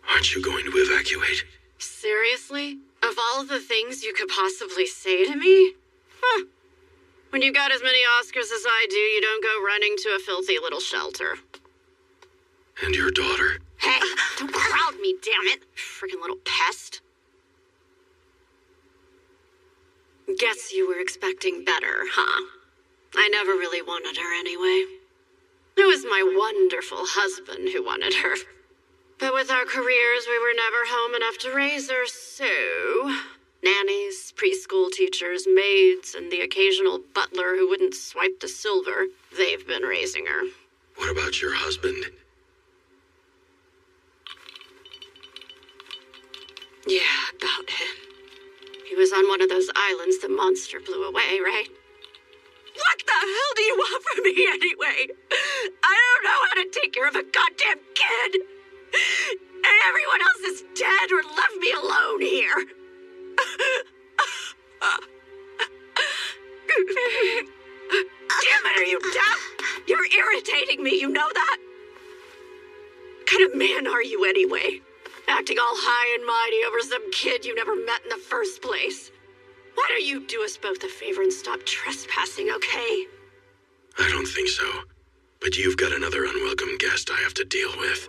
Aren't you going to evacuate? Seriously? Of all the things you could possibly say to me? Huh. When you got as many Oscars as I do, you don't go running to a filthy little shelter. And your daughter? Hey, don't crowd me, damn it. Freaking little pest. Guess you were expecting better, huh? I never really wanted her anyway. It was my wonderful husband who wanted her. But with our careers, we were never home enough to raise her, so... nannies, preschool teachers, maids, and the occasional butler who wouldn't swipe the silver, they've been raising her. What about your husband? Yeah, about him. He was on one of those islands the monster blew away, right? What the hell do you want from me anyway? I don't know how to take care of a goddamn kid! And everyone else is dead or left me alone here. Damn it, are you deaf? You're irritating me, you know that? What kind of man are you anyway? Acting all high and mighty over some kid you never met in the first place. Why don't you do us both a favor and stop trespassing, okay? I don't think so. But you've got another unwelcome guest I have to deal with.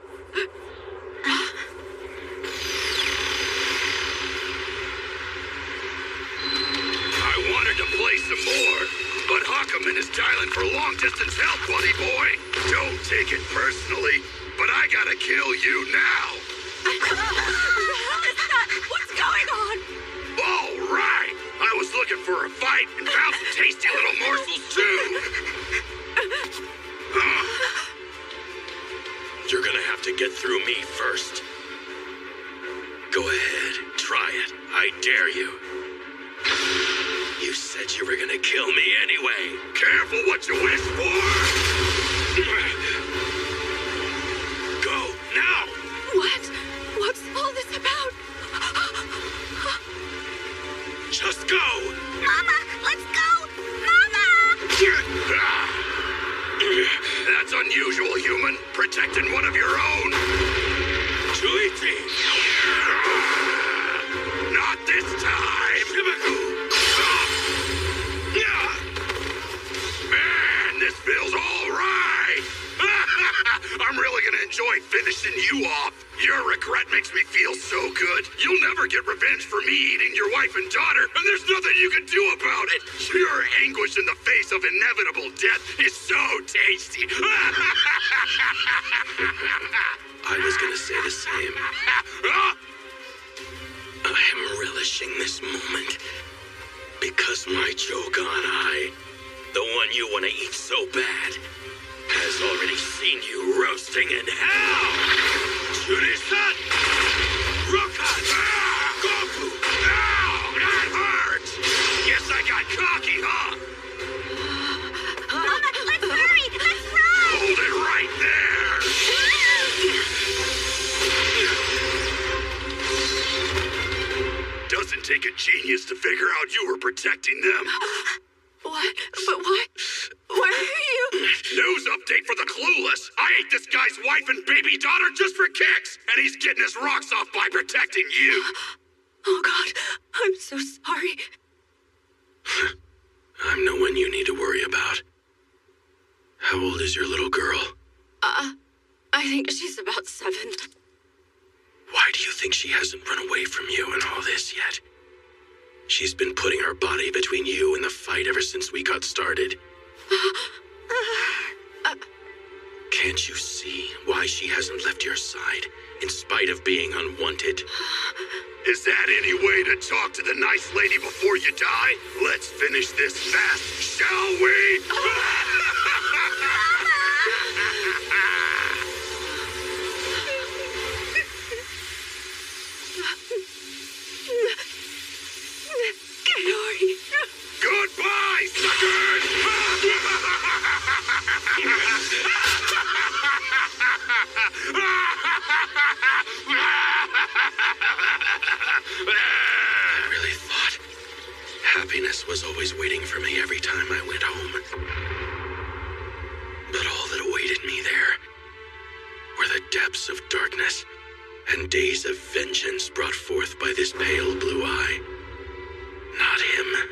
I wanted to play some more, but Hakumen is dialing for long-distance help, buddy boy. Don't take it personally, but I gotta kill you now. What the hell is that? What's going on? All right. I was looking for a fight and found some tasty little morsels, too. You're gonna have to get through me first. Go ahead, try it. I dare you. You said you were gonna kill me anyway. Careful what you wish for. Go, now. What? What's all this about? Just go. Mama, let's go! Mama! That's unusual, human. Protecting one of your own. Chuichi! Not this time! Man, this feels all right! I'm really gonna enjoy finishing you off. Your regret makes me feel so good. You'll never get revenge for me eating your wife and daughter, and there's nothing you can do about it. Your anguish in the face of inevitable death is so tasty. I was gonna say the same. I'm relishing this moment because my Jogan eye, the one you want to eat so bad, has already seen you roasting in hell! Shuri-san! Rokan! Goku! Ow! That hurts! Guess I got cocky, huh? Mama, let's hurry! Let's run! Hold it right there! Doesn't take a genius to figure out you were protecting them. What? But why? Why are you? News update for the clueless. I ate this guy's wife and baby daughter just for kicks, and he's getting his rocks off by protecting you. Oh, God. I'm so sorry. I'm no one you need to worry about. How old is your little girl? I think she's about 7. Why do you think she hasn't run away from you and all this yet? She's been putting her body between you and the fight ever since we got started. Can't you see why she hasn't left your side, in spite of being unwanted? Is that any way to talk to the nice lady before you die? Let's finish this fast, shall we? Goodbye, suckers! I really thought happiness was always waiting for me every time I went home. But all that awaited me there were the depths of darkness and days of vengeance brought forth by this pale blue eye. Not him.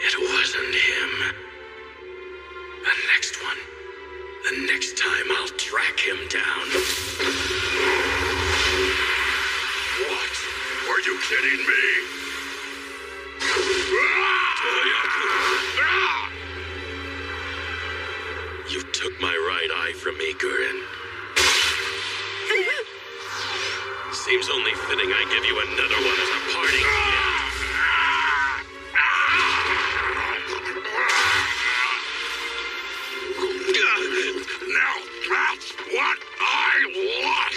It wasn't him. The next one. The next time I'll track him down. What? Are you kidding me? You took my right eye from me, Gurren. Seems only fitting I give you another one as a parting gift. Now that's what I want!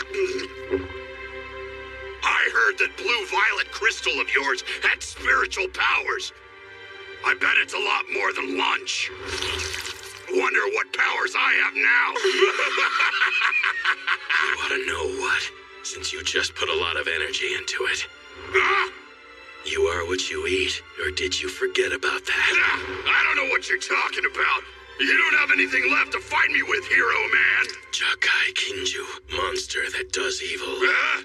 I heard that blue-violet crystal of yours had spiritual powers. I bet it's a lot more than lunch. Wonder what powers I have now. You ought to know what, since you just put a lot of energy into it. Huh? You are what you eat, or did you forget about that? I don't know what you're talking about. You don't have anything left to fight me with, hero man. Jakai Kinju, monster that does evil. Huh?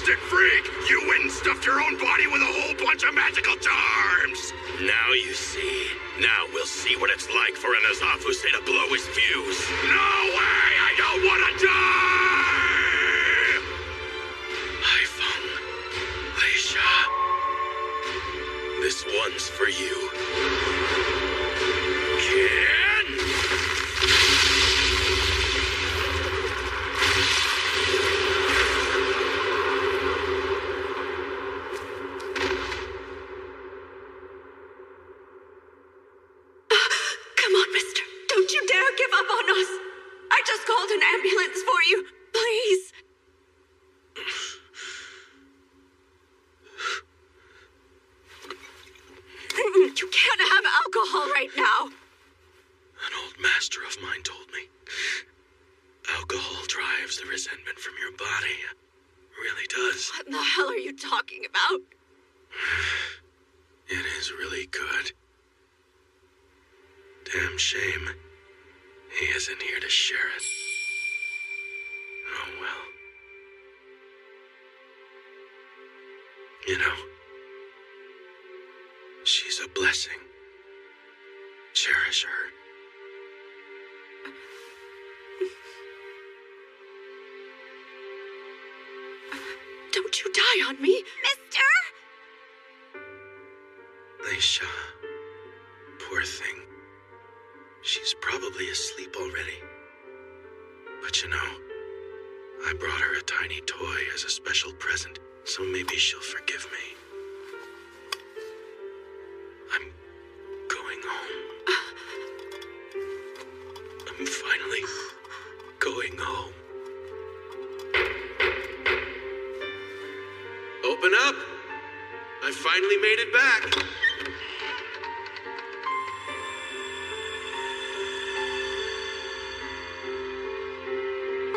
sadistic freak! You went and stuffed your own body with a whole bunch of magical charms! Now you see. Now we'll see what it's like for an Azafuse to blow his fuse. No way! I don't want to die! Haifeng, Leisha. This one's for you. Ken! Come on, mister. Don't you dare give up on us. I just called an ambulance for you. Please. You can't have alcohol right now. An old master of mine told me. Alcohol drives the resentment from your body. Really does. What the hell are you talking about? It is really good. Damn shame he isn't here to share it. Oh well. You know, she's a blessing. Cherish her. Don't you die on me, mister! Leisha, poor thing. She's probably asleep already. But you know, I brought her a tiny toy as a special present, so maybe she'll forgive me. I'm going home. I'm finally going home. Open up! I finally made it back.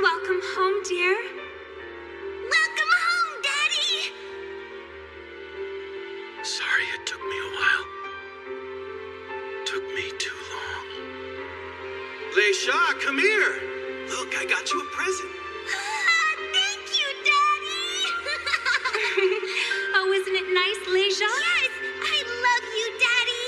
Welcome home, dear. Welcome home, Daddy! Sorry it took me a while. Took me too long. Leisha, come here! Look, I got you a present. Thank you, Daddy! Oh, isn't it nice, Leisha? Yes! I love you, Daddy!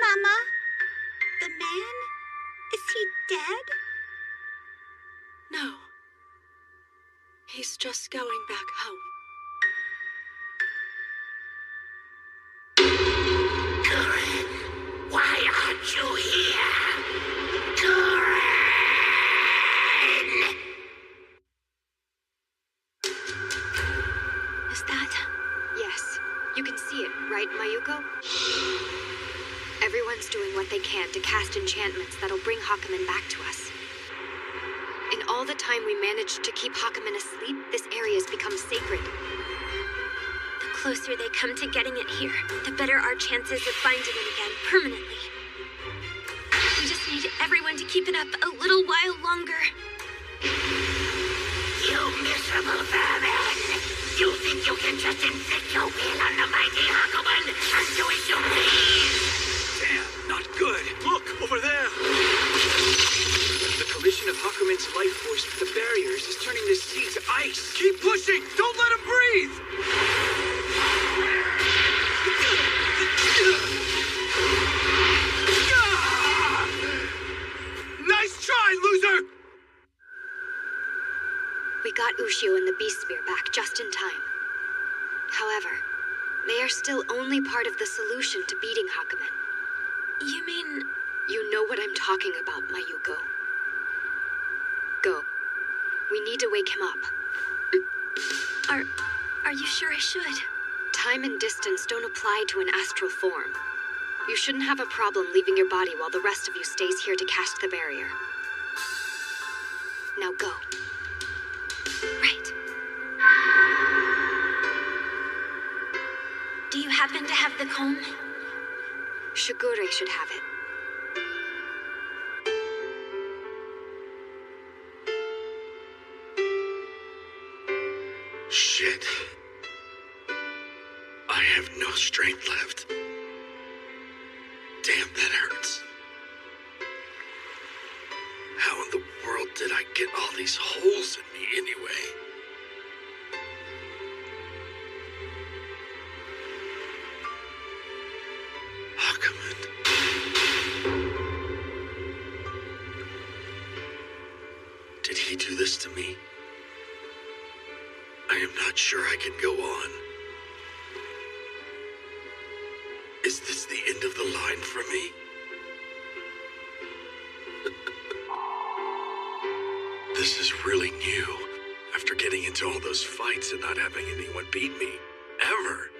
Mama, the man, is he dead? No. He's just going back home. Gurren, why aren't you here? Gurren! Is that? Yes. You can see it, right, Mayuko? Everyone's doing what they can to cast enchantments that'll bring Hakumen back to us. In all the time we managed to keep Hakumen asleep, this area's become sacred. The closer they come to getting it here, the better our chances of finding it again permanently. We just need everyone to keep it up a little while longer. You miserable vermin! You think you can just inflict your will on the mighty Hakumen and do as you please? Damn, not good. Look, over there! The collision of Hakumen's life force with the barriers is turning the sea to ice. Keep pushing! Don't let him breathe! Nice try, loser! We got Ushio and the Beast Spear back just in time. However, they are still only part of the solution to beating Hakumen. You mean... You know what I'm talking about, Mayuko. Go. We need to wake him up. Are you sure I should? Time and distance don't apply to an astral form. You shouldn't have a problem leaving your body while the rest of you stays here to cast the barrier. Now go. Right. Do you happen to have the comb? Shigure should have it. Shit. I have no strength left. Damn, that hurts. How in the world did I get all these holes in me anyway? Hakumen. Did he do this to me? I am not sure I can go on. Is this the end of the line for me? This is really new. After getting into all those fights and not having anyone beat me. Ever.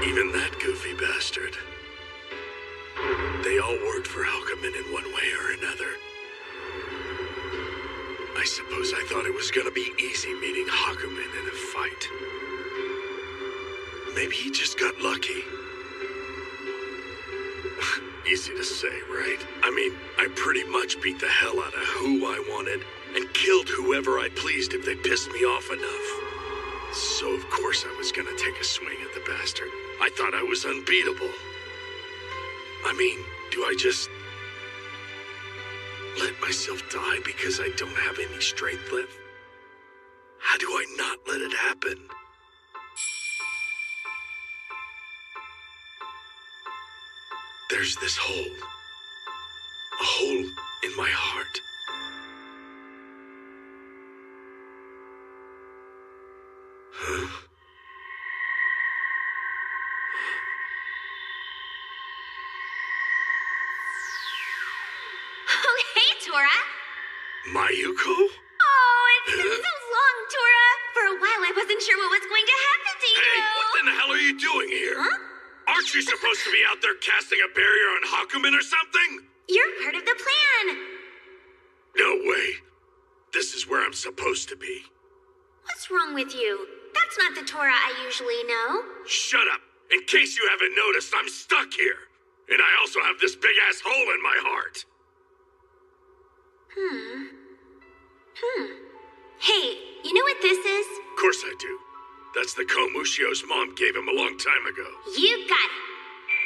Even that goofy bastard. They all worked for Hakumen in one way or another. I suppose I thought it was gonna be easy meeting Hakumen in a fight. Maybe he just got lucky. Easy to say, right? I mean, I pretty much beat the hell out of who I wanted and killed whoever I pleased if they pissed me off enough. So of course I was gonna take a swing at the bastard. I thought I was unbeatable. I mean, do I just let myself die because I don't have any strength left? How do I not let it happen? There's this hole. A hole in my heart. Huh? Oh, hey, Tora! Mayuko? Oh, it's been so long, Tora! For a while, I wasn't sure what was going to happen to you! Hey, what in the hell are you doing here? Huh? Aren't you supposed to be out there casting a barrier on Hakumen or something? You're part of the plan! No way. This is where I'm supposed to be. What's wrong with you? That's not the Tora I usually know. Shut up. In case you haven't noticed, I'm stuck here. And I also have this big-ass hole in my heart. Hey, you know what this is? Of course I do. That's the comb Ushio's mom gave him a long time ago. You got it.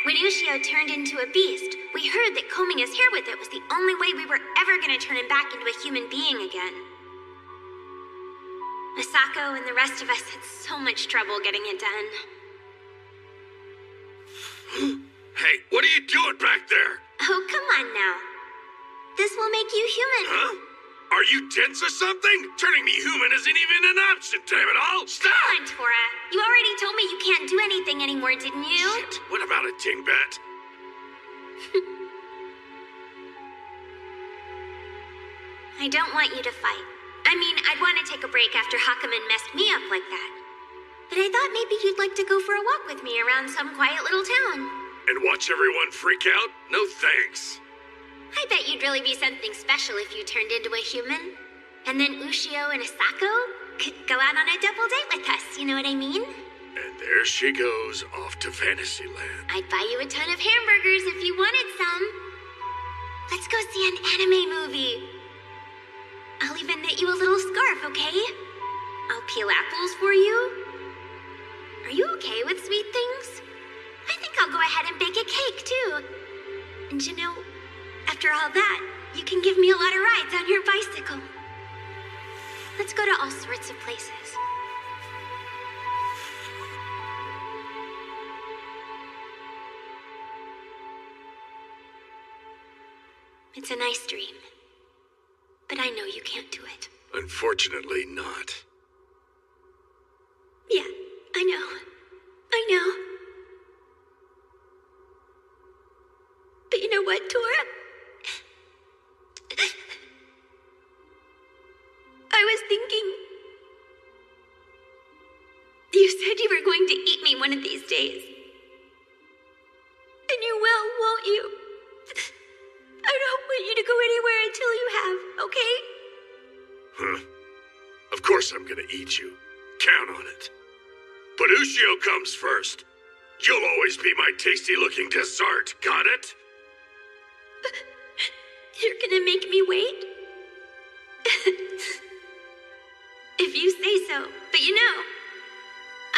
When Ushio turned into a beast, we heard that combing his hair with it was the only way we were ever going to turn him back into a human being again. Masako and the rest of us had so much trouble getting it done. Hey, what are you doing back there? Oh, come on now. This will make you human. Huh? Are you dense or something? Turning me human isn't even an option, damn it all! Stop! Come on, Tora. You already told me you can't do anything anymore, didn't you? Shit, what about a dingbat? I don't want you to fight. I mean, I'd want to take a break after Hakumen messed me up like that. But I thought maybe you'd like to go for a walk with me around some quiet little town. And watch everyone freak out? No thanks. I bet you'd really be something special if you turned into a human. And then Ushio and Asako could go out on a double date with us, you know what I mean? And there she goes, off to Fantasyland. I'd buy you a ton of hamburgers if you wanted some. Let's go see an anime movie. I'll even knit you a little scarf, okay? I'll peel apples for you. Are you okay with sweet things? I think I'll go ahead and bake a cake, too. And you know, after all that, you can give me a lot of rides on your bicycle. Let's go to all sorts of places. It's a nice dream. But I know you can't do it. Unfortunately not. Yeah, I know. I know. But you know what, Tora? I was thinking... You said you were going to eat me one of these days. And you will, won't you? I don't want you to go anywhere until you have, okay? Huh. Of course I'm gonna eat you. Count on it. But Ushio comes first. You'll always be my tasty-looking dessert, got it? You're gonna make me wait? If you say so. But you know,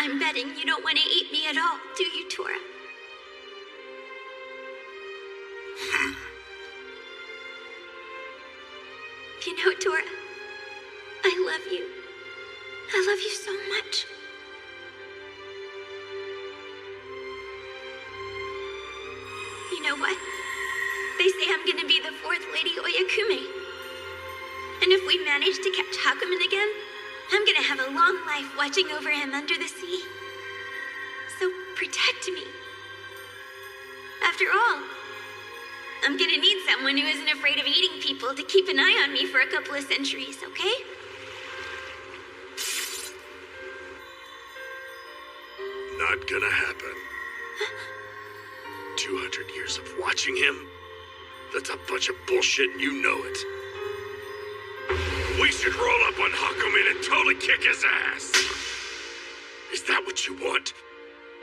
I'm betting you don't want to eat me at all, do you, Tora? You know, Tora, I love you. I love you so much. You know what? They say I'm gonna be the fourth Lady Oyakume. And if we manage to catch Hakumen again, I'm gonna have a long life watching over him under the sea. So protect me. After all, I'm gonna need someone who isn't afraid of eating people to keep an eye on me for a couple of centuries, okay? Not gonna happen. 200 years of watching him? That's a bunch of bullshit and you know it. We should roll up on Hakumen and totally kick his ass. Is that what you want?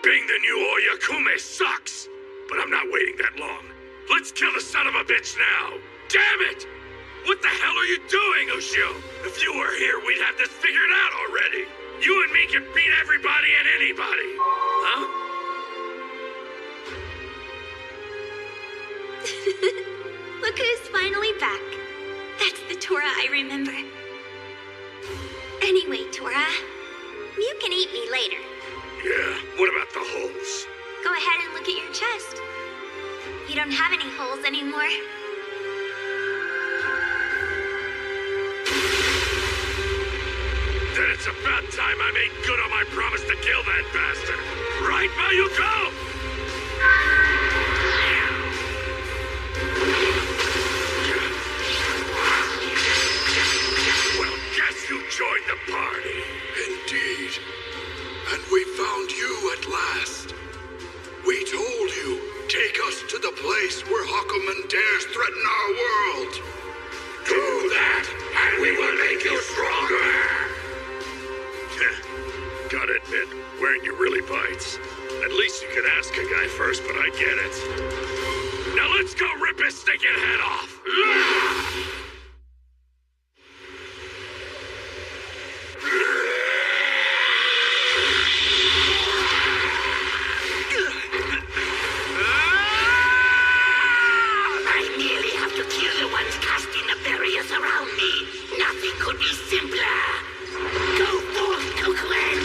Being the new Oyakume sucks, but I'm not waiting that long. Let's kill the son of a bitch now! Damn it! What the hell are you doing, Ushio? If you were here, we'd have this figured out already. You and me can beat everybody and anybody. Huh? Look who's finally back. That's the Tora I remember. Anyway, Tora, you can eat me later. Yeah, what about the holes? Go ahead and look at your chest. You don't have any holes anymore. Then it's about time I made good on my promise to kill that bastard. Right, Mayuko? Well, guess who joined the party? Indeed. And we found you at last. We told you, take us to the place where Hakumen dares threaten our world. Do that, and we will make you stronger. Gotta admit, wearing you really bites. At least you could ask a guy first, but I get it. Now let's go rip his stinking head off! I merely have to kill the ones casting the barriers around me. Nothing could be simpler. Go forth, Kokuen!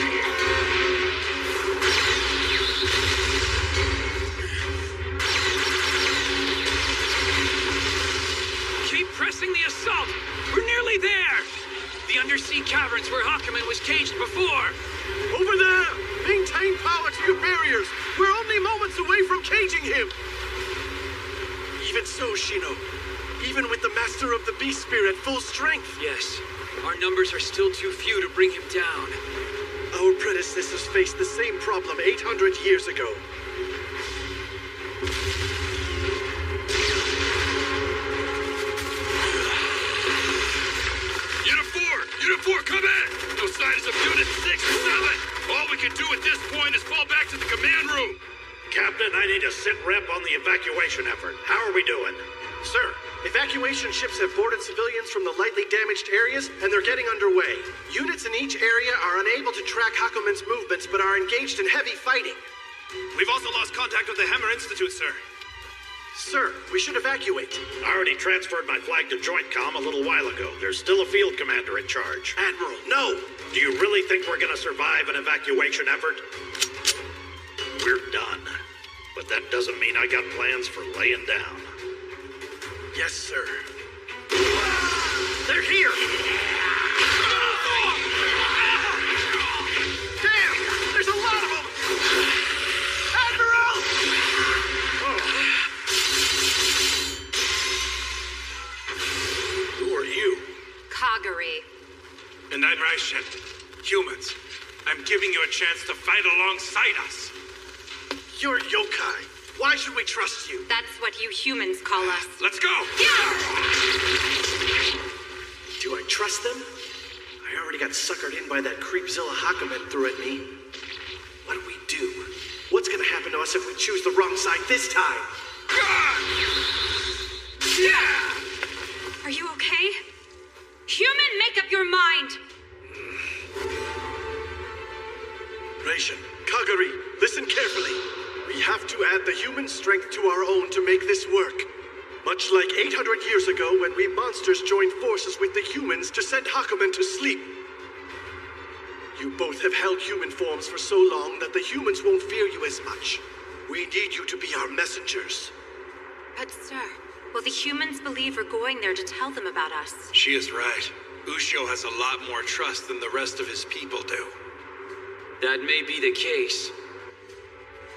Keep pressing the assault! We're nearly there! The undersea caverns where Hakumen was caged before! Over there! Maintain power to your barriers! We're only moments away from caging him! Even so, Shino. Even with the Master of the Beast Spear at full strength. Yes, our numbers are still too few to bring him down. Our predecessors faced the same problem 800 years ago. Unit 4, come in! No signs of Unit 6 or 7! All we can do at this point is fall back to the command room! Captain, I need a sit rep on the evacuation effort. How are we doing? Sir, evacuation ships have boarded civilians from the lightly damaged areas, and they're getting underway. Units in each area are unable to track Hakumen's movements, but are engaged in heavy fighting. We've also lost contact with the Hammer Institute, sir. Sir, we should evacuate. I already transferred my flag to Joint Comm a little while ago. There's still a field commander in charge. Admiral, no! Do you really think we're gonna survive an evacuation effort? We're done. But that doesn't mean I got plans for laying down. Yes, sir. They're here! Damn! There's a lot of them! Admiral! Who are you? Kagari. And I'm Raishin. Humans. I'm giving you a chance to fight alongside us. You're yokai. Why should we trust you? That's what you humans call us. Let's go! Do I trust them? I already got suckered in by that creepzilla Hakumen threw at me. What do we do? What's gonna happen to us if we choose the wrong side this time? Are you okay? Human, make up your mind! Ration, Kagari, listen carefully. We have to add the human strength to our own to make this work. Much like 800 years ago when we monsters joined forces with the humans to send Hakumen to sleep. You both have held human forms for so long that the humans won't fear you as much. We need you to be our messengers. But sir, will the humans believe we're going there to tell them about us? She is right. Ushio has a lot more trust than the rest of his people do. That may be the case.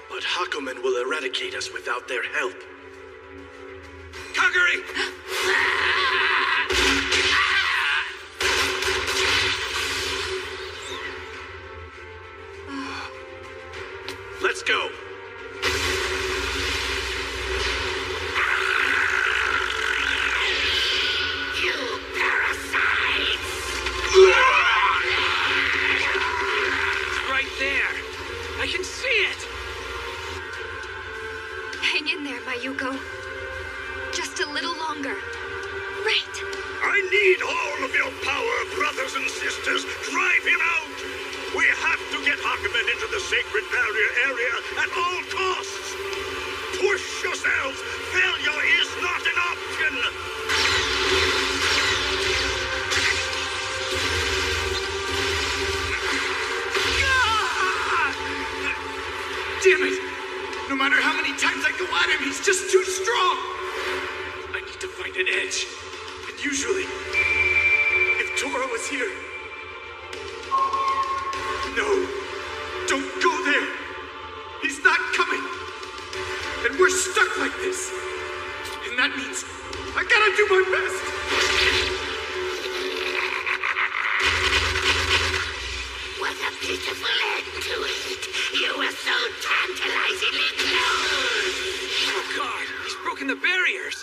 But Hakumen will eradicate us without their help. Kagari! Let's go. You parasites! It's right there. I can see it. Hang in there, Mayuko. Just a little longer. Right. I need all of your power, brothers and sisters. Drive him out! We have to get Hakumen into the sacred barrier area at all costs! Push yourselves! Failure is not an option! Damn it! No matter how many times I go at him, he's just too strong! I need to find an edge. And usually, if Tora was here... No! Don't go there! He's not coming! And we're stuck like this! And that means I gotta do my best! What a beautiful end to it! You were so tantalizingly close! Oh God, he's broken the barriers.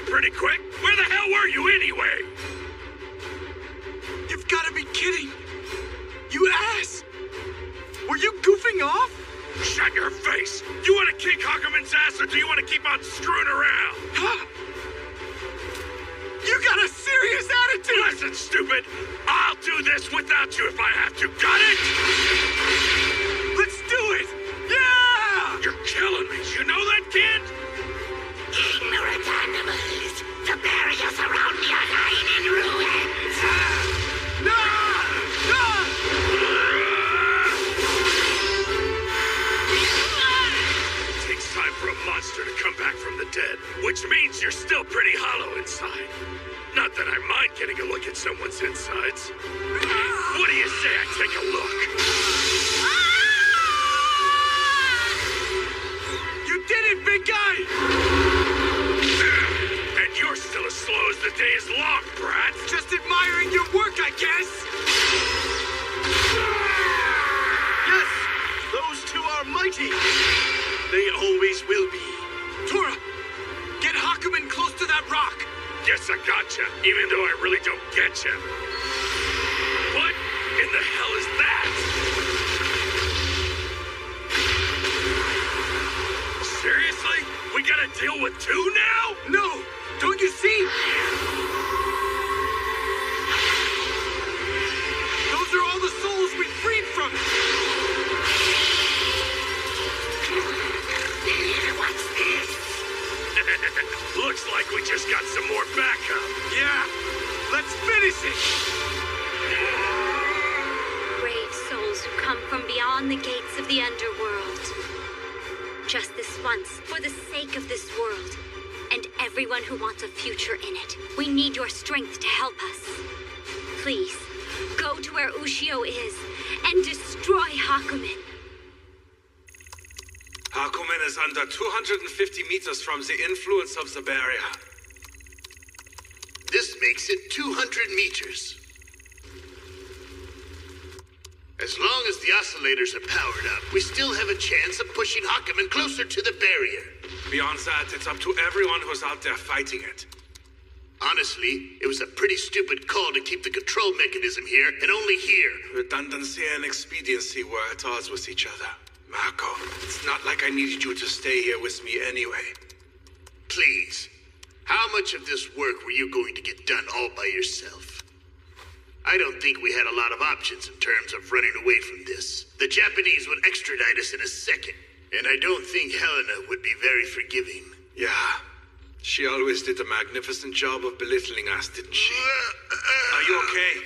Pretty quick. Where the hell were you anyway? You've got to be kidding. You ass. Were you goofing off? Shut your face. You want to kick Hakumen's ass or do you want to keep on screwing around? Huh? You got a serious attitude. Listen, stupid. I'll do this without you if I have to. Got it? Let's do it. Yeah! You're killing me. You know that, kid? Ignorant animals! The barriers around me are lying in ruins! No! No! It takes time for a monster to come back from the dead, which means you're still pretty hollow inside. Not that I mind getting a look at someone's insides. What do you say I take a look? You did it, big guy! And you're still as slow as the day is long, brat. Just admiring your work, I guess. Yes, those two are mighty. They always will be. Tora, get Hakumen close to that rock. Yes, I gotcha, even though I really don't get you. What in the hell is that? Seriously? We gotta deal with two now? No! Don't you see? Those are all the souls we freed from it. What's this? Looks like we just got some more backup. Yeah, let's finish it. Brave souls who come from beyond the gates of the underworld. Just this once, for the sake of this world, and everyone who wants a future in it. We need your strength to help us. Please, go to where Ushio is, and destroy Hakumen. Hakumen is under 250 meters from the influence of the barrier. This makes it 200 meters. As long as the oscillators are powered up, we still have a chance of pushing Hakumen closer to the barrier. Beyond that, it's up to everyone who's out there fighting it. Honestly, it was a pretty stupid call to keep the control mechanism here and only here. Redundancy and expediency were at odds with each other. Marco, it's not like I needed you to stay here with me anyway. Please, how much of this work were you going to get done all by yourself? I don't think we had a lot of options in terms of running away from this. The Japanese would extradite us in a second, and I don't think Helena would be very forgiving. Yeah, she always did a magnificent job of belittling us, didn't she? Are you okay?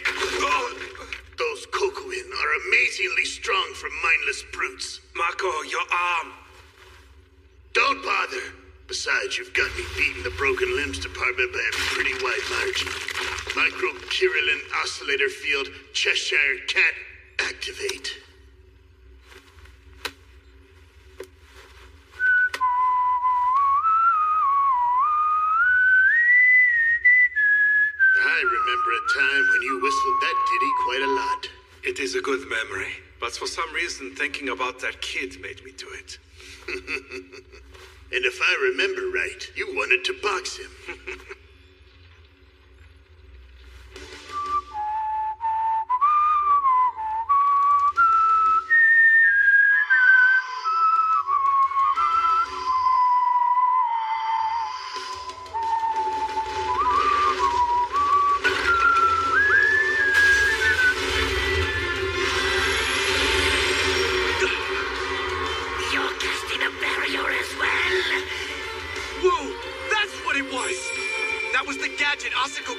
Those Kokuin are amazingly strong for mindless brutes. Marco, your arm. Don't bother. Besides, you've got me beating the broken limbs department by a pretty wide margin. Micro-Kirillin oscillator field, Cheshire Cat, activate. I remember a time when you whistled that ditty quite a lot. It is a good memory, but for some reason thinking about that kid made me do it. And if I remember right, you wanted to box him.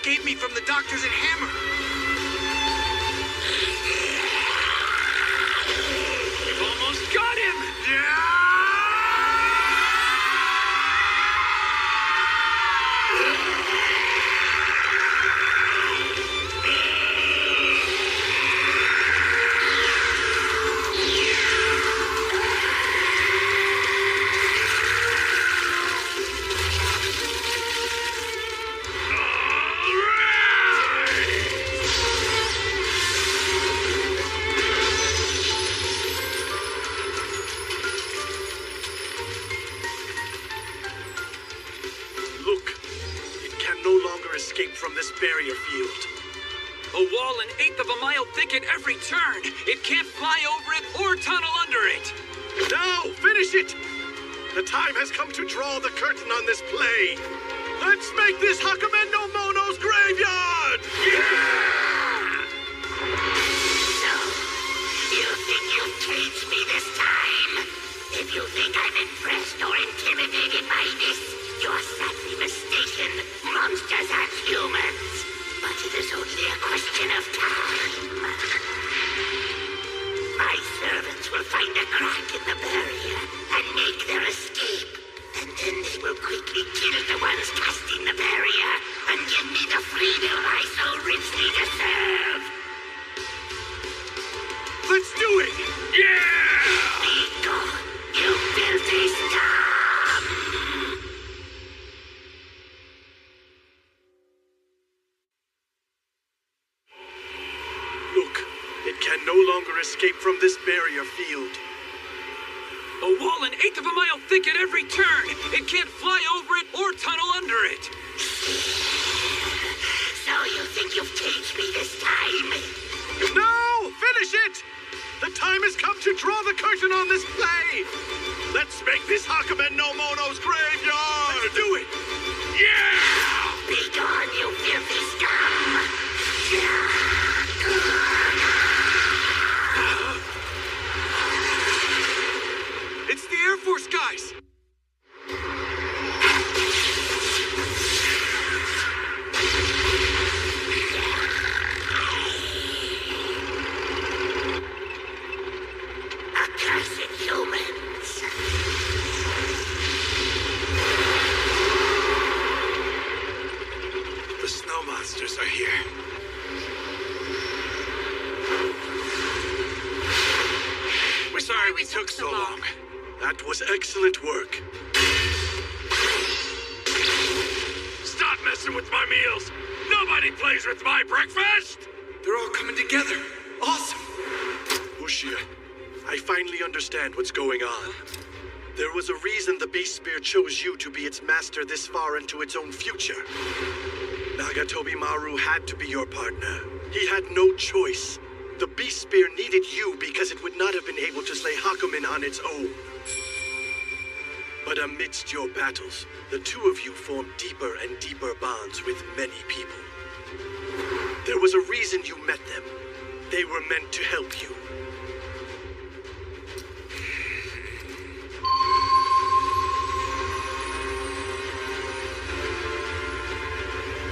Gave me from the doctors at Hammer. We've almost got him! Yeah! From this barrier field. A wall an eighth of a mile thick at every turn. It can't fly over it or tunnel under it. No! Finish it! The time has come to draw the curtain on this play. Let's make this Hakumen no Mono's graveyard! Yeah! So, you think you've caged me this time? If you think I'm impressed or intimidated by this, you're sadly mistaken. Monsters aren't humans, but it is only a question of time. My servants will find a crack in the barrier and make their escape. And then they will quickly kill the ones casting the barrier and give me the freedom I so richly deserve. Let's do it! Yeah! Be gone, you filthy scum! Can no longer escape from this barrier field. A wall an eighth of a mile thick at every turn. It can't fly over it or tunnel under it. So you think you've caged me this time? No! Finish it! The time has come to draw the curtain on this play. Let's make this Hakumen no Mono's graveyard! Let's do it! Yeah! Be gone, you filthy scum! It's the Air Force guys! Accursed humans! was excellent work. Stop messing with my meals! Nobody plays with my breakfast! They're all coming together. Awesome. Ushio, I finally understand what's going on. There was a reason the Beast Spear chose you to be its master this far into its own future. Nagatobi Maru had to be your partner. He had no choice. The Beast Spear needed you because it would not have been able to slay Hakumen on its own. But amidst your battles, the two of you formed deeper and deeper bonds with many people. There was a reason you met them. They were meant to help you.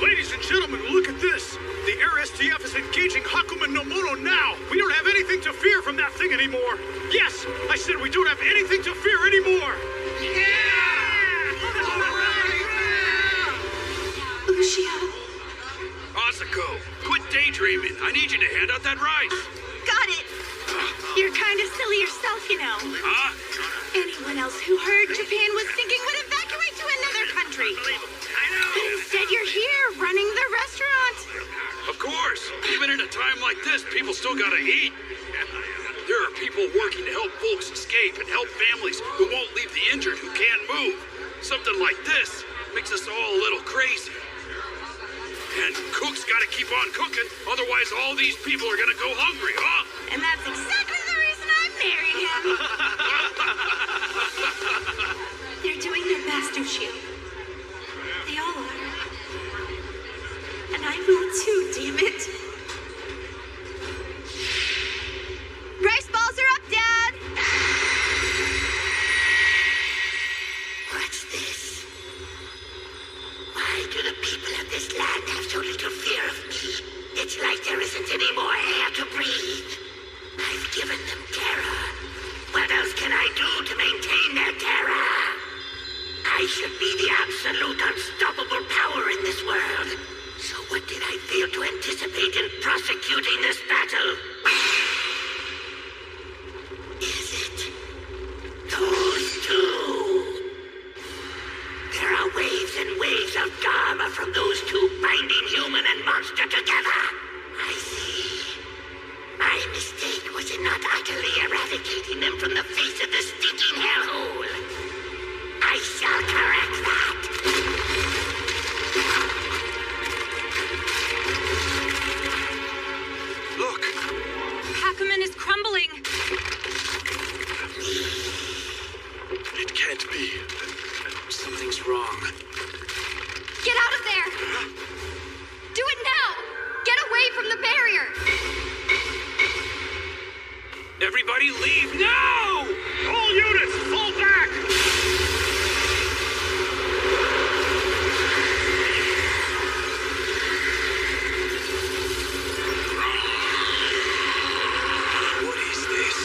Ladies and gentlemen, look at this! The Air STF is engaging Hakumen no Mono now! We don't have anything to fear from that thing anymore! Yes! I said we don't have anything to fear anymore! Ushio. Asako, quit daydreaming. I need you to hand out that rice. Got it. You're kind of silly yourself, you know. Huh? Anyone else who heard Japan was thinking would evacuate to another country. But instead you're here, running the restaurant. Of course. Even in a time like this, people still gotta eat. There are people working to help folks escape and help families who won't leave the injured who can't move. Something like this makes us all a little crazy. And Cook's gotta keep on cooking, otherwise all these people are gonna go hungry, huh? And that's exactly the reason I married him. They're doing their best, Ushio. They all are. And I will too, damn it. Rice balls are up, Dad! What's this? Why do the people of this land have so little fear of me? It's like there isn't any more air to breathe. I've given them terror. What else can I do to maintain their terror? I should be the absolute unstoppable power in this world. So what did I fail to anticipate in prosecuting this battle? Is it those two? There are waves and waves of Dharma from those two binding human and monster together. I see. My mistake was in not utterly eradicating them from the face of the stinking hellhole. I shall correct that. Look! Hakumen is crumbling. It can't be. Something's wrong. Get out of there! Do it now! Get away from the barrier! Everybody leave now! All units, fall back! What is this?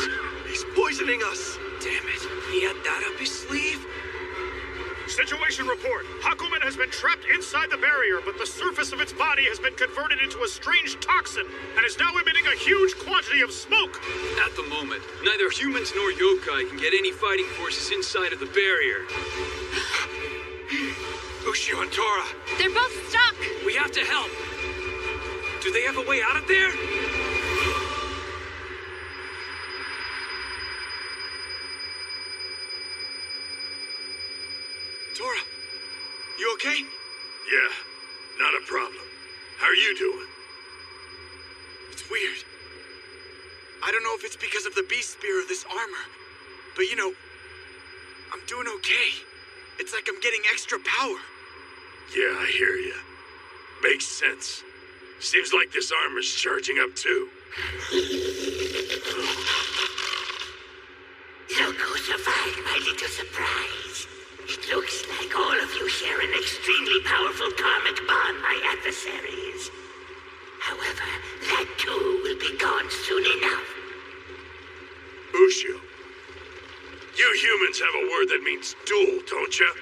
He's poisoning us. Damn it. He had that up his sleeve? Situation report. Hakumen has been trapped inside the barrier, but the surface of its body has been converted into a strange toxin and is now emitting a huge quantity of smoke. At the moment, neither humans nor yokai can get any fighting forces inside of the barrier. Ushio and Tora. They're both stuck. We have to help. Do they have a way out of there? Tora, you okay? Yeah, not a problem. How are you doing? It's weird. I don't know if it's because of the beast spear or this armor, but you know, I'm doing okay. It's like I'm getting extra power. Yeah, I hear you. Makes sense. Seems like this armor's charging up too. Look who survived my little surprise. It looks like all of you share an extremely powerful karmic bond, my adversaries. However, that too will be gone soon enough. Ushio, you humans have a word that means duel, don't you?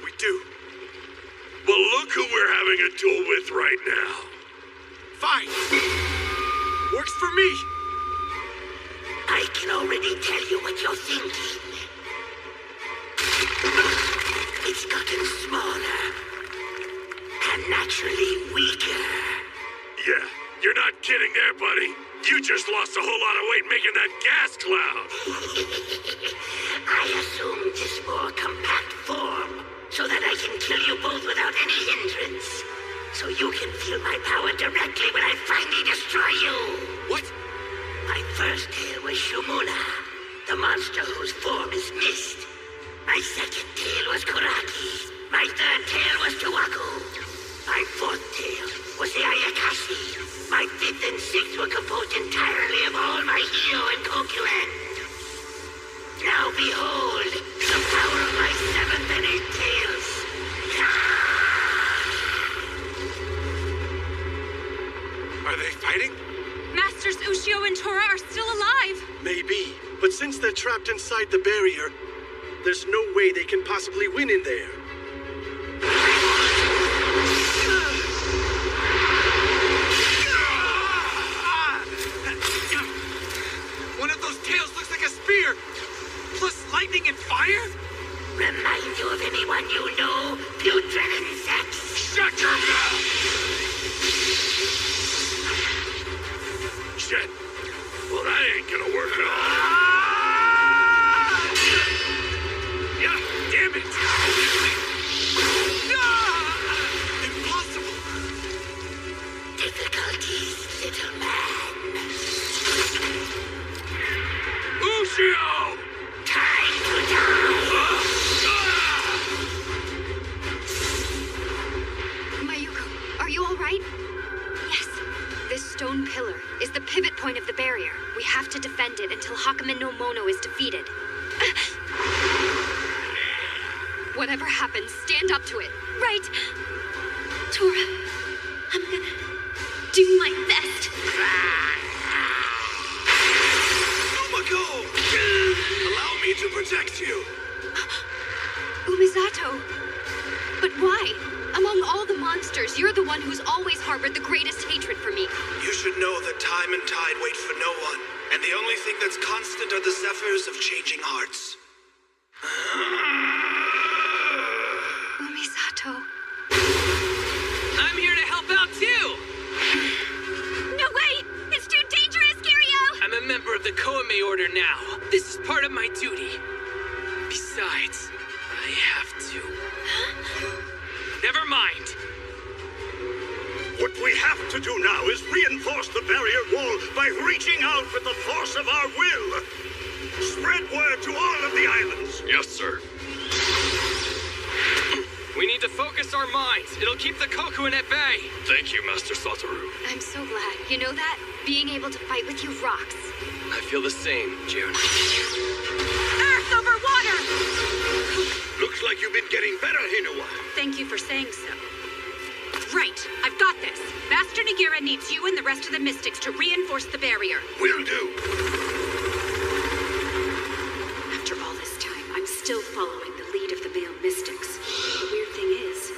We do. Well, look who we're having a duel with right now. Fine. Works for me. I can already tell you what you're thinking. It's gotten smaller and naturally weaker. Yeah, you're not kidding there, buddy. You just lost a whole lot of weight making that gas cloud. I assumed this more compact form so that I can kill you both without any hindrance. So you can feel my power directly when I finally destroy you. What? My first tail was Shumuna, the monster whose form is mist. My second tail was Kuraki. My third tail was Tuwaku. My fourth tail was the Ayakashi. My fifth and sixth were composed entirely of all my Hio and Kokuren. Now behold the power of my seventh and eighth tails. Are they fighting? Masters Ushio and Tora are still alive. Maybe, but since they're trapped inside the barrier, there's no way they can possibly win in there. One of those tails looks like a spear, plus lightning and fire? Remind you of anyone you know, putrid insects? Shut your mouth! Shit. Well, that ain't gonna work at all. Yeah, damn it! Impossible! Difficulties, little man. Ushio! Time to die! Mayuko, are you all right? Yes. This stone pillar is the pivot point of the barrier. We have to defend it until Hakumen no Mono is defeated. Whatever happens, stand up to it. Right. Tora, I'm gonna do my best. Umako! Allow me to protect you. Umizato. But why? Among all the monsters, you're the one who's always harbored the greatest hatred for me. You should know that time and tide wait for no one, and the only thing that's constant are the zephyrs of changing hearts. Umizato. I'm here to help out too! No way! It's too dangerous, Kiryu! I'm a member of the Koame Order now. This is part of my duty. Besides, I have to. Never mind. What we have to do now is reinforce the barrier wall by reaching out with the force of our will. Spread word to all of the islands. Yes, sir. We need to focus our minds. It'll keep the Kokuin at bay. Thank you, Master Satoru. I'm so glad. You know that? Being able to fight with you rocks. I feel the same, June. Earth over water! Looks like you've been getting better, Hinawa. Thank you for saying so. Right, I've got this. Master Nagira needs you and the rest of the mystics to reinforce the barrier. Will do. After all this time, I'm still following the lead of the male mystics. The weird thing is,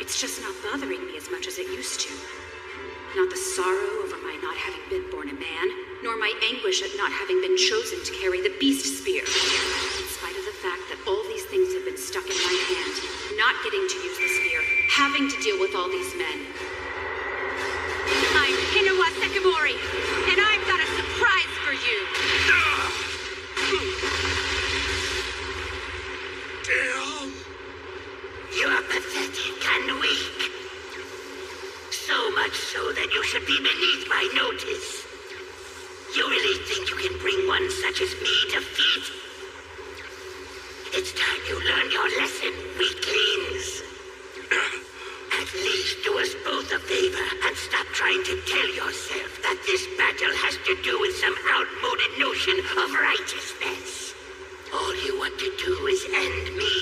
it's just not bothering me as much as it used to. Not the sorrow over my not having been born a man, nor my anguish at not having been chosen to carry the beast spear. In spite of the fact that all these things have been stuck in my hand, not getting to use the spear, having to deal with all these men. I'm Hinawa Sekimori, and I've got a surprise for you. Damn. You're pathetic and weak. So much so that you should be beneath my notice. You really think you can bring one such as me defeat? It's time you learn your lesson, weaklings. At least do us both a favor and stop trying to tell yourself that this battle has to do with some outmoded notion of righteousness. All you want to do is end me,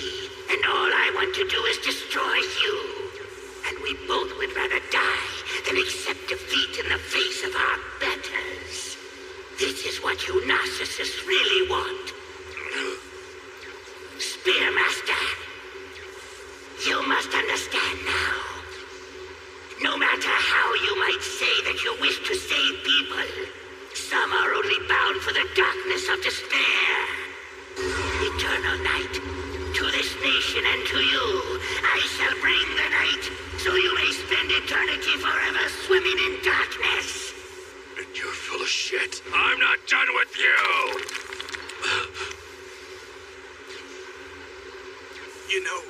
and all I want to do is destroy you. And we both would rather die than accept defeat in the face of our betters. This is what you narcissists really want. Spearmaster, you must understand now. No matter how you might say that you wish to save people, some are only bound for the darkness of despair. Eternal night, to this nation to you. I shall bring the night, so you may spend eternity forever swimming in darkness. And you're full of shit. I'm not done with you! You know,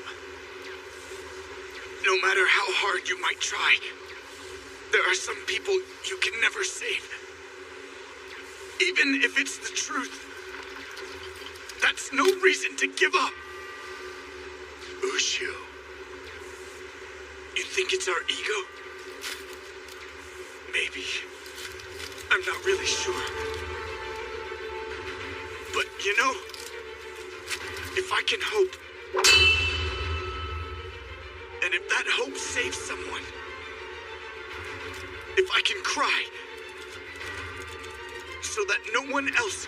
no matter how hard you might try, there are some people you can never save. Even if it's the truth, that's no reason to give up. Ushio. You think it's our ego? Maybe. I'm not really sure. But, you know, if I can hope, and if that hope saves someone, if I can cry, so that no one else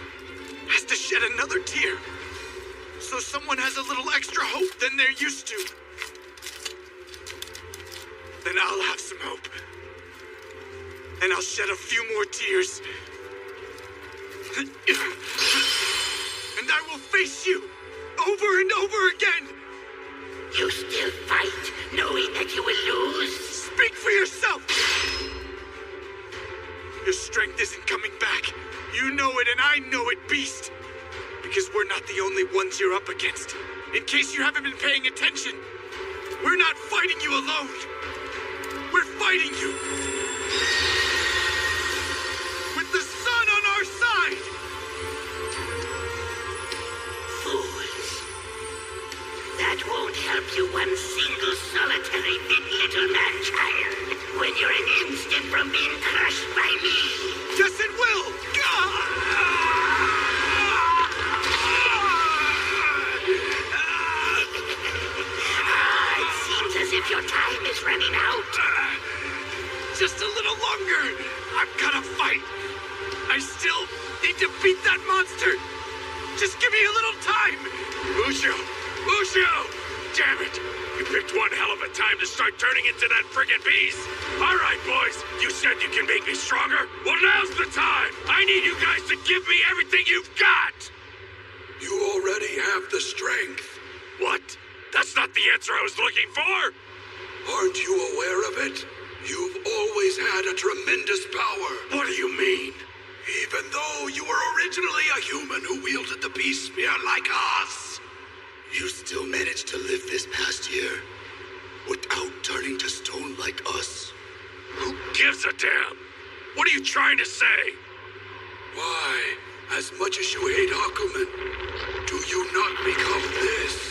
has to shed another tear, so someone has a little extra hope than they're used to, then I'll have some hope. And I'll shed a few more tears. And I will face you over and over again. You still fight, knowing that you will lose? Speak for yourself! Your strength isn't coming back. You know it and I know it, Beast. Because we're not the only ones you're up against. In case you haven't been paying attention, we're not fighting you alone. We're fighting you. With the sun on our side. Fools. That won't help you one single solitary bit, little man-child. When you're an instant from being crushed by me. Yes, it will! It seems as if your time is running out. Just a little longer. I'm gonna fight. I still need to beat that monster. Just give me a little time. Ushio! Ushio! Damn it! You picked one hell of a time to start turning into that friggin' beast. All right, boys. You said you can make me stronger. Well, now's the time. I need you guys to give me everything you've got. You already have the strength. What? That's not the answer I was looking for. Aren't you aware of it? You've always had a tremendous power. What do you mean? Even though you were originally a human who wielded the beast spear like us, you still managed to live this past year without turning to stone like us. Who gives a damn? What are you trying to say? Why, as much as you hate Hakumen, do you not become this?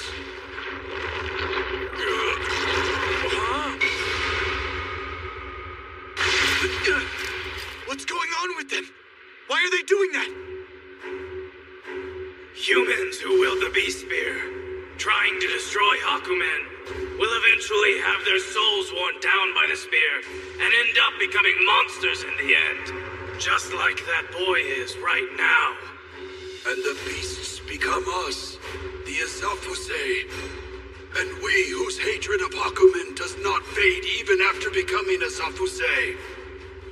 What's going on with them? Why are they doing that? Humans who wield the beast spear, trying to destroy Hakumen, will eventually have their souls worn down by the spear and end up becoming monsters in the end. Just like that boy is right now. And the beasts become us, the Azafuse. And we whose hatred of Hakumen does not fade even after becoming Azafuse.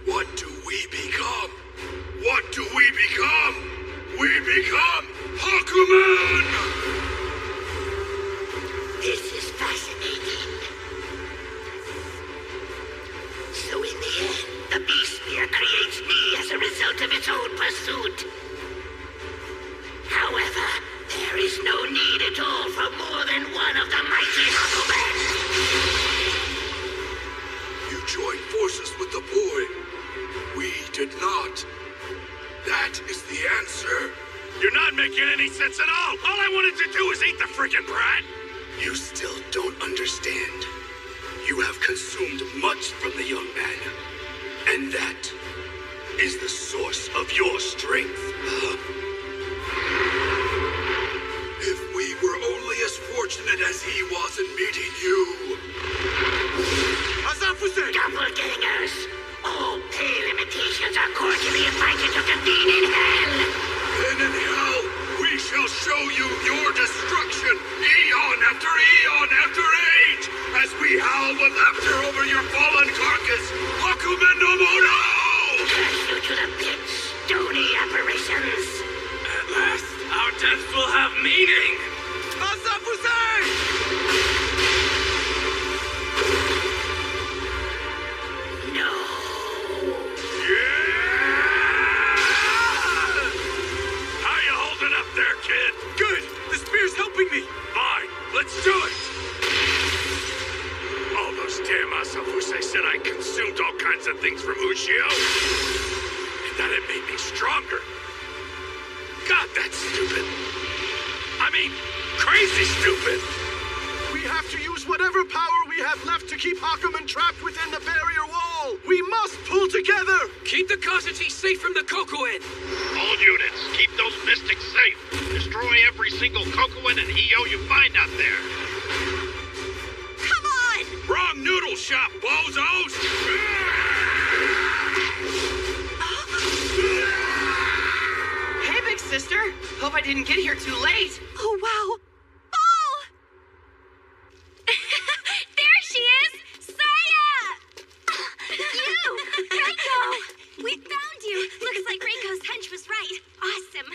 What do we become? What do we become? We become Hakumen! This is fascinating. So in the end, the beast spear creates me as a result of its own pursuit. However, there is no need at all for more than one of the mighty Hakumen. You joined forces with the boy. We did not. That is the answer. You're not making any sense at all. All I wanted to do was eat the friggin' brat. You still don't understand. You have consumed much from the young man. And that is the source of your strength. If we were only as fortunate as he was in meeting you. Azafuse! Doppelgangers! All pay limitations are cordially invited to convene in hell! Then in hell, we shall show you your destruction, eon after eon after age, as we howl with laughter over your fallen carcass, Hakumen no Mono! Curse you to the pits, stony apparitions! At last, our deaths will have meaning! Azafuse! All those damn Asafusei said I consumed all kinds of things from Ushio, and that it made me stronger. God, that's stupid. I mean, crazy stupid. We have to use whatever power we have left to keep Hakumen trapped within the barrier wall. We must pull together. Keep the Kazuchi safe from the Kokuin. All units, keep those mystics safe. Destroy every single Kokuin and Hio you find out there. Come on! Wrong noodle shop, bozos! Hey, big sister. Hope I didn't get here too late. Oh, wow. Oh! There she is! Saya! You! Reiko! We found you! Looks like Reiko's hunch was right. Awesome.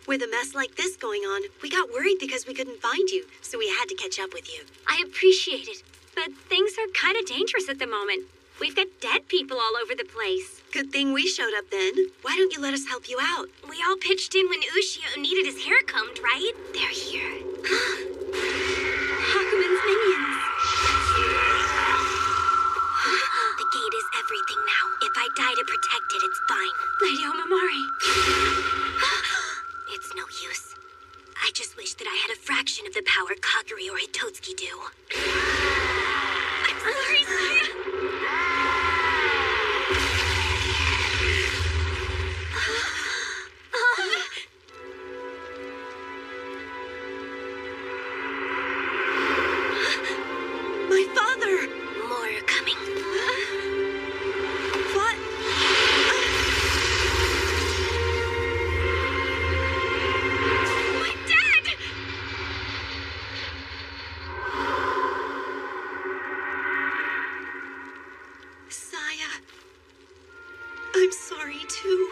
With a mess like this going on, we got worried because we couldn't find you, so we had to catch up with you. I appreciate it, but things are kind of dangerous at the moment. We've got dead people all over the place. Good thing we showed up then. Why don't you let us help you out? We all pitched in when Ushio needed his hair combed, right? They're here. Hakumen's minions. The gate is everything now. If I die to protect it, it's fine. Lady Omamori. It's no use. I just wish that I had a fraction of the power Kaguri or Hitotsuki do. I'm sorry, Saya. My father! More are coming. What? My dad! Saya, I'm sorry too.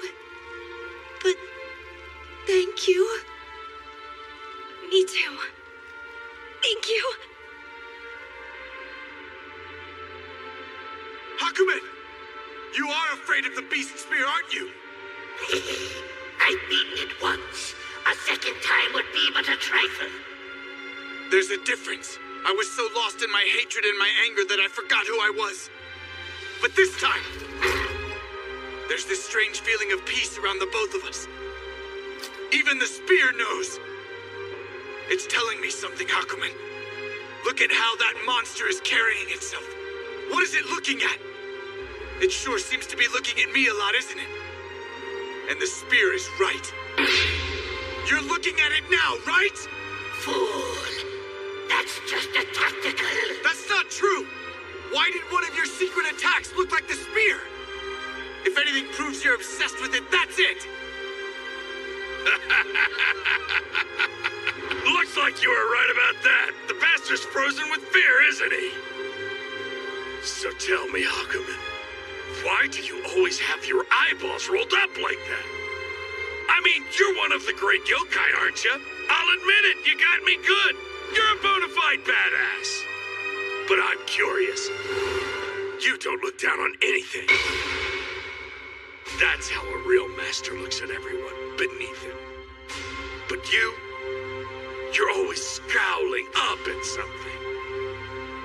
But thank you. Me too. Thank you. Hakumen! You are afraid of the beast spear, aren't you? I've beaten it once. A second time would be but a trifle. There's a difference. I was so lost in my hatred and my anger that I forgot who I was. But this time, there's this strange feeling of peace around the both of us. Even the spear knows. It's telling me something, Hakumen. Look at how that monster is carrying itself. What is it looking at? It sure seems to be looking at me a lot, isn't it? And the spear is right. You're looking at it now, right? Fool. That's just a tactical. That's not true. Why did one of your secret attacks look like the spear? If anything proves you're obsessed with it, that's it. Looks like you were right about that. The bastard's frozen with fear, isn't he? So tell me, Hakumen, why do you always have your eyeballs rolled up like that? I mean, you're one of the great yokai, aren't you? I'll admit it, you got me good. You're a bona fide badass. But I'm curious. You don't look down on anything. That's how a real master looks at everyone beneath him. But you're always scowling up at something.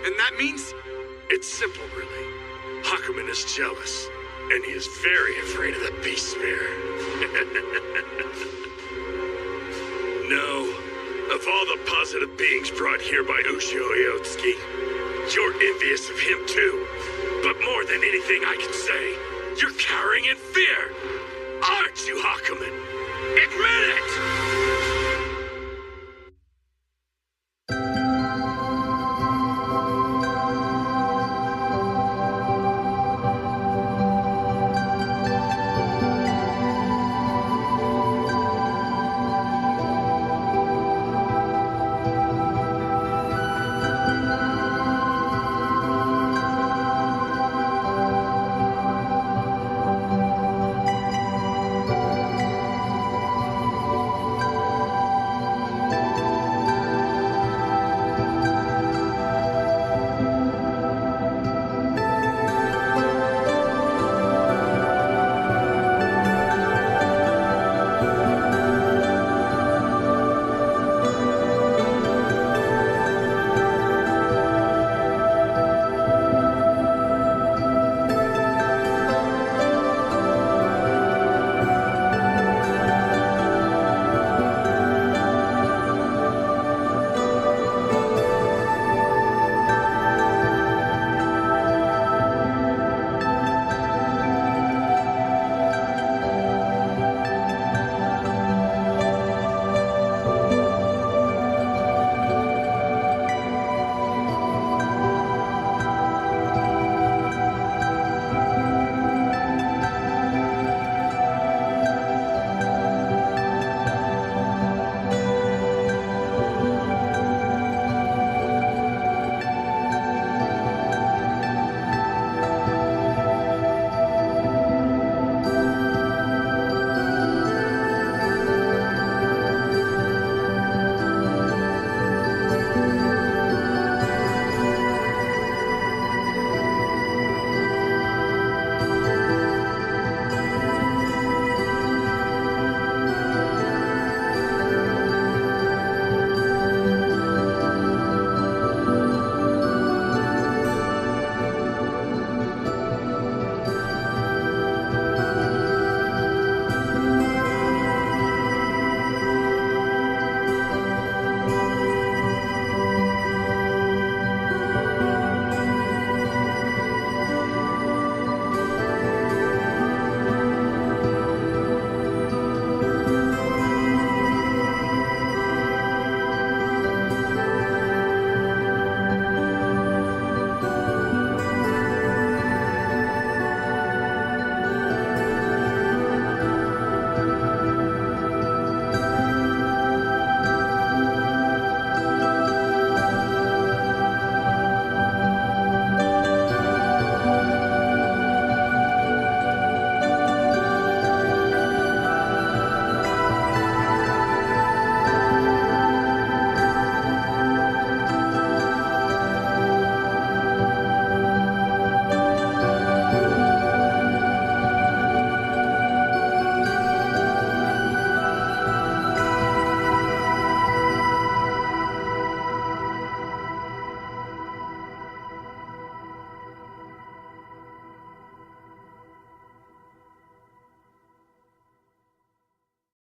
And that means? It's simple, really. Hakumen is jealous, and he is very afraid of the beast spear. No, of all the positive beings brought here by Ushio Iotsuki, you're envious of him too. But more than anything I can say, you're cowering in fear. Aren't you, Hakumen? Admit it!